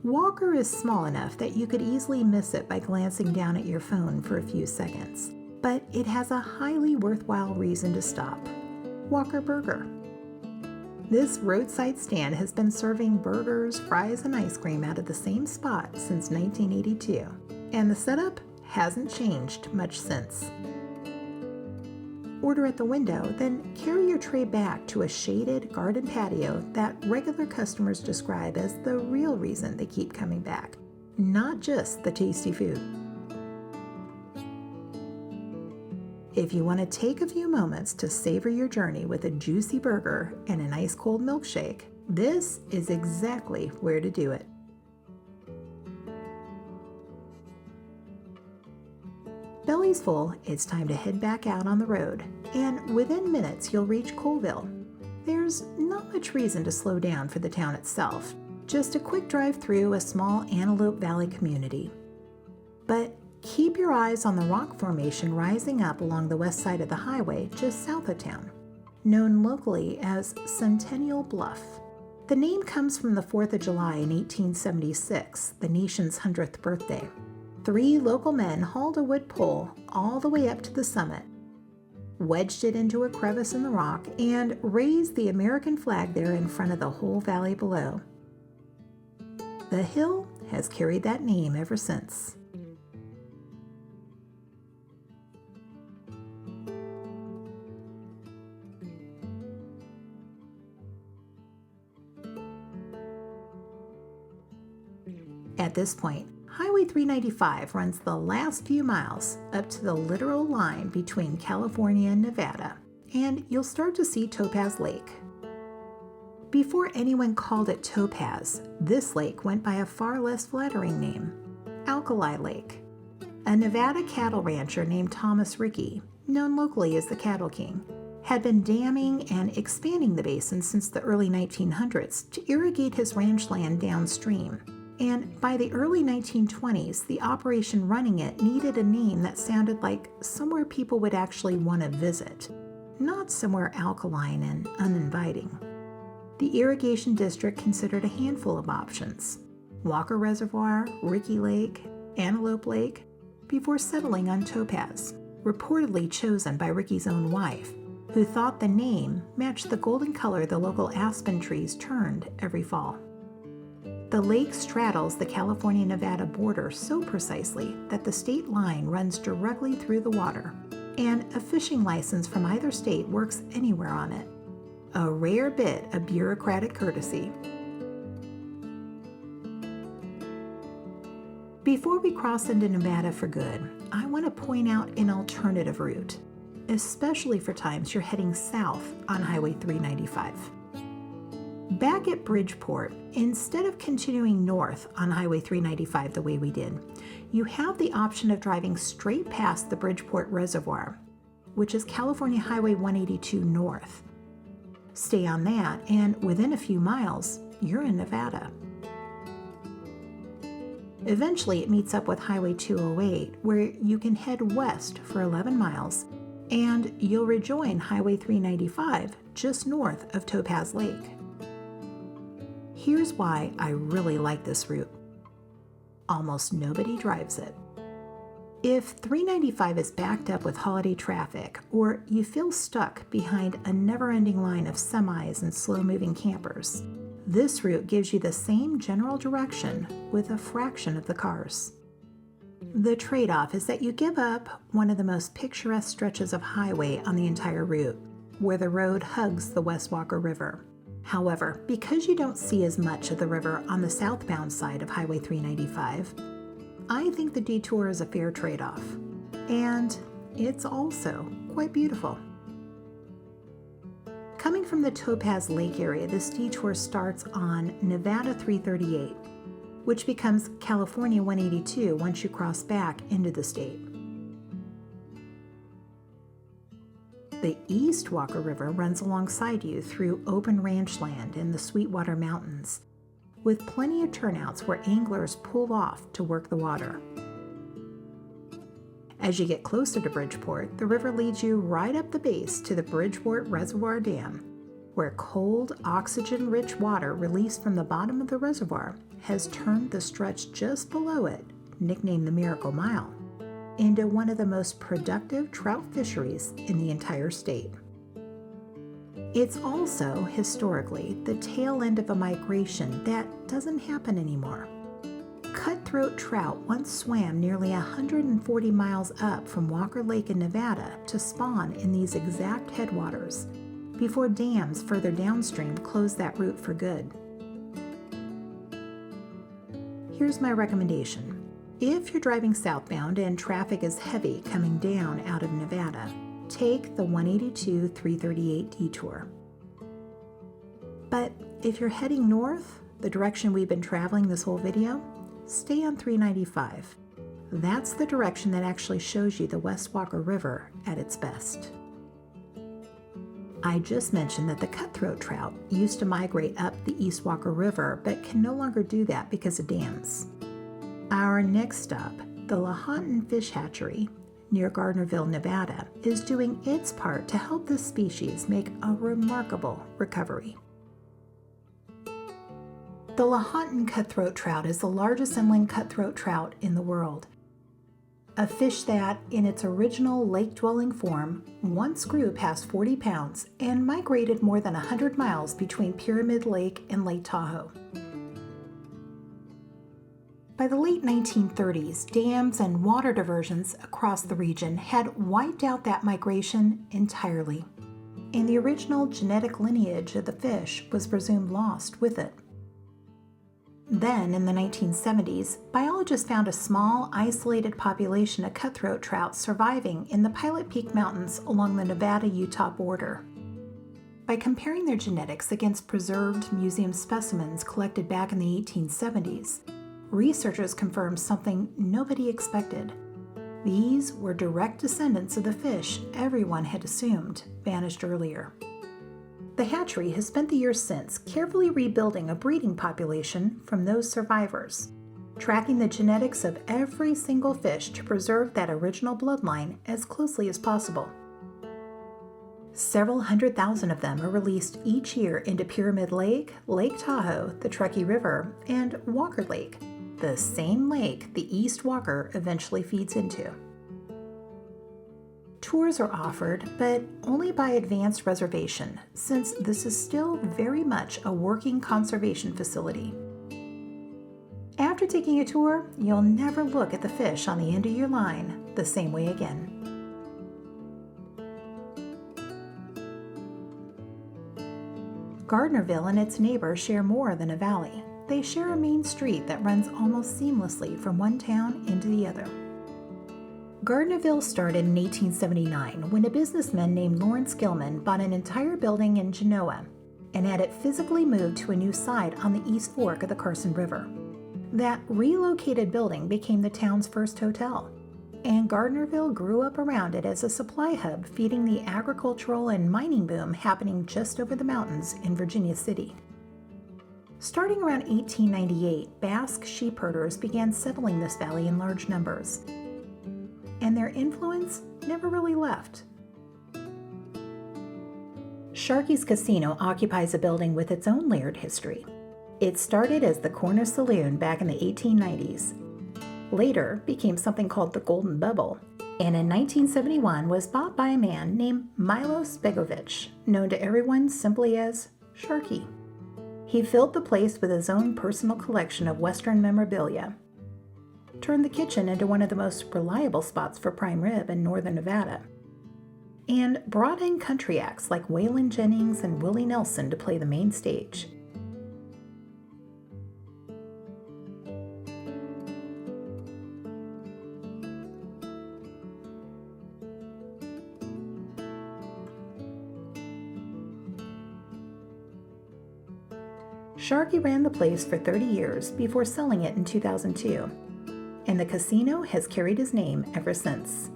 Walker is small enough that you could easily miss it by glancing down at your phone for a few seconds, but it has a highly worthwhile reason to stop. Walker Burger. This roadside stand has been serving burgers, fries, and ice cream out of the same spot since 1982, and the setup hasn't changed much since. Order at the window, then carry your tray back to a shaded garden patio that regular customers describe as the real reason they keep coming back, not just the tasty food. If you want to take a few moments to savor your journey with a juicy burger and an ice-cold milkshake, this is exactly where to do it. Belly's full, it's time to head back out on the road, and within minutes you'll reach Colville. There's not much reason to slow down for the town itself, just a quick drive through a small Antelope Valley community. But keep your eyes on the rock formation rising up along the west side of the highway just south of town, known locally as Centennial Bluff. The name comes from the 4th of July in 1876, the nation's 100th birthday. 3 local men hauled a wood pole all the way up to the summit, wedged it into a crevice in the rock, and raised the American flag there in front of the whole valley below. The hill has carried that name ever since. At this point, Highway 395 runs the last few miles up to the literal line between California and Nevada, and you'll start to see Topaz Lake. Before anyone called it Topaz, this lake went by a far less flattering name, Alkali Lake. A Nevada cattle rancher named Thomas Rickey, known locally as the Cattle King, had been damming and expanding the basin since the early 1900s to irrigate his ranch land downstream. And by the early 1920s, the operation running it needed a name that sounded like somewhere people would actually want to visit, not somewhere alkaline and uninviting. The irrigation district considered a handful of options: Walker Reservoir, Rickey Lake, Antelope Lake, before settling on Topaz, reportedly chosen by Rickey's own wife, who thought the name matched the golden color the local aspen trees turned every fall. The lake straddles the California-Nevada border so precisely that the state line runs directly through the water, and a fishing license from either state works anywhere on it. A rare bit of bureaucratic courtesy. Before we cross into Nevada for good, I want to point out an alternative route, especially for times you're heading south on Highway 395. Back at Bridgeport, instead of continuing north on Highway 395 the way we did, you have the option of driving straight past the Bridgeport Reservoir, which is California Highway 182 north. Stay on that, and within a few miles, you're in Nevada. Eventually, it meets up with Highway 208, where you can head west for 11 miles, and you'll rejoin Highway 395 just north of Topaz Lake. Here's why I really like this route. Almost nobody drives it. If 395 is backed up with holiday traffic, or you feel stuck behind a never-ending line of semis and slow-moving campers, this route gives you the same general direction with a fraction of the cars. The trade-off is that you give up one of the most picturesque stretches of highway on the entire route, where the road hugs the West Walker River. However, because you don't see as much of the river on the southbound side of Highway 395, I think the detour is a fair trade-off. And it's also quite beautiful. Coming from the Topaz Lake area, this detour starts on Nevada 338, which becomes California 182 once you cross back into the state. The East Walker River runs alongside you through open ranch land in the Sweetwater Mountains, with plenty of turnouts where anglers pull off to work the water. As you get closer to Bridgeport, the river leads you right up the base to the Bridgeport Reservoir Dam, where cold, oxygen-rich water released from the bottom of the reservoir has turned the stretch just below it, nicknamed the Miracle Mile, into one of the most productive trout fisheries in the entire state. It's also, historically, the tail end of a migration that doesn't happen anymore. Cutthroat trout once swam nearly 140 miles up from Walker Lake in Nevada to spawn in these exact headwaters, before dams further downstream closed that route for good. Here's my recommendation. If you're driving southbound and traffic is heavy coming down out of Nevada, take the 182-338 detour. But if you're heading north, the direction we've been traveling this whole video, stay on 395. That's the direction that actually shows you the West Walker River at its best. I just mentioned that the cutthroat trout used to migrate up the East Walker River, but can no longer do that because of dams. Our next stop, the Lahontan Fish Hatchery, near Gardnerville, Nevada, is doing its part to help this species make a remarkable recovery. The Lahontan cutthroat trout is the largest inland cutthroat trout in the world. A fish that, in its original lake-dwelling form, once grew past 40 pounds and migrated more than 100 miles between Pyramid Lake and Lake Tahoe. By the late 1930s, dams and water diversions across the region had wiped out that migration entirely, and the original genetic lineage of the fish was presumed lost with it. Then, in the 1970s, biologists found a small, isolated population of cutthroat trout surviving in the Pilot Peak Mountains along the Nevada-Utah border. By comparing their genetics against preserved museum specimens collected back in the 1870s, researchers confirmed something nobody expected. These were direct descendants of the fish everyone had assumed vanished earlier. The hatchery has spent the years since carefully rebuilding a breeding population from those survivors, tracking the genetics of every single fish to preserve that original bloodline as closely as possible. Several 100,000 of them are released each year into Pyramid Lake, Lake Tahoe, the Truckee River, and Walker Lake, the same lake the East Walker eventually feeds into. Tours are offered, but only by advanced reservation, since this is still very much a working conservation facility. After taking a tour, you'll never look at the fish on the end of your line the same way again. Gardnerville and its neighbors share more than a valley. They share a main street that runs almost seamlessly from one town into the other. Gardnerville started in 1879 when a businessman named Lawrence Gilman bought an entire building in Genoa and had it physically moved to a new site on the East Fork of the Carson River. That relocated building became the town's first hotel, and Gardnerville grew up around it as a supply hub feeding the agricultural and mining boom happening just over the mountains in Virginia City. Starting around 1898, Basque sheep herders began settling this valley in large numbers, and their influence never really left. Sharkey's Casino occupies a building with its own layered history. It started as the Corner Saloon back in the 1890s, later became something called the Golden Bubble, and in 1971 was bought by a man named Milos Begovic, known to everyone simply as Sharkey. He filled the place with his own personal collection of Western memorabilia, turned the kitchen into one of the most reliable spots for prime rib in northern Nevada, and brought in country acts like Waylon Jennings and Willie Nelson to play the main stage. Sharkey ran the place for 30 years before selling it in 2002, and the casino has carried his name ever since.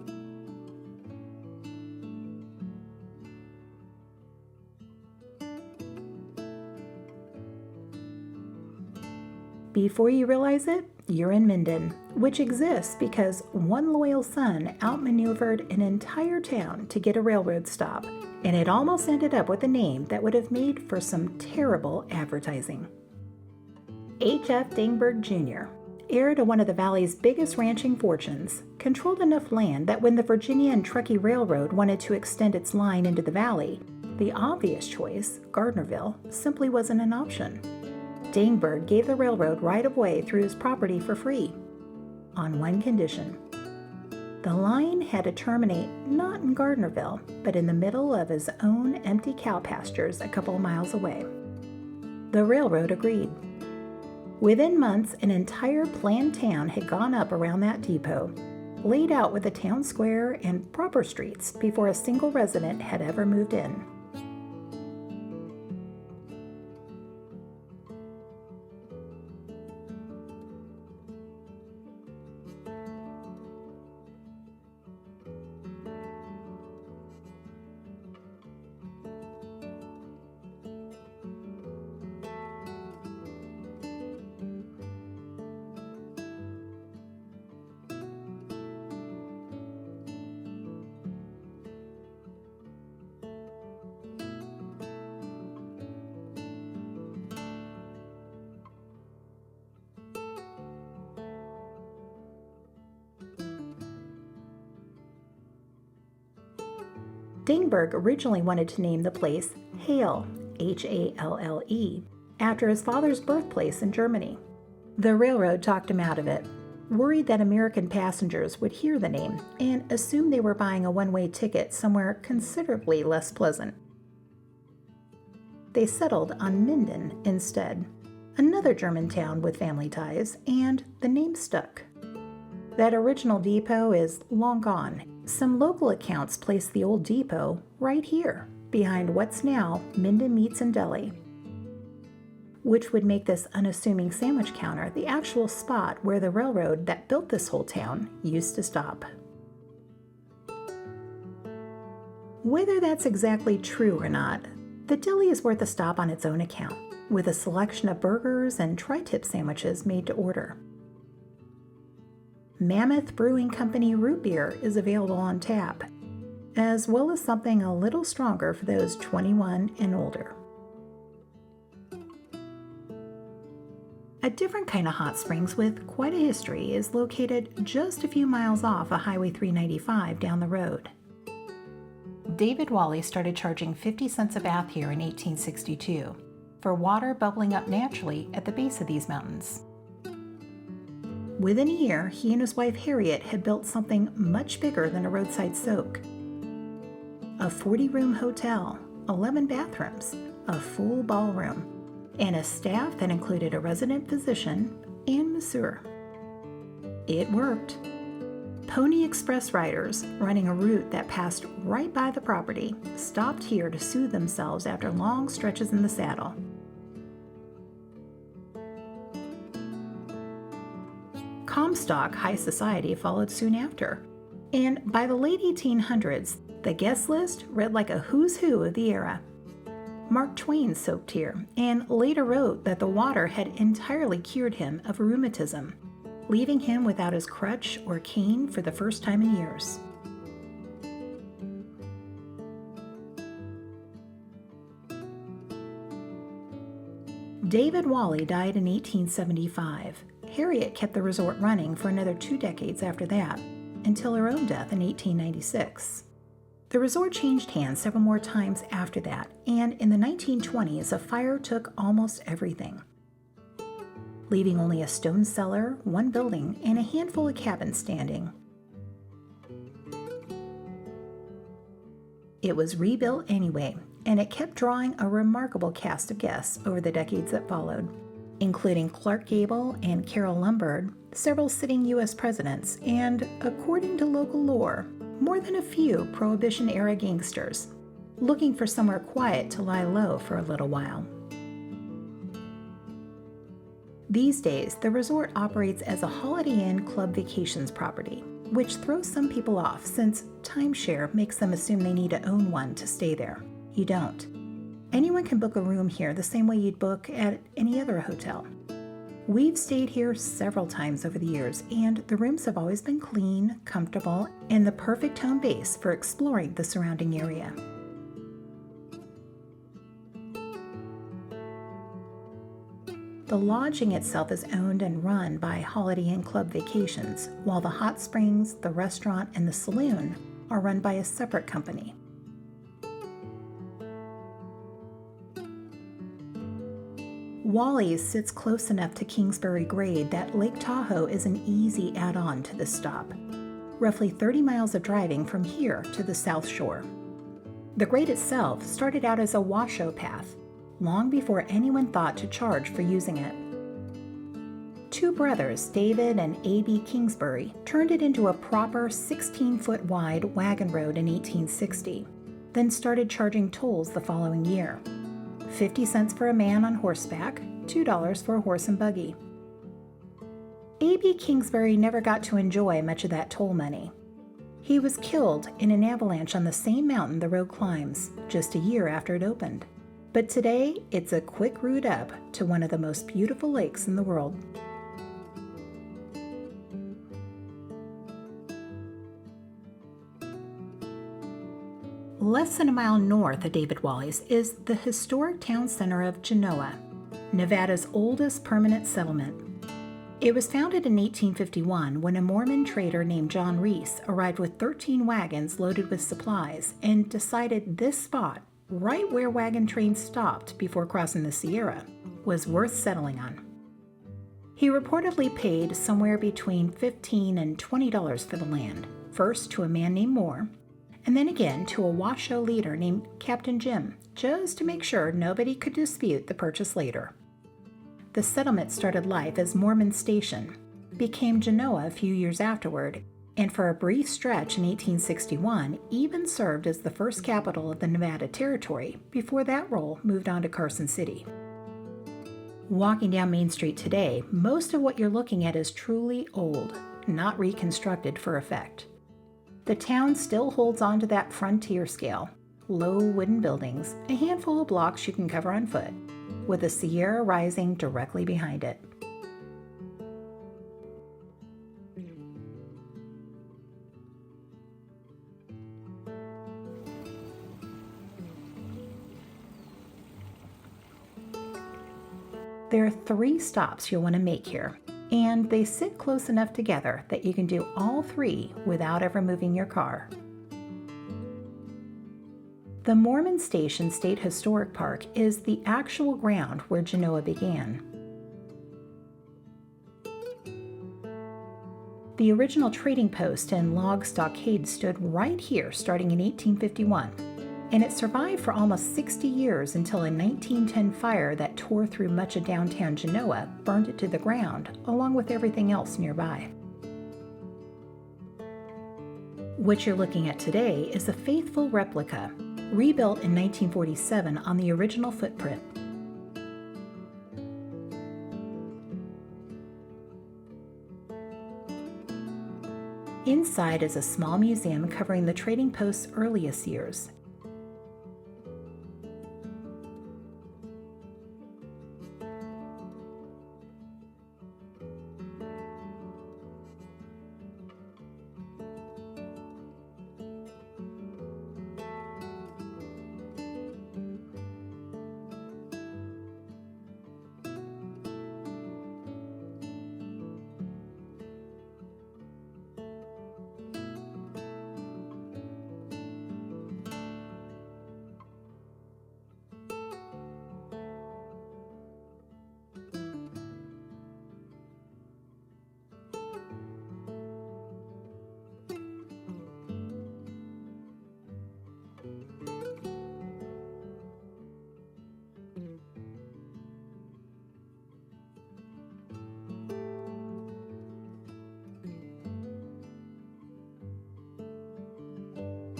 Before you realize it, you're in Minden, which exists because one loyal son outmaneuvered an entire town to get a railroad stop, and it almost ended up with a name that would have made for some terrible advertising. H.F. Dingberg Jr., heir to one of the valley's biggest ranching fortunes, controlled enough land that when the Virginia and Truckee Railroad wanted to extend its line into the valley, the obvious choice, Gardnerville, simply wasn't an option. Dingberg gave the railroad right-of-way through his property for free, on one condition. The line had to terminate not in Gardnerville, but in the middle of his own empty cow pastures a couple of miles away. The railroad agreed. Within months, an entire planned town had gone up around that depot, laid out with a town square and proper streets before a single resident had ever moved in. Dingberg originally wanted to name the place Halle, H-A-L-L-E, after his father's birthplace in Germany. The railroad talked him out of it, worried that American passengers would hear the name and assume they were buying a one-way ticket somewhere considerably less pleasant. They settled on Minden instead, another German town with family ties, and the name stuck. That original depot is long gone. Some local accounts place the old depot right here, behind what's now Minden Meats and Deli, which would make this unassuming sandwich counter the actual spot where the railroad that built this whole town used to stop. Whether that's exactly true or not, the deli is worth a stop on its own account, with a selection of burgers and tri-tip sandwiches made to order. Mammoth Brewing Company root beer is available on tap, as well as something a little stronger for those 21 and older. A different kind of hot springs with quite a history is located just a few miles off of Highway 395 down the road. David Wally started charging 50 cents a bath here in 1862 for water bubbling up naturally at the base of these mountains. Within a year, he and his wife Harriet had built something much bigger than a roadside soak. A 40-room hotel, 11 bathrooms, a full ballroom, and a staff that included a resident physician and masseur. It worked. Pony Express riders running a route that passed right by the property stopped here to soothe themselves after long stretches in the saddle. Comstock high society followed soon after, and by the late 1800s, the guest list read like a who's who of the era. Mark Twain soaked here, and later wrote that the water had entirely cured him of rheumatism, leaving him without his crutch or cane for the first time in years. David Wally died in 1875. Harriet kept the resort running for another 2 decades after that, until her own death in 1896. The resort changed hands several more times after that, and in the 1920s, a fire took almost everything, leaving only a stone cellar, 1 building, and a handful of cabins standing. It was rebuilt anyway, and it kept drawing a remarkable cast of guests over the decades that followed, including Clark Gable and Carole Lombard, several sitting U.S. presidents, and, according to local lore, more than a few Prohibition-era gangsters, looking for somewhere quiet to lie low for a little while. These days, the resort operates as a Holiday Inn Club Vacations property, which throws some people off since timeshare makes them assume they need to own one to stay there. You don't. Anyone can book a room here the same way you'd book at any other hotel. We've stayed here several times over the years, and the rooms have always been clean, comfortable, and the perfect home base for exploring the surrounding area. The lodging itself is owned and run by Holiday Inn Club Vacations, while the hot springs, the restaurant, and the saloon are run by a separate company. Wally's sits close enough to Kingsbury Grade that Lake Tahoe is an easy add-on to the stop. Roughly 30 miles of driving from here to the South Shore. The grade itself started out as a Washoe path, long before anyone thought to charge for using it. Two brothers, David and A.B. Kingsbury, turned it into a proper 16-foot wide wagon road in 1860, then started charging tolls the following year. 50 cents for a man on horseback, $2 for a horse and buggy. A.B. Kingsbury never got to enjoy much of that toll money. He was killed in an avalanche on the same mountain the road climbs, just a year after it opened. But today, it's a quick route up to one of the most beautiful lakes in the world. Less than a mile north of David Wally's is the historic town center of Genoa, Nevada's oldest permanent settlement. It was founded in 1851 when a Mormon trader named John Reese arrived with 13 wagons loaded with supplies and decided this spot, right where wagon trains stopped before crossing the Sierra, was worth settling on. He reportedly paid somewhere between $15 and $20 for the land, first to a man named Moore, and then again to a Washoe leader named Captain Jim, just to make sure nobody could dispute the purchase later. The settlement started life as Mormon Station, became Genoa a few years afterward, and for a brief stretch in 1861 even served as the first capital of the Nevada Territory before that role moved on to Carson City. Walking down Main Street today, most of what you're looking at is truly old, not reconstructed for effect. The town still holds on to that frontier scale, low wooden buildings, a handful of blocks you can cover on foot, with the Sierra rising directly behind it. There are 3 stops you'll want to make here, and they sit close enough together that you can do all 3 without ever moving your car. The Mormon Station State Historic Park is the actual ground where Genoa began. The original trading post and log stockade stood right here starting in 1851, and it survived for almost 60 years until a 1910 fire that tore through much of downtown Genoa burned it to the ground, along with everything else nearby. What you're looking at today is a faithful replica, rebuilt in 1947 on the original footprint. Inside is a small museum covering the trading post's earliest years.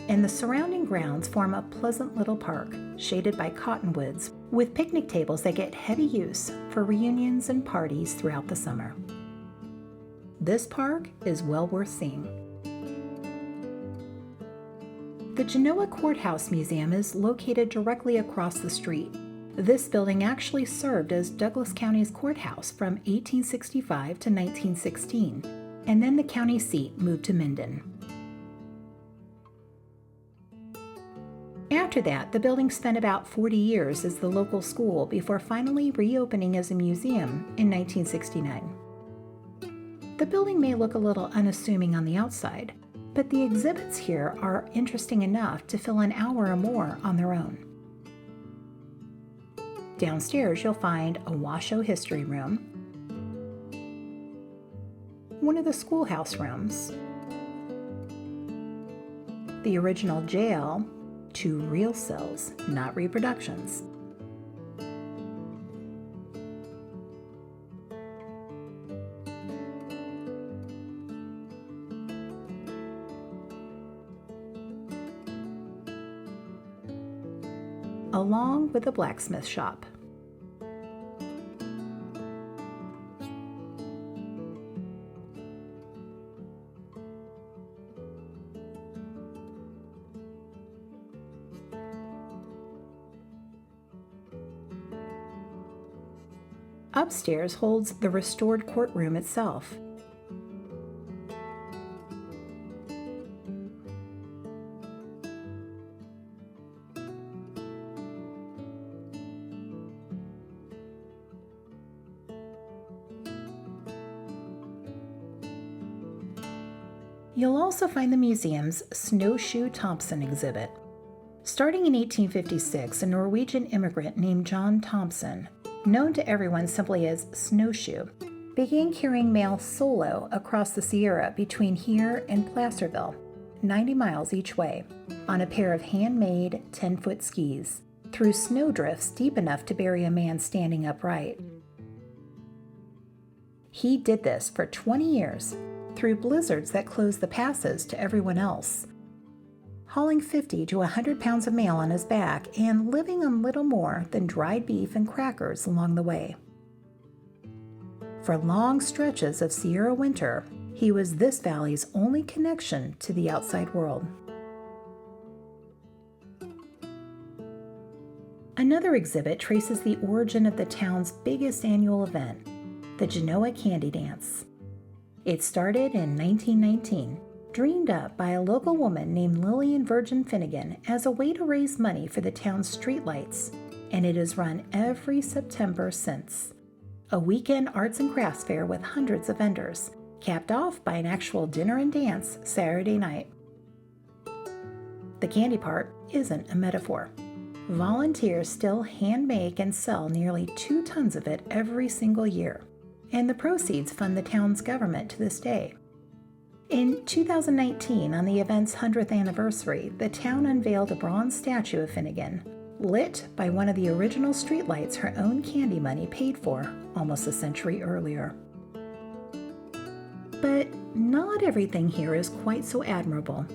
And the surrounding grounds form a pleasant little park, shaded by cottonwoods, with picnic tables that get heavy use for reunions and parties throughout the summer. This park is well worth seeing. The Genoa Courthouse Museum is located directly across the street, This building actually served as Douglas County's courthouse from 1865 to 1916, and then the county seat moved to Minden. After that, the building spent about 40 years as the local school before finally reopening as a museum in 1969. The building may look a little unassuming on the outside, but the exhibits here are interesting enough to fill an hour or more on their own. Downstairs, you'll find a Washoe history room, one of the schoolhouse rooms, the original jail, 2 real cells, not reproductions, along with a blacksmith shop. Upstairs holds the restored courtroom itself. You'll also find the museum's Snowshoe Thompson exhibit. Starting in 1856, a Norwegian immigrant named John Thompson, known to everyone simply as Snowshoe, began carrying mail solo across the Sierra between here and Placerville, 90 miles each way, on a pair of handmade 10-foot skis, through snowdrifts deep enough to bury a man standing upright. He did this for 20 years, through blizzards that closed the passes to everyone else, hauling 50 to 100 pounds of mail on his back and living on little more than dried beef and crackers along the way. For long stretches of Sierra winter, he was this valley's only connection to the outside world. Another exhibit traces the origin of the town's biggest annual event, the Genoa Candy Dance. It started in 1919, dreamed up by a local woman named Lillian Virgin Finnegan as a way to raise money for the town's streetlights, and it has run every September since. A weekend arts and crafts fair with hundreds of vendors, capped off by an actual dinner and dance Saturday night. The candy part isn't a metaphor. Volunteers still hand make and sell nearly 2 tons of it every single year, and the proceeds fund the town's government to this day. In 2019, on the event's 100th anniversary, the town unveiled a bronze statue of Finnegan, lit by one of the original streetlights her own candy money paid for almost a century earlier. But not everything here is quite so admirable.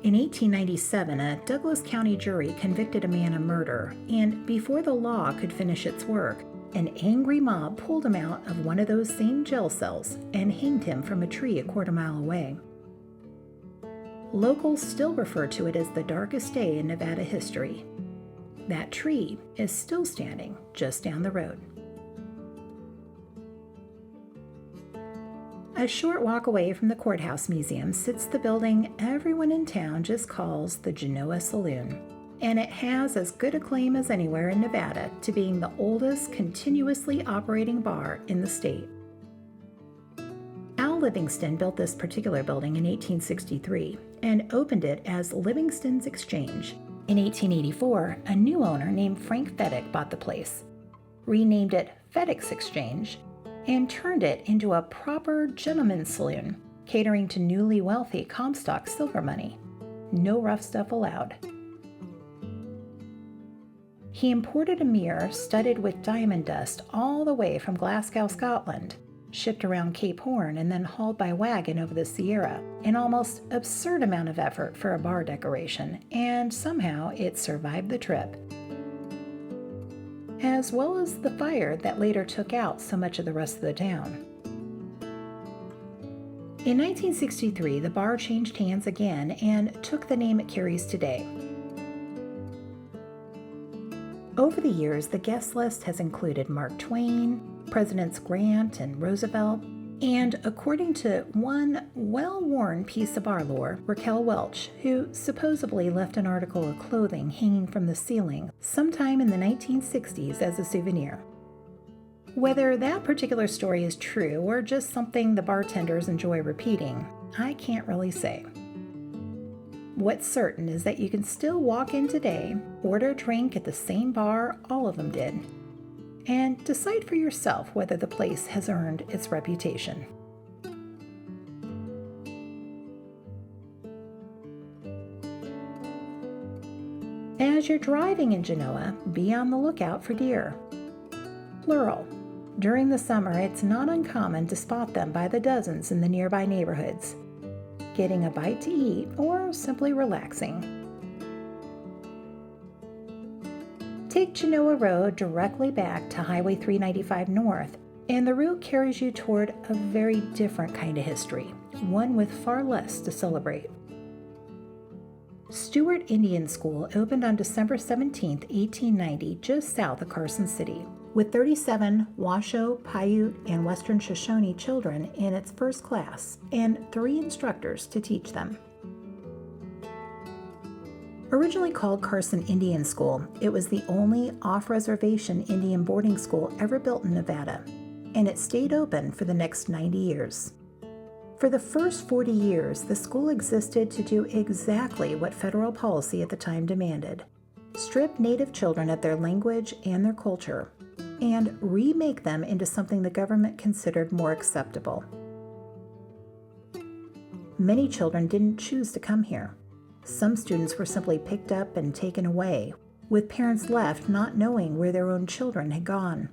In 1897, a Douglas County jury convicted a man of murder, and before the law could finish its work, an angry mob pulled him out of one of those same jail cells and hanged him from a tree a quarter-mile away. Locals still refer to it as the darkest day in Nevada history. That tree is still standing just down the road. A short walk away from the Courthouse Museum sits the building everyone in town just calls the Genoa Saloon, and it has as good a claim as anywhere in Nevada to being the oldest continuously operating bar in the state. Al Livingston built this particular building in 1863 and opened it as Livingston's Exchange. In 1884, a new owner named Frank Feddick bought the place, renamed it Feddick's Exchange, and turned it into a proper gentleman's saloon, catering to newly wealthy Comstock silver money. No rough stuff allowed. He imported a mirror studded with diamond dust all the way from Glasgow, Scotland, shipped around Cape Horn and then hauled by wagon over the Sierra, an almost absurd amount of effort for a bar decoration, and somehow it survived the trip, as well as the fire that later took out so much of the rest of the town. In 1963, the bar changed hands again and took the name it carries today. Over the years, the guest list has included Mark Twain, Presidents Grant and Roosevelt, and according to one well-worn piece of our lore, Raquel Welch, who supposedly left an article of clothing hanging from the ceiling sometime in the 1960s as a souvenir. Whether that particular story is true or just something the bartenders enjoy repeating, I can't really say. What's certain is that you can still walk in today, order a drink at the same bar all of them did, and decide for yourself whether the place has earned its reputation. As you're driving in Genoa, be on the lookout for deer. Plural. During the summer, it's not uncommon to spot them by the dozens in the nearby neighborhoods, getting a bite to eat or simply relaxing. Take Genoa Road directly back to Highway 395 North, and the route carries you toward a very different kind of history, one with far less to celebrate. Stewart Indian School opened on December 17, 1890, just south of Carson City, with 37 Washoe, Paiute, and Western Shoshone children in its first class, and 3 instructors to teach them. Originally called Carson Indian School, it was the only off-reservation Indian boarding school ever built in Nevada, and it stayed open for the next 90 years. For the first 40 years, the school existed to do exactly what federal policy at the time demanded: strip Native children of their language and their culture, and remake them into something the government considered more acceptable. Many children didn't choose to come here. Some students were simply picked up and taken away, with parents left not knowing where their own children had gone.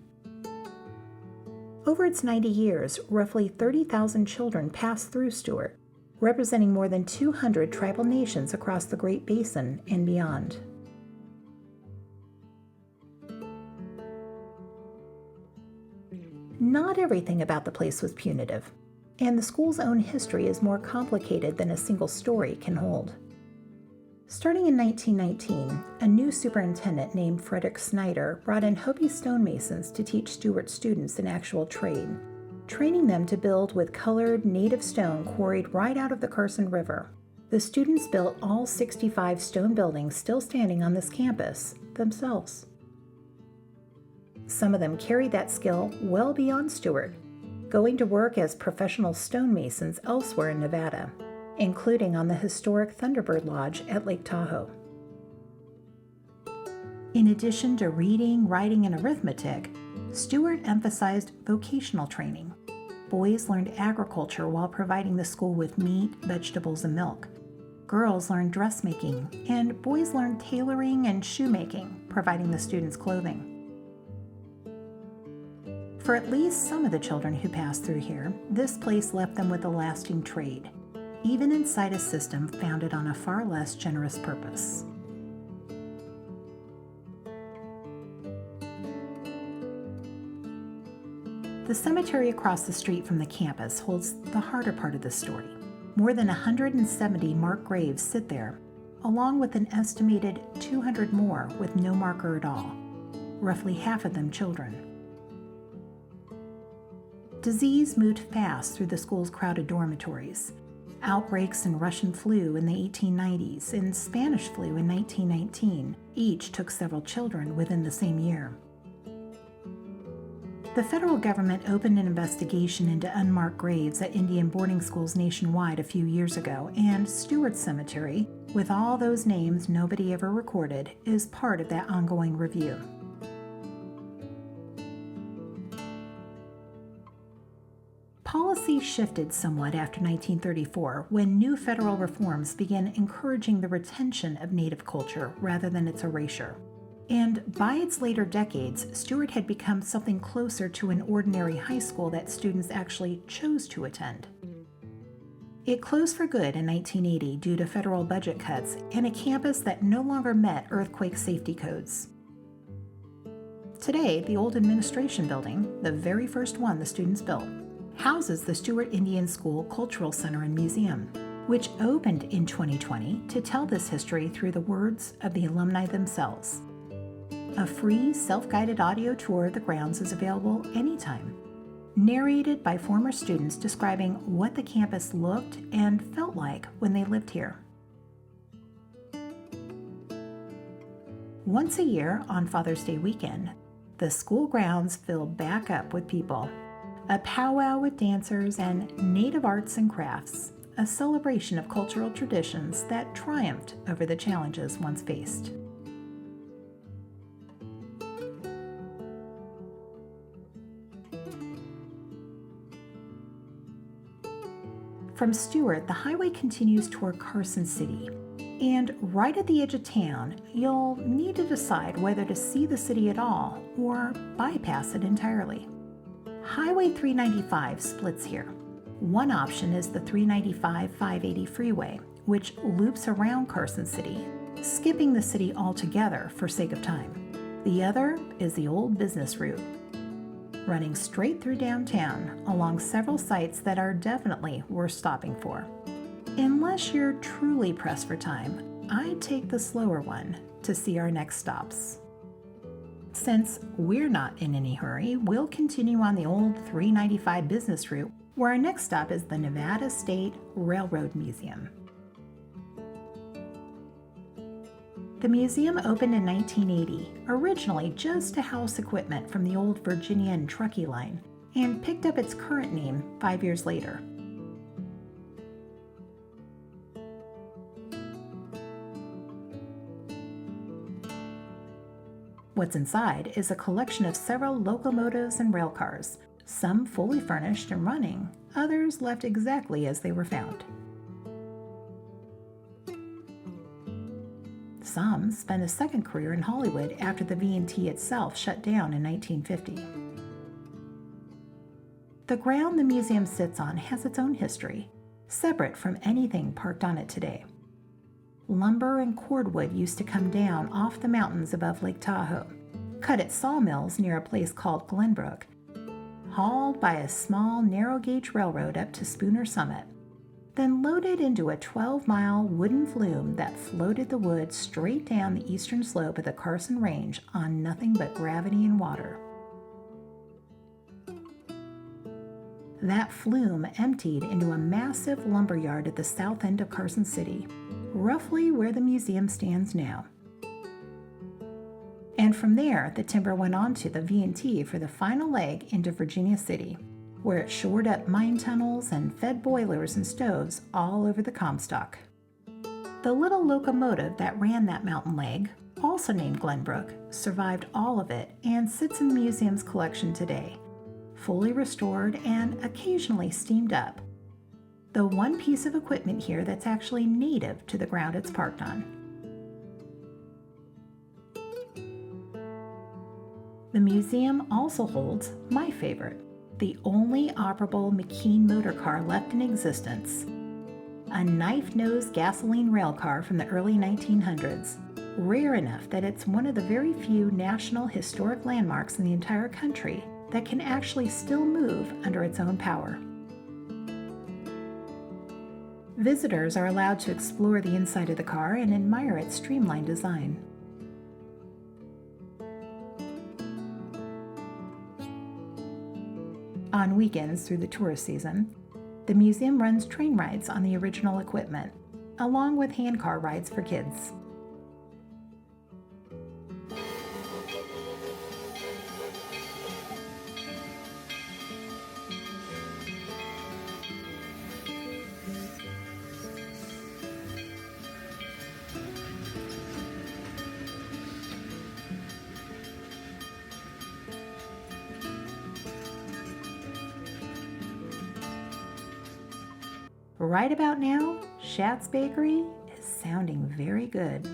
Over its 90 years, roughly 30,000 children passed through Stewart, representing more than 200 tribal nations across the Great Basin and beyond. Not everything about the place was punitive, and the school's own history is more complicated than a single story can hold. Starting in 1919, a new superintendent named Frederick Snyder brought in Hopi stonemasons to teach Stewart students an actual trade, training them to build with colored native stone quarried right out of the Carson River. The students built all 65 stone buildings still standing on this campus themselves. Some of them carried that skill well beyond Stewart, going to work as professional stonemasons elsewhere in Nevada, including on the historic Thunderbird Lodge at Lake Tahoe. In addition to reading, writing, and arithmetic, Stewart emphasized vocational training. Boys learned agriculture while providing the school with meat, vegetables, and milk. Girls learned dressmaking, and boys learned tailoring and shoemaking, providing the students clothing. For at least some of the children who passed through here, this place left them with a lasting trade, even inside a system founded on a far less generous purpose. The cemetery across the street from the campus holds the harder part of the story. More than 170 marked graves sit there, along with an estimated 200 more with no marker at all, roughly half of them children. Disease moved fast through the school's crowded dormitories. Outbreaks in Russian flu in the 1890s and Spanish flu in 1919 each took several children within the same year. The federal government opened an investigation into unmarked graves at Indian boarding schools nationwide a few years ago, and Stewart Cemetery, with all those names nobody ever recorded, is part of that ongoing review. Policy shifted somewhat after 1934 when new federal reforms began encouraging the retention of Native culture rather than its erasure. And by its later decades, Stewart had become something closer to an ordinary high school that students actually chose to attend. It closed for good in 1980 due to federal budget cuts and a campus that no longer met earthquake safety codes. Today, the old administration building, the very first one the students built, houses the Stewart Indian School Cultural Center and Museum, which opened in 2020 to tell this history through the words of the alumni themselves. A free self-guided audio tour of the grounds is available anytime, narrated by former students describing what the campus looked and felt like when they lived here. Once a year on Father's Day weekend, the school grounds fill back up with people. A powwow with dancers and native arts and crafts, a celebration of cultural traditions that triumphed over the challenges once faced. From Stewart, the highway continues toward Carson City, and right at the edge of town, you'll need to decide whether to see the city at all or bypass it entirely. Highway 395 splits here. One option is the 395-580 freeway, which loops around Carson City, skipping the city altogether for sake of time. The other is the old business route, running straight through downtown along several sites that are definitely worth stopping for. Unless you're truly pressed for time, I'd take the slower one to see our next stops. Since we're not in any hurry, we'll continue on the old 395 business route, where our next stop is the Nevada State Railroad Museum. The museum opened in 1980, originally just to house equipment from the old Virginia and Truckee line, and picked up its current name 5 years later. What's inside is a collection of several locomotives and rail cars, some fully furnished and running, others left exactly as they were found. Some spent a second career in Hollywood after the V&T itself shut down in 1950. The ground the museum sits on has its own history, separate from anything parked on it today. Lumber and cordwood used to come down off the mountains above Lake Tahoe, cut at sawmills near a place called Glenbrook, hauled by a small narrow-gauge railroad up to Spooner Summit, then loaded into a 12-mile wooden flume that floated the wood straight down the eastern slope of the Carson Range on nothing but gravity and water. That flume emptied into a massive lumber yard at the south end of Carson City, roughly where the museum stands now. And from there, the timber went on to the V&T for the final leg into Virginia City, where it shored up mine tunnels and fed boilers and stoves all over the Comstock. The little locomotive that ran that mountain leg, also named Glenbrook, survived all of it and sits in the museum's collection today, fully restored and occasionally steamed up. The one piece of equipment here that's actually native to the ground it's parked on. The museum also holds my favorite, the only operable McKean motor car left in existence, a knife-nosed gasoline rail car from the early 1900s, rare enough that it's one of the very few national historic landmarks in the entire country that can actually still move under its own power. Visitors are allowed to explore the inside of the car and admire its streamlined design. On weekends through the tourist season, the museum runs train rides on the original equipment, along with handcar rides for kids. Right about now, Shat's Bakery is sounding very good.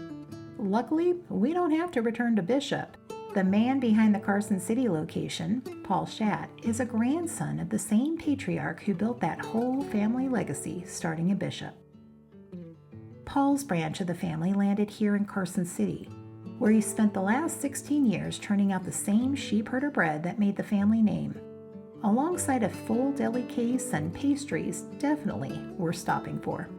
Luckily, we don't have to return to Bishop. The man behind the Carson City location, Paul Shat, is a grandson of the same patriarch who built that whole family legacy starting in Bishop. Paul's branch of the family landed here in Carson City, where he spent the last 16 years turning out the same sheepherder bread that made the family name, alongside a full deli case and pastries definitely worth stopping for.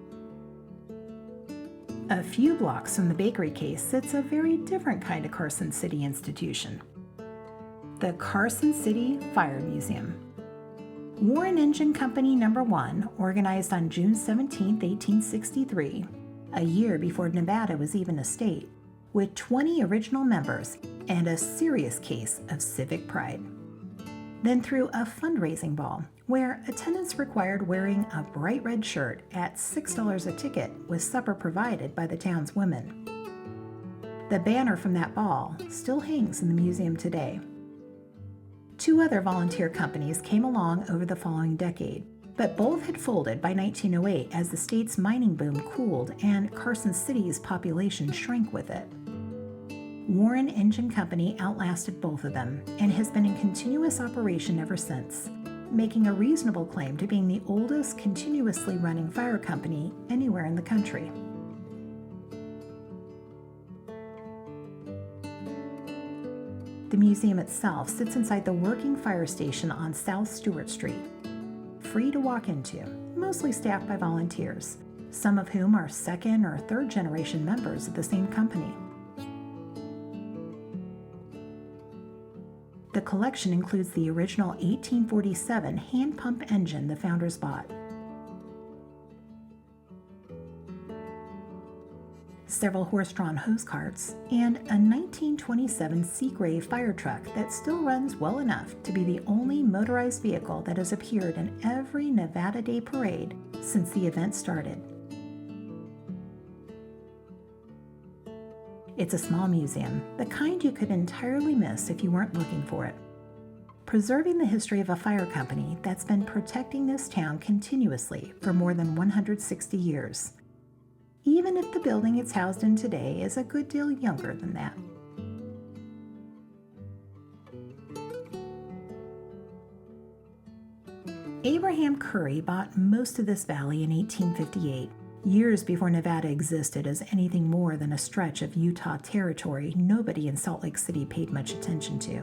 A few blocks from the bakery case sits a very different kind of Carson City institution. The Carson City Fire Museum. Warren Engine Company No. 1, organized on June 17, 1863, a year before Nevada was even a state, with 20 original members and a serious case of civic pride. Then threw a fundraising ball where attendance required wearing a bright red shirt at $6 a ticket with supper provided by the town's women. The banner from that ball still hangs in the museum today. 2 other volunteer companies came along over the following decade, but both had folded by 1908 as the state's mining boom cooled and Carson City's population shrank with it. Warren Engine Company outlasted both of them and has been in continuous operation ever since, making a reasonable claim to being the oldest continuously running fire company anywhere in the country. The museum itself sits inside the working fire station on South Stewart Street, free to walk into, mostly staffed by volunteers, some of whom are second or third generation members of the same company. The collection includes the original 1847 hand pump engine the founders bought, several horse-drawn hose carts, and a 1927 Seagrave fire truck that still runs well enough to be the only motorized vehicle that has appeared in every Nevada Day parade since the event started. It's a small museum, the kind you could entirely miss if you weren't looking for it, preserving the history of a fire company that's been protecting this town continuously for more than 160 years, even if the building it's housed in today is a good deal younger than that. Abraham Curry bought most of this valley in 1858, years before Nevada existed as anything more than a stretch of Utah territory nobody in Salt Lake City paid much attention to.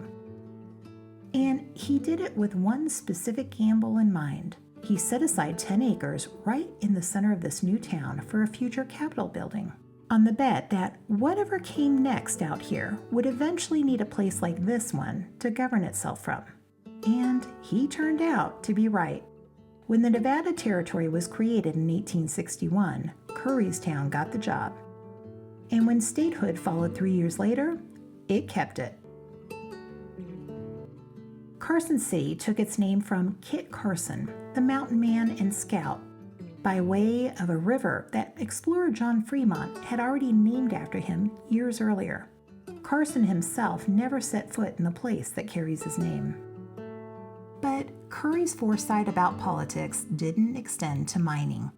And he did it with one specific gamble in mind. He set aside 10 acres right in the center of this new town for a future Capitol building, on the bet that whatever came next out here would eventually need a place like this one to govern itself from. And he turned out to be right. When the Nevada Territory was created in 1861, Curry's town got the job. And when statehood followed 3 years later, it kept it. Carson City took its name from Kit Carson, the mountain man and scout, by way of a river that explorer John Fremont had already named after him years earlier. Carson himself never set foot in the place that carries his name. But Curry's foresight about politics didn't extend to mining.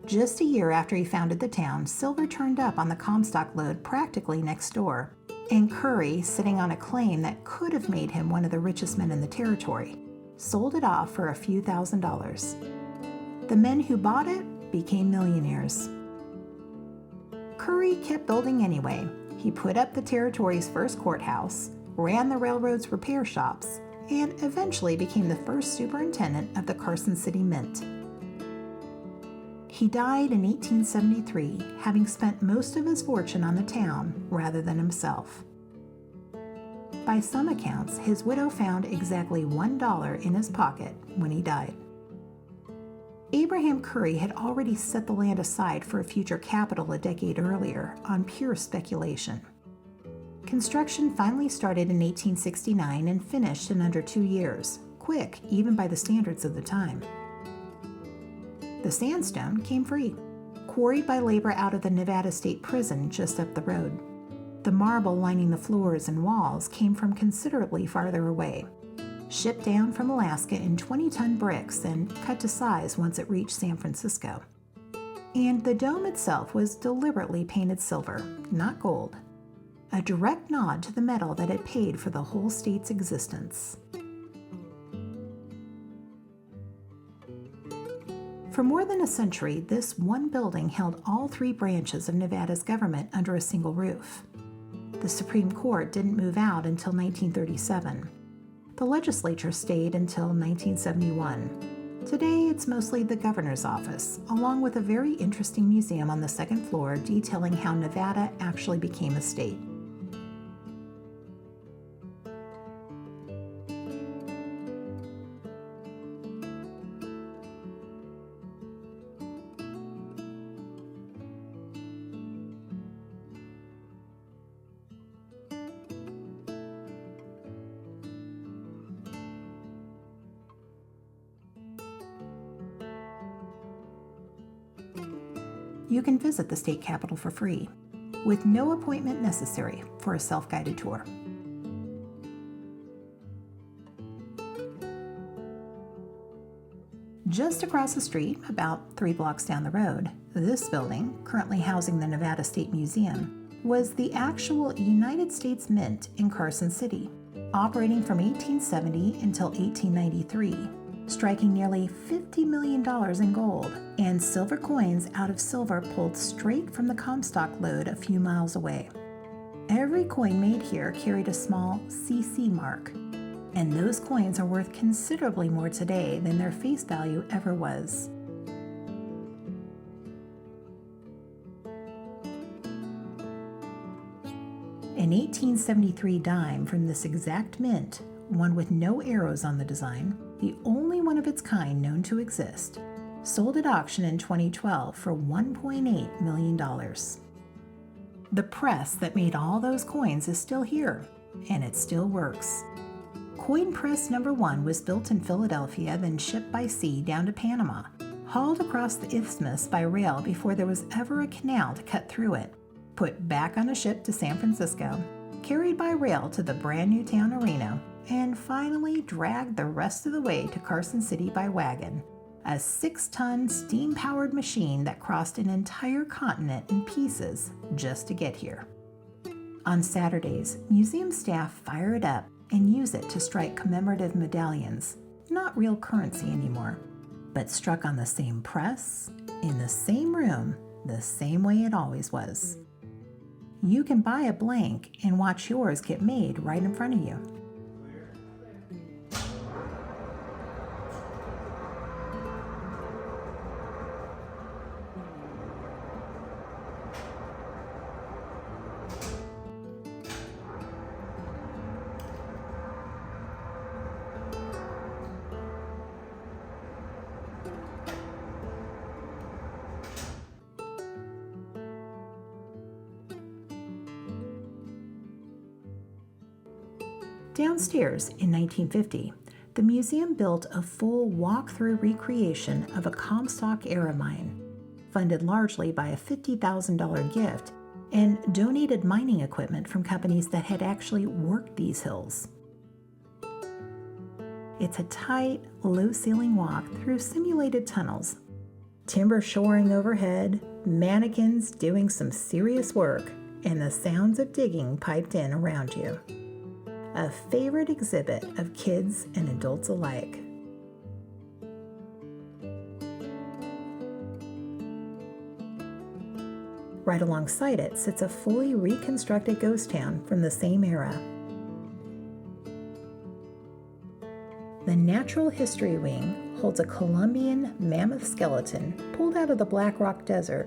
Just a year after he founded the town, silver turned up on the Comstock lode practically next door, and Curry, sitting on a claim that could have made him one of the richest men in the territory, sold it off for a few $1,000s. The men who bought it became millionaires. Curry kept building anyway. He put up the territory's first courthouse, ran the railroad's repair shops, and eventually became the first superintendent of the Carson City Mint. He died in 1873, having spent most of his fortune on the town rather than himself. By some accounts, his widow found exactly $1 in his pocket when he died. Abraham Curry had already set the land aside for a future capital a decade earlier on pure speculation. Construction finally started in 1869 and finished in under 2 years, quick even by the standards of the time. The sandstone came free, quarried by labor out of the Nevada State Prison just up the road. The marble lining the floors and walls came from considerably farther away, shipped down from Alaska in 20-ton bricks and cut to size once it reached San Francisco. And the dome itself was deliberately painted silver, not gold, a direct nod to the metal that had paid for the whole state's existence. For more than a century, this one building held all 3 branches of Nevada's government under a single roof. The Supreme Court didn't move out until 1937. The legislature stayed until 1971. Today, it's mostly the governor's office, along with a very interesting museum on the second floor detailing how Nevada actually became a state. You can visit the state capitol for free, with no appointment necessary for a self-guided tour. Just across the street, about 3 blocks down the road, this building, currently housing the Nevada State Museum, was the actual United States Mint in Carson City, operating from 1870 until 1893. Striking nearly $50 million in gold and silver coins out of silver pulled straight from the Comstock lode a few miles away. Every coin made here carried a small CC mark, and those coins are worth considerably more today than their face value ever was. An 1873 dime from this exact mint, one with no arrows on the design, the only one of its kind known to exist, sold at auction in 2012 for $1.8 million. The press that made all those coins is still here, and it still works. Coin press number 1 was built in Philadelphia, then shipped by sea down to Panama, hauled across the isthmus by rail before there was ever a canal to cut through it, put back on a ship to San Francisco, carried by rail to the brand new town of Reno, and finally dragged the rest of the way to Carson City by wagon, a 6-ton steam-powered machine that crossed an entire continent in pieces just to get here. On Saturdays, museum staff fire it up and use it to strike commemorative medallions, not real currency anymore, but struck on the same press, in the same room, the same way it always was. You can buy a blank and watch yours get made right in front of you. Downstairs in 1950, the museum built a full walk-through recreation of a Comstock-era mine, funded largely by a $50,000 gift, and donated mining equipment from companies that had actually worked these hills. It's a tight, low-ceiling walk through simulated tunnels, timber shoring overhead, mannequins doing some serious work, and the sounds of digging piped in around you. A favorite exhibit of kids and adults alike. Right alongside it sits a fully reconstructed ghost town from the same era. The Natural History Wing holds a Colombian mammoth skeleton pulled out of the Black Rock Desert,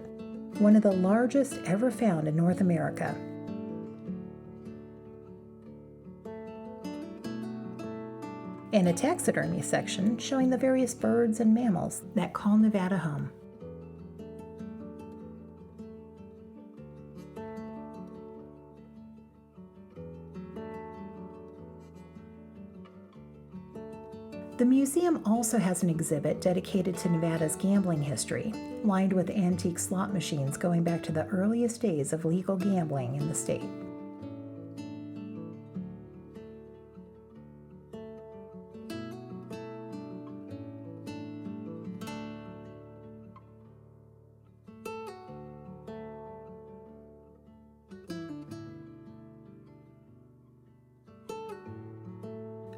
one of the largest ever found in North America. And a taxidermy section showing the various birds and mammals that call Nevada home. The museum also has an exhibit dedicated to Nevada's gambling history, lined with antique slot machines going back to the earliest days of legal gambling in the state.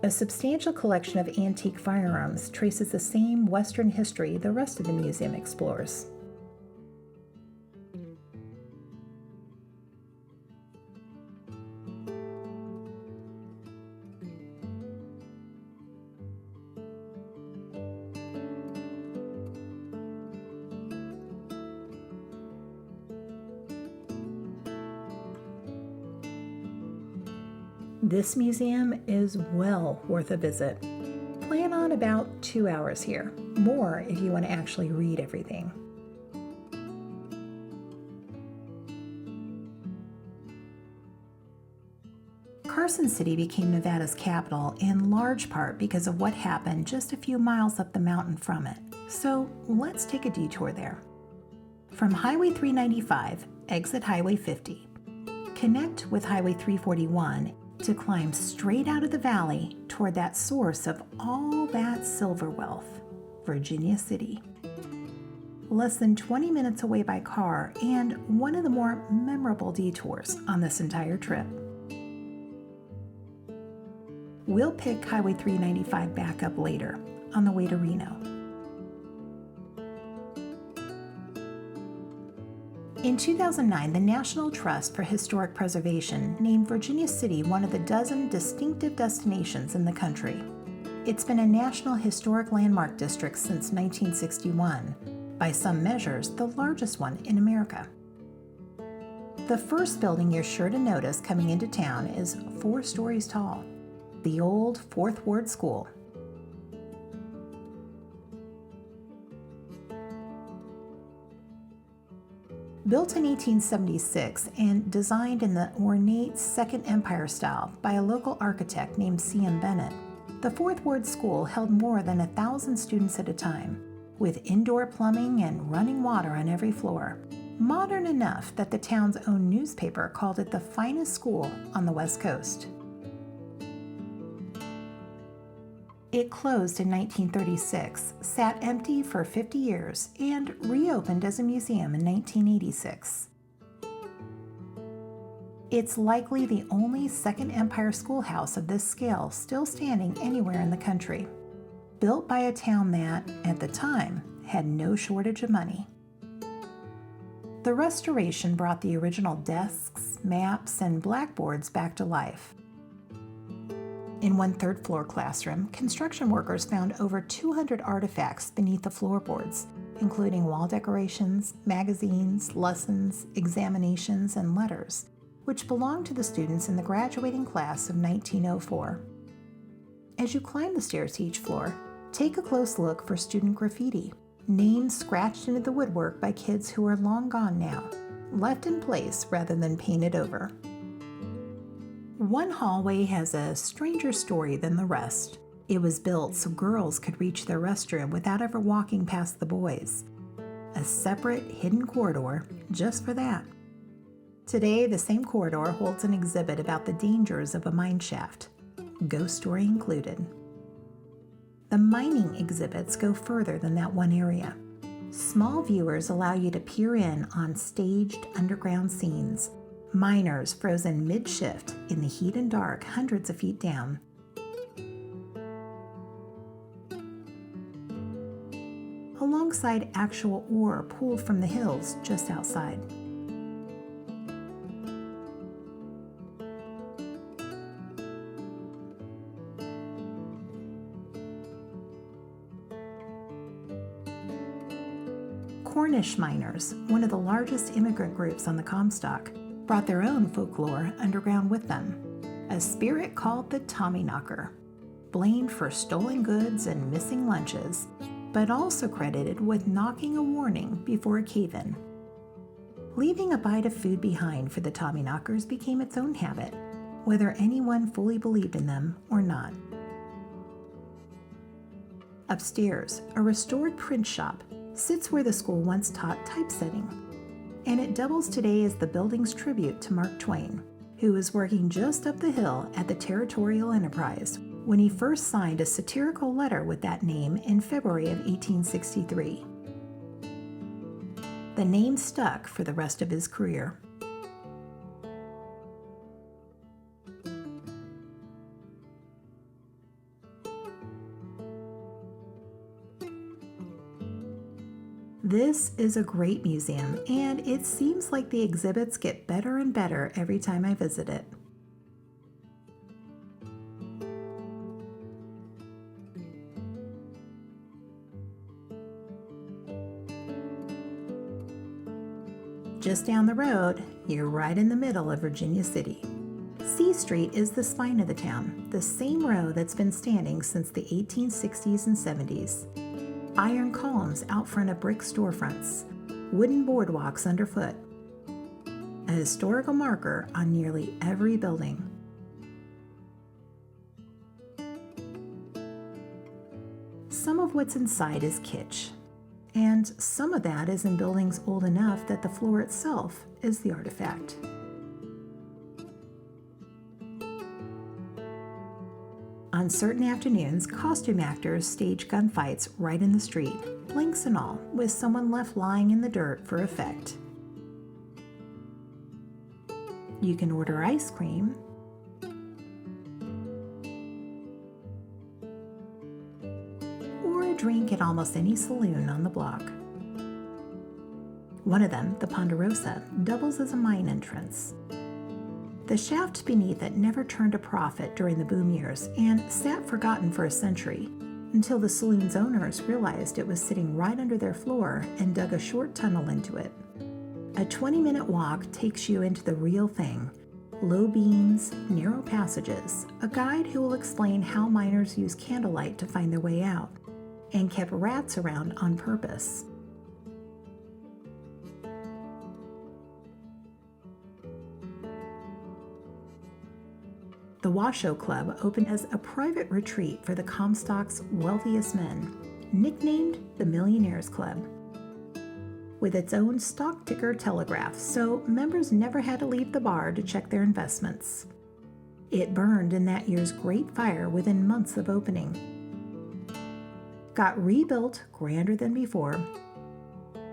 A substantial collection of antique firearms traces the same Western history the rest of the museum explores. This museum is well worth a visit. Plan on about 2 hours here, more if you want to actually read everything. Carson City became Nevada's capital in large part because of what happened just a few miles up the mountain from it. So let's take a detour there. From Highway 395, exit Highway 50. Connect with Highway 341 to climb straight out of the valley toward that source of all that silver wealth, Virginia City. Less than 20 minutes away by car and one of the more memorable detours on this entire trip. We'll pick Highway 395 back up later on the way to Reno. In 2009, the National Trust for Historic Preservation named Virginia City one of the dozen distinctive destinations in the country. It's been a National Historic Landmark District since 1961, by some measures the largest one in America. The first building you're sure to notice coming into town is 4 stories tall, the old Fourth Ward School. Built in 1876 and designed in the ornate Second Empire style by a local architect named C.M. Bennett, the Fourth Ward School held more than 1,000 students at a time, with indoor plumbing and running water on every floor. Modern enough that the town's own newspaper called it the finest school on the West Coast. It closed in 1936, sat empty for 50 years, and reopened as a museum in 1986. It's likely the only Second Empire schoolhouse of this scale still standing anywhere in the country, built by a town that, at the time, had no shortage of money. The restoration brought the original desks, maps, and blackboards back to life. In one third-floor classroom, construction workers found over 200 artifacts beneath the floorboards, including wall decorations, magazines, lessons, examinations, and letters, which belonged to the students in the graduating class of 1904. As you climb the stairs to each floor, take a close look for student graffiti, names scratched into the woodwork by kids who are long gone now, left in place rather than painted over. One hallway has a stranger story than the rest. It was built so girls could reach their restroom without ever walking past the boys. A separate, hidden corridor just for that. Today, the same corridor holds an exhibit about the dangers of a mine shaft, ghost story included. The mining exhibits go further than that one area. Small viewers allow you to peer in on staged underground scenes. Miners frozen mid-shift in the heat and dark hundreds of feet down. Alongside actual ore pulled from the hills just outside. Cornish miners, one of the largest immigrant groups on the Comstock, brought their own folklore underground with them. A spirit called the Tommyknocker, blamed for stolen goods and missing lunches, but also credited with knocking a warning before a cave-in. Leaving a bite of food behind for the Tommyknockers became its own habit, whether anyone fully believed in them or not. Upstairs, a restored print shop sits where the school once taught typesetting, and it doubles today as the building's tribute to Mark Twain, who was working just up the hill at the Territorial Enterprise when he first signed a satirical letter with that name in February of 1863. The name stuck for the rest of his career. This is a great museum, and it seems like the exhibits get better and better every time I visit it. Just down the road, you're right in the middle of Virginia City. C Street is the spine of the town, the same row that's been standing since the 1860s and 70s. Iron columns out front of brick storefronts, wooden boardwalks underfoot. A historical marker on nearly every building. Some of what's inside is kitsch, and some of that is in buildings old enough that the floor itself is the artifact. On certain afternoons, costume actors stage gunfights right in the street, blinks and all, with someone left lying in the dirt for effect. You can order ice cream, or a drink at almost any saloon on the block. One of them, the Ponderosa, doubles as a mine entrance. The shaft beneath it never turned a profit during the boom years and sat forgotten for a century until the saloon's owners realized it was sitting right under their floor and dug a short tunnel into it. A 20-minute walk takes you into the real thing. Low beams, narrow passages, a guide who will explain how miners use candlelight to find their way out, and kept rats around on purpose. The Washoe Club opened as a private retreat for the Comstock's wealthiest men, nicknamed the Millionaires Club, with its own stock ticker telegraph, so members never had to leave the bar to check their investments. It burned in that year's Great Fire within months of opening. Got rebuilt grander than before,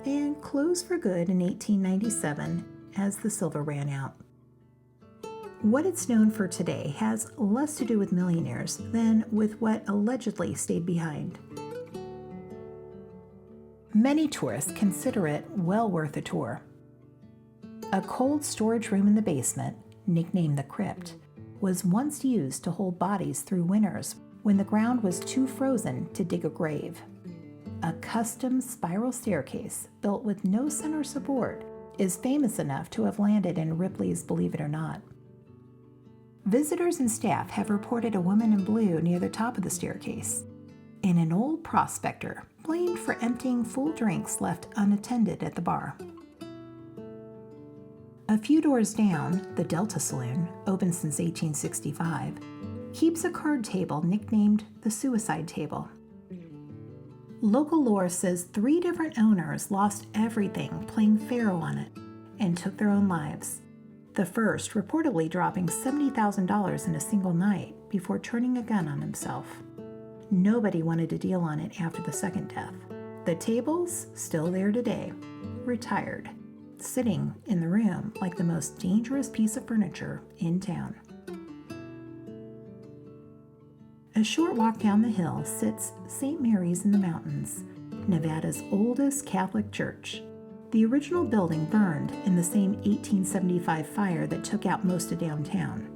and closed for good in 1897 as the silver ran out. What it's known for today has less to do with millionaires than with what allegedly stayed behind. Many tourists consider it well worth a tour. A cold storage room in the basement, nicknamed the Crypt, was once used to hold bodies through winters when the ground was too frozen to dig a grave. A custom spiral staircase built with no center support is famous enough to have landed in Ripley's Believe It or Not. Visitors and staff have reported a woman in blue near the top of the staircase, and an old prospector blamed for emptying full drinks left unattended at the bar. A few doors down, the Delta Saloon, open since 1865, keeps a card table nicknamed the Suicide Table. Local lore says 3 different owners lost everything playing faro on it and took their own lives. The first reportedly dropping $70,000 in a single night before turning a gun on himself. Nobody wanted a deal on it after the second death. The table's still there today, retired, sitting in the room like the most dangerous piece of furniture in town. A short walk down the hill sits St. Mary's in the Mountains, Nevada's oldest Catholic church. The original building burned in the same 1875 fire that took out most of downtown.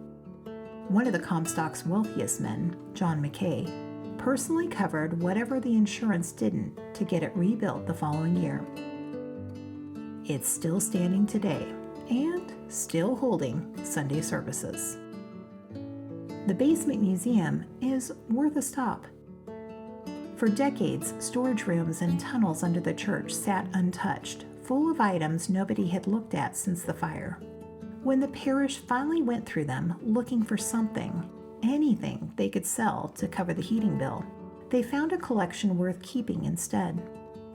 One of the Comstock's wealthiest men, John McKay, personally covered whatever the insurance didn't to get it rebuilt the following year. It's still standing today and still holding Sunday services. The basement museum is worth a stop. For decades, storage rooms and tunnels under the church sat untouched, full of items nobody had looked at since the fire. When the parish finally went through them looking for something, anything they could sell to cover the heating bill, they found a collection worth keeping instead.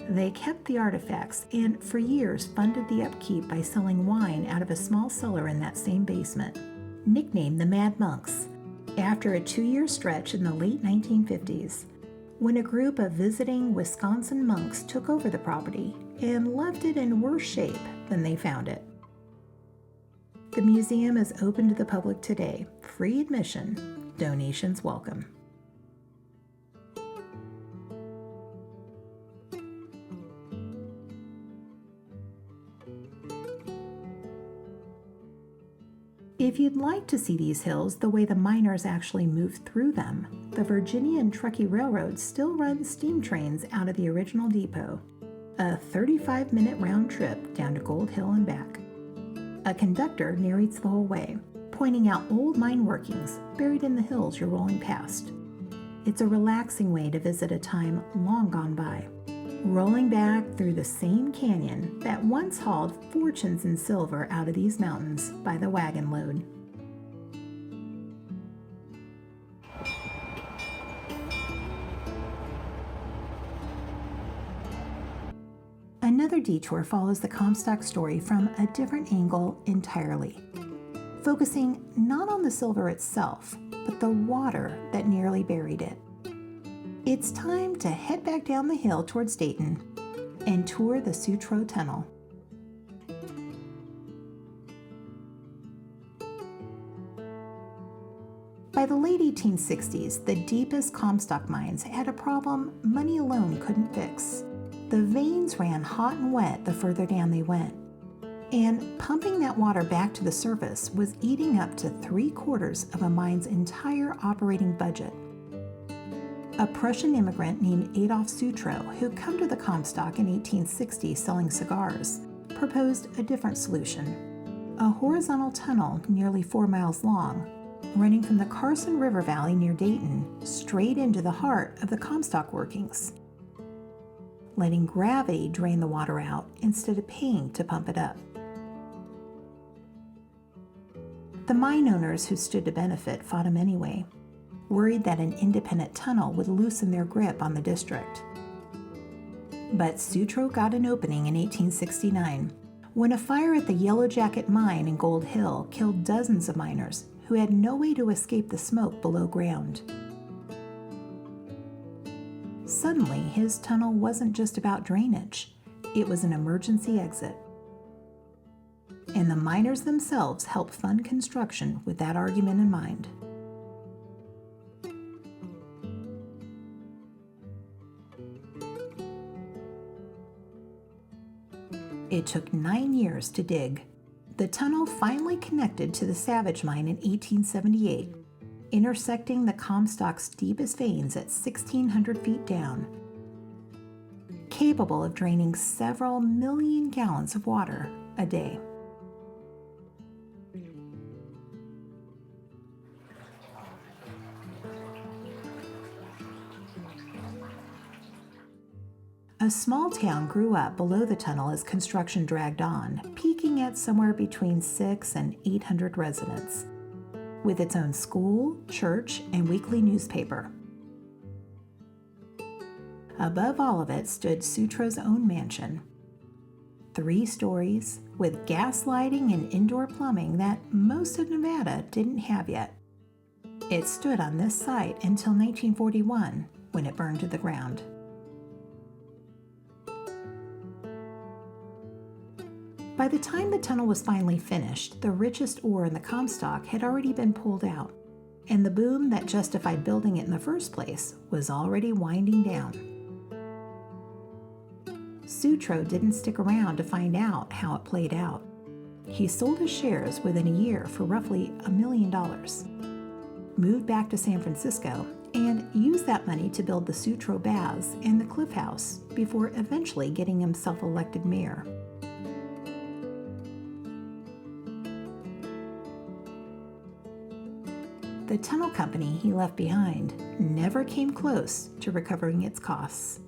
They kept the artifacts and for years funded the upkeep by selling wine out of a small cellar in that same basement, nicknamed the Mad Monks, after a 2-year stretch in the late 1950s, when a group of visiting Wisconsin monks took over the property and left it in worse shape than they found it. The museum is open to the public today, free admission, donations welcome. If you'd like to see these hills the way the miners actually moved through them, the Virginia and Truckee Railroad still runs steam trains out of the original depot, a 35-minute round trip down to Gold Hill and back. A conductor narrates the whole way, pointing out old mine workings buried in the hills you're rolling past. It's a relaxing way to visit a time long gone by, rolling back through the same canyon that once hauled fortunes in silver out of these mountains by the wagon load. Another detour follows the Comstock story from a different angle entirely, focusing not on the silver itself, but the water that nearly buried it. It's time to head back down the hill towards Dayton and tour the Sutro Tunnel. By the late 1860s, the deepest Comstock mines had a problem money alone couldn't fix. The veins ran hot and wet the further down they went, and pumping that water back to the surface was eating up to 3/4 of a mine's entire operating budget. A Prussian immigrant named Adolf Sutro, who'd come to the Comstock in 1860 selling cigars, proposed a different solution: a horizontal tunnel nearly 4 miles long, running from the Carson River Valley near Dayton straight into the heart of the Comstock workings, letting gravity drain the water out instead of paying to pump it up. The mine owners who stood to benefit fought him anyway, worried that an independent tunnel would loosen their grip on the district. But Sutro got an opening in 1869 when a fire at the Yellow Jacket mine in Gold Hill killed dozens of miners who had no way to escape the smoke below ground. Suddenly, his tunnel wasn't just about drainage, it was an emergency exit. And the miners themselves helped fund construction with that argument in mind. It took 9 years to dig. The tunnel finally connected to the Savage Mine in 1878, intersecting the Comstock's deepest veins at 1,600 feet down, capable of draining several million gallons of water a day. A small town grew up below the tunnel as construction dragged on, peaking at somewhere between 600 and 800 residents, with its own school, church, and weekly newspaper. Above all of it stood Sutro's own mansion, 3 stories, with gas lighting and indoor plumbing that most of Nevada didn't have yet. It stood on this site until 1941, when it burned to the ground. By the time the tunnel was finally finished, the richest ore in the Comstock had already been pulled out, and the boom that justified building it in the first place was already winding down. Sutro didn't stick around to find out how it played out. He sold his shares within a year for roughly $1 million, moved back to San Francisco, and used that money to build the Sutro Baths and the Cliff House before eventually getting himself elected mayor. The tunnel company he left behind never came close to recovering its costs.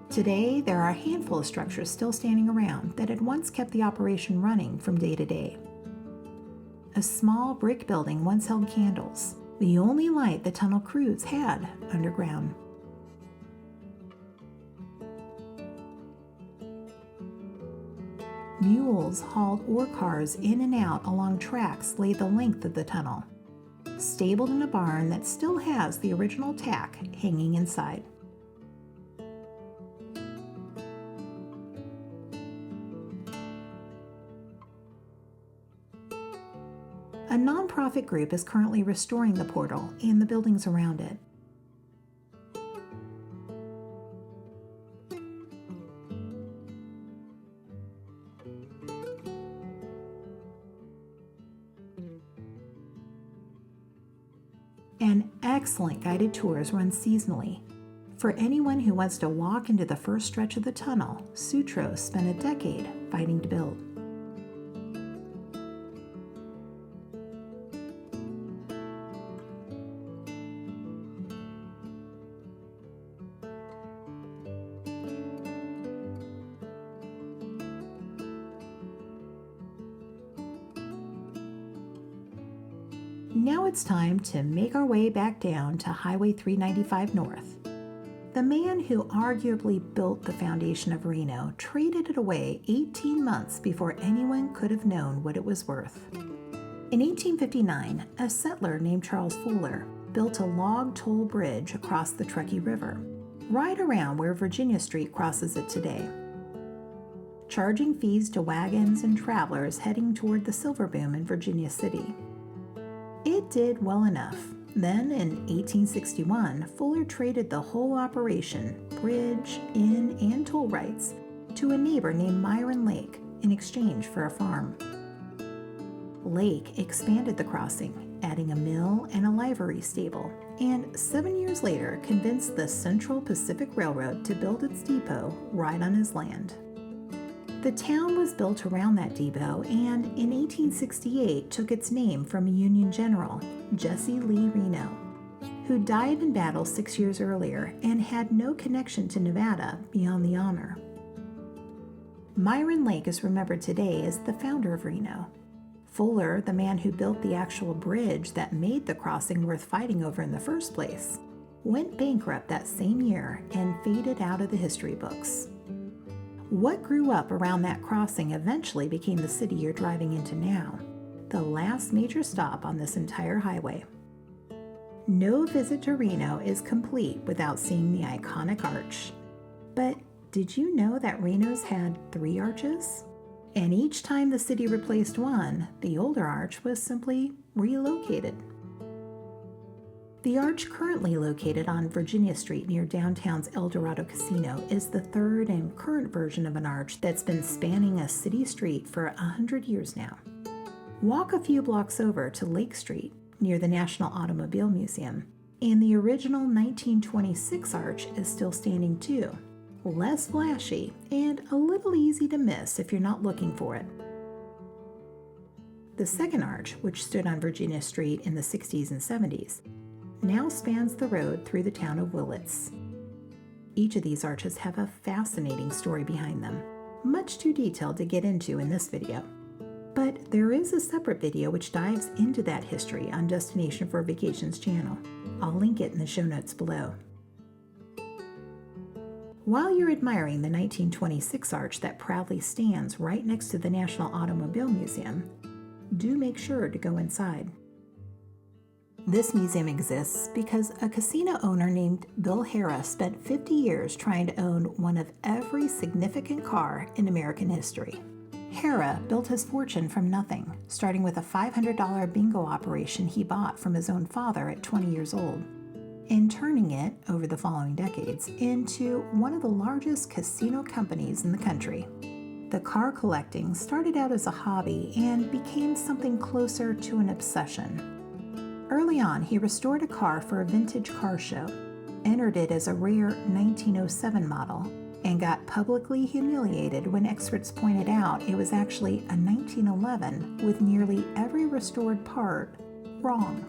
Today, there are a handful of structures still standing around that had once kept the operation running from day to day. A small brick building once held candles, the only light the tunnel crews had underground. Mules hauled ore cars in and out along tracks laid the length of the tunnel, stabled in a barn that still has the original tack hanging inside. A nonprofit group is currently restoring the portal and the buildings around it. And excellent guided tours run seasonally. For anyone who wants to walk into the first stretch of the tunnel, Sutro spent a decade fighting to build. Now it's time to make our way back down to Highway 395 North. The man who arguably built the foundation of Reno traded it away 18 months before anyone could have known what it was worth. In 1859, a settler named Charles Fuller built a log toll bridge across the Truckee River, right around where Virginia Street crosses it today, charging fees to wagons and travelers heading toward the silver boom in Virginia City. It did well enough. Then, in 1861, Fuller traded the whole operation, bridge, inn, and toll rights, to a neighbor named Myron Lake in exchange for a farm. Lake expanded the crossing, adding a mill and a livery stable, and 7 years later convinced the Central Pacific Railroad to build its depot right on his land. The town was built around that depot and in 1868 took its name from a Union general, Jesse Lee Reno, who died in battle 6 years earlier and had no connection to Nevada beyond the honor. Myron Lake is remembered today as the founder of Reno. Fuller, the man who built the actual bridge that made the crossing worth fighting over in the first place, went bankrupt that same year and faded out of the history books. What grew up around that crossing eventually became the city you're driving into now, the last major stop on this entire highway. No visit to Reno is complete without seeing the iconic arch. But did you know that Reno's had 3 arches? And each time the city replaced one, the older arch was simply relocated. The arch currently located on Virginia Street near downtown's El Dorado Casino is the third and current version of an arch that's been spanning a city street for 100 years now. Walk a few blocks over to Lake Street near the National Automobile Museum, and the original 1926 arch is still standing too, less flashy and a little easy to miss if you're not looking for it. The second arch, which stood on Virginia Street in the 60s and 70s, now spans the road through the town of Willits. Each of these arches have a fascinating story behind them, much too detailed to get into in this video. But there is a separate video which dives into that history on Destination for Vacations channel. I'll link it in the show notes below. While you're admiring the 1926 arch that proudly stands right next to the National Automobile Museum, do make sure to go inside. This museum exists because a casino owner named Bill Harrah spent 50 years trying to own one of every significant car in American history. Harrah built his fortune from nothing, starting with a $500 bingo operation he bought from his own father at 20 years old, and turning it, over the following decades, into one of the largest casino companies in the country. The car collecting started out as a hobby and became something closer to an obsession. Early on, he restored a car for a vintage car show, entered it as a rare 1907 model, and got publicly humiliated when experts pointed out it was actually a 1911 with nearly every restored part wrong.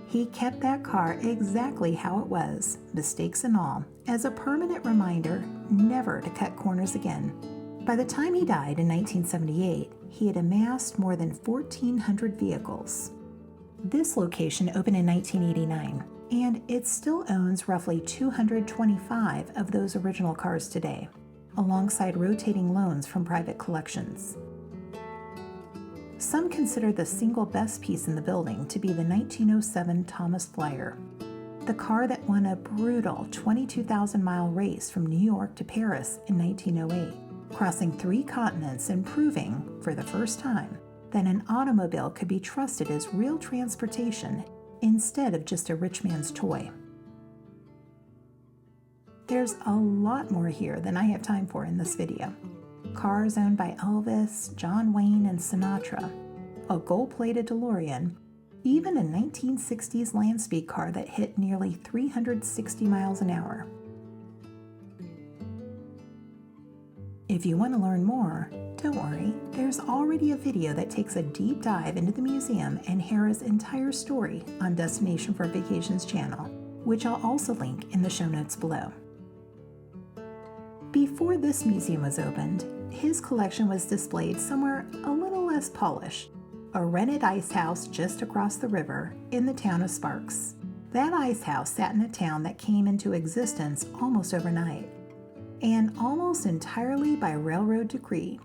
He kept that car exactly how it was, mistakes and all, as a permanent reminder never to cut corners again. By the time he died in 1978, he had amassed more than 1,400 vehicles. This location opened in 1989, and it still owns roughly 225 of those original cars today, alongside rotating loans from private collections. Some consider the single best piece in the building to be the 1907 Thomas Flyer, the car that won a brutal 22,000-mile race from New York to Paris in 1908, crossing 3 continents and proving, for the first time, that an automobile could be trusted as real transportation instead of just a rich man's toy. There's a lot more here than I have time for in this video. Cars owned by Elvis, John Wayne, and Sinatra, a gold-plated DeLorean, even a 1960s land speed car that hit nearly 360 miles an hour. If you want to learn more, don't worry, there's already a video that takes a deep dive into the museum and Harrah's entire story on Destination for Vacations channel, which I'll also link in the show notes below. Before this museum was opened, his collection was displayed somewhere a little less polished, a rented ice house just across the river in the town of Sparks. That ice house sat in a town that came into existence almost overnight, and almost entirely by railroad decree.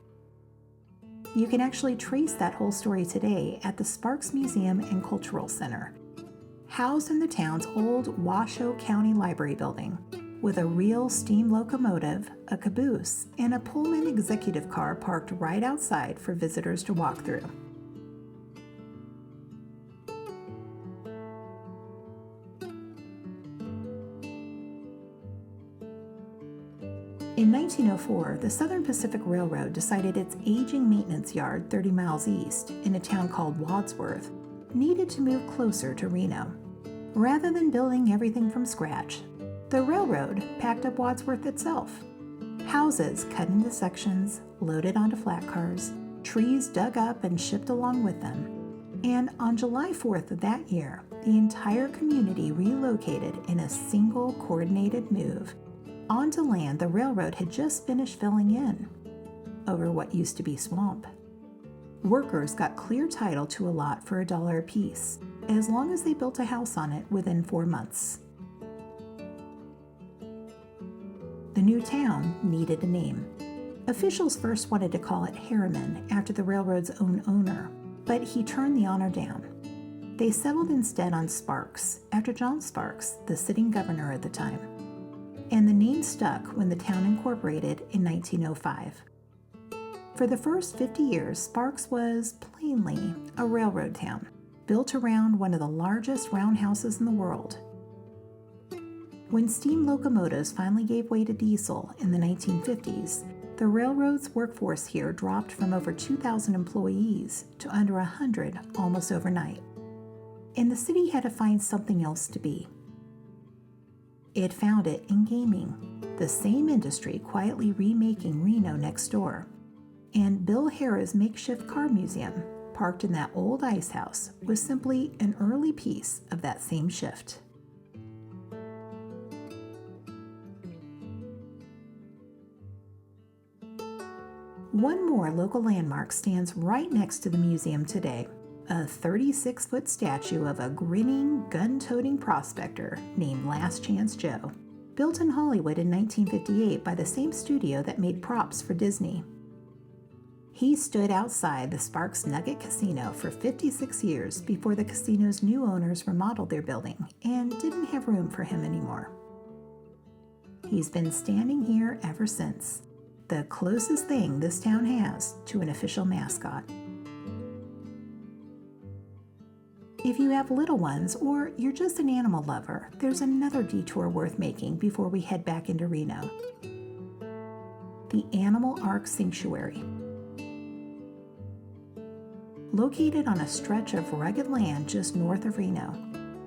You can actually trace that whole story today at the Sparks Museum and Cultural Center, housed in the town's old Washoe County Library building, with a real steam locomotive, a caboose, and a Pullman executive car parked right outside for visitors to walk through. In 1904, the Southern Pacific Railroad decided its aging maintenance yard 30 miles east, in a town called Wadsworth, needed to move closer to Reno. Rather than building everything from scratch, the railroad packed up Wadsworth itself. Houses cut into sections, loaded onto flat cars, trees dug up and shipped along with them. And on July 4th of that year, the entire community relocated in a single coordinated move onto land the railroad had just finished filling in, over what used to be swamp. Workers got clear title to a lot for $1 apiece, as long as they built a house on it within 4 months. The new town needed a name. Officials first wanted to call it Harriman after the railroad's own owner, but he turned the honor down. They settled instead on Sparks, after John Sparks, the sitting governor at the time. And the name stuck when the town incorporated in 1905. For the first 50 years, Sparks was plainly a railroad town, built around one of the largest roundhouses in the world. When steam locomotives finally gave way to diesel in the 1950s, the railroad's workforce here dropped from over 2,000 employees to under 100 almost overnight. And the city had to find something else to be. It found it in gaming, the same industry quietly remaking Reno next door. And Bill Harrah's makeshift car museum, parked in that old ice house, was simply an early piece of that same shift. One more local landmark stands right next to the museum today. A 36-foot statue of a grinning, gun-toting prospector named Last Chance Joe, built in Hollywood in 1958 by the same studio that made props for Disney. He stood outside the Sparks Nugget Casino for 56 years before the casino's new owners remodeled their building and didn't have room for him anymore. He's been standing here ever since, the closest thing this town has to an official mascot. If you have little ones or you're just an animal lover, there's another detour worth making before we head back into Reno. The Animal Ark Sanctuary. Located on a stretch of rugged land just north of Reno,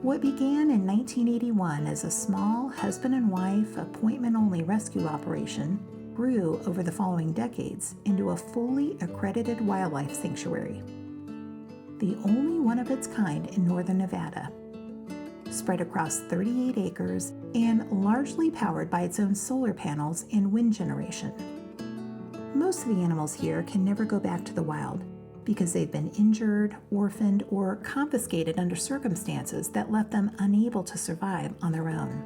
what began in 1981 as a small husband and wife appointment-only rescue operation grew over the following decades into a fully accredited wildlife sanctuary. The only one of its kind in northern Nevada, spread across 38 acres and largely powered by its own solar panels and wind generation. Most of the animals here can never go back to the wild because they've been injured, orphaned, or confiscated under circumstances that left them unable to survive on their own.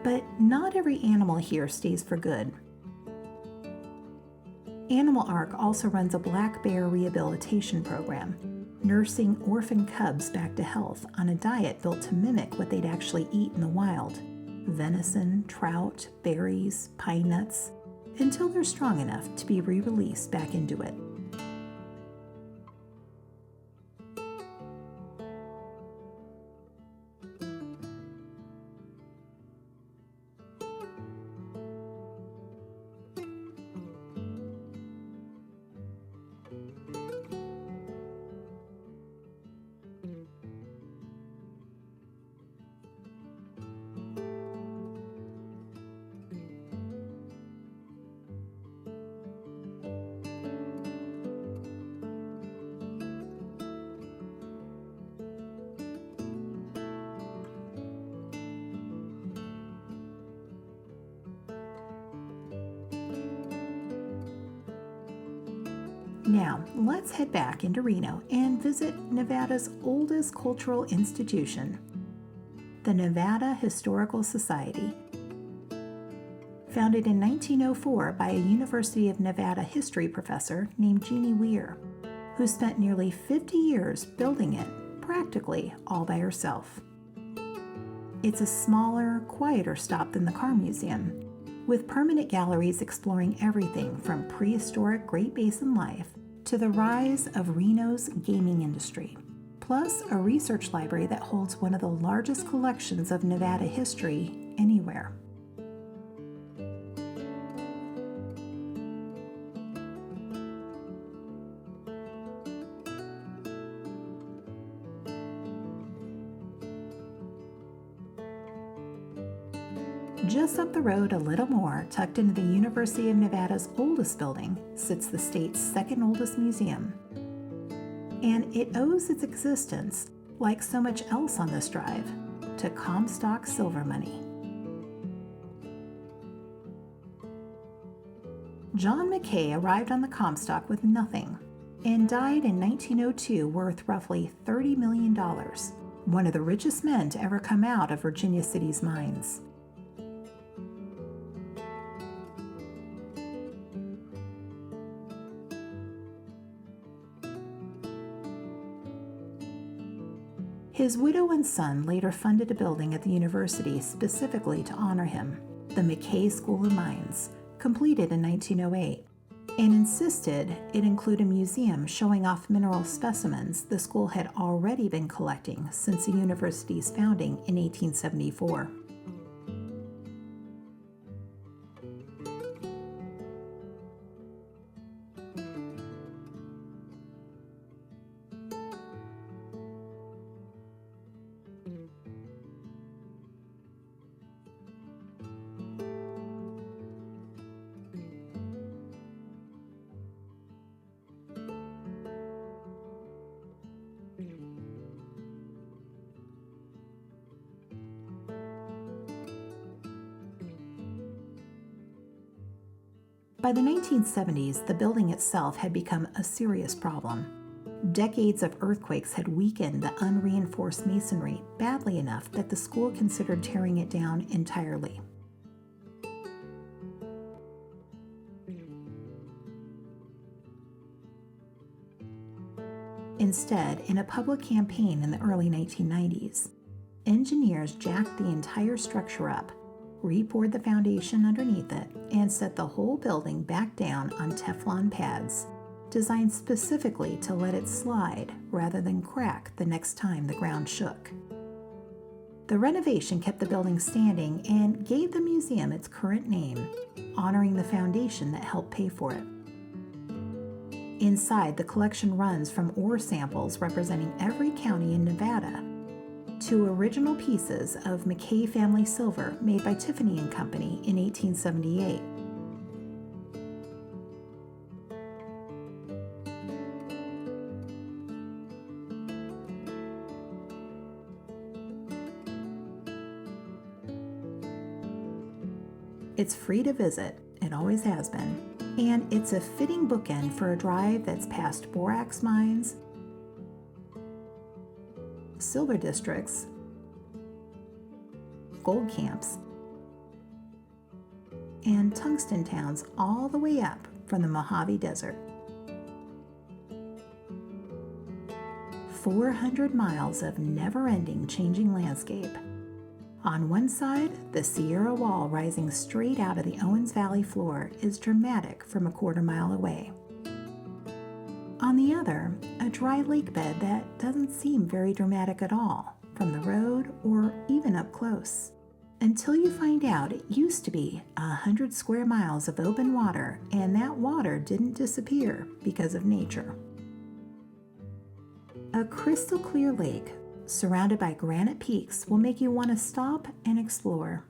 But not every animal here stays for good. Animal Ark also runs a black bear rehabilitation program, nursing orphan cubs back to health on a diet built to mimic what they'd actually eat in the wild: venison, trout, berries, pine nuts, until they're strong enough to be re-released back into it. Now, let's head back into Reno and visit Nevada's oldest cultural institution, the Nevada Historical Society. Founded in 1904 by a University of Nevada history professor named Jeannie Weir, who spent nearly 50 years building it practically all by herself. It's a smaller, quieter stop than the Car Museum, with permanent galleries exploring everything from prehistoric Great Basin life to the rise of Reno's gaming industry, plus a research library that holds one of the largest collections of Nevada history anywhere. Just up the road a little more, tucked into the University of Nevada's oldest building, sits the state's second oldest museum. And it owes its existence, like so much else on this drive, to Comstock silver money. John Mackay arrived on the Comstock with nothing and died in 1902 worth roughly $30 million, one of the richest men to ever come out of Virginia City's mines. His widow and son later funded a building at the university specifically to honor him, the Mackay School of Mines, completed in 1908, and insisted it include a museum showing off mineral specimens the school had already been collecting since the university's founding in 1874. By the 1970s, the building itself had become a serious problem. Decades of earthquakes had weakened the unreinforced masonry badly enough that the school considered tearing it down entirely. Instead, in a public campaign in the early 1990s, engineers jacked the entire structure up, re-poured the foundation underneath it, and set the whole building back down on Teflon pads, designed specifically to let it slide rather than crack the next time the ground shook. The renovation kept the building standing and gave the museum its current name, honoring the foundation that helped pay for it. Inside, the collection runs from ore samples representing every county in Nevada to original pieces of Mackay family silver made by Tiffany & Company in 1878. It's free to visit, it always has been, and it's a fitting bookend for a drive that's past borax mines, silver districts, gold camps, and tungsten towns all the way up from the Mojave Desert. 400 miles of never-ending changing landscape. On one side, the Sierra Wall rising straight out of the Owens Valley floor is dramatic from a quarter mile away. On the other, a dry lake bed that doesn't seem very dramatic at all from the road or even up close, until you find out it used to be 100 square miles of open water, and that water didn't disappear because of nature. A crystal clear lake surrounded by granite peaks will make you want to stop and explore.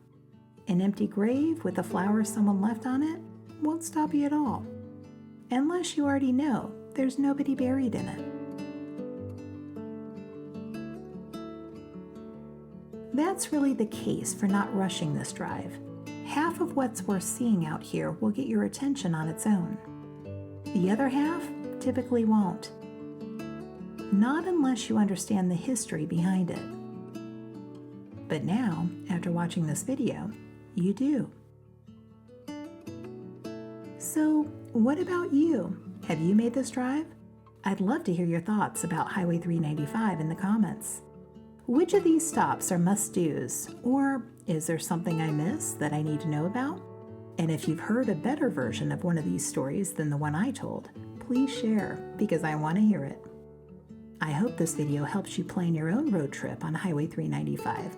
An empty grave with a flower someone left on it won't stop you at all, unless you already know there's nobody buried in it. That's really the case for not rushing this drive. Half of what's worth seeing out here will get your attention on its own. The other half typically won't. Not unless you understand the history behind it. But now, after watching this video, you do. So, what about you? Have you made this drive? I'd love to hear your thoughts about Highway 395 in the comments. Which of these stops are must-dos, or is there something I missed that I need to know about? And if you've heard a better version of one of these stories than the one I told, please share, because I want to hear it. I hope this video helps you plan your own road trip on Highway 395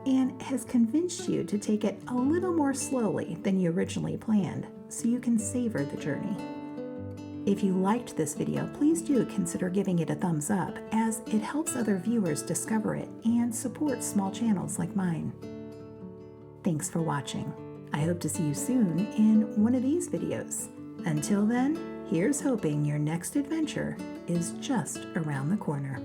and has convinced you to take it a little more slowly than you originally planned so you can savor the journey. If you liked this video, please do consider giving it a thumbs up, as it helps other viewers discover it and support small channels like mine. Thanks for watching. I hope to see you soon in one of these videos. Until then, here's hoping your next adventure is just around the corner.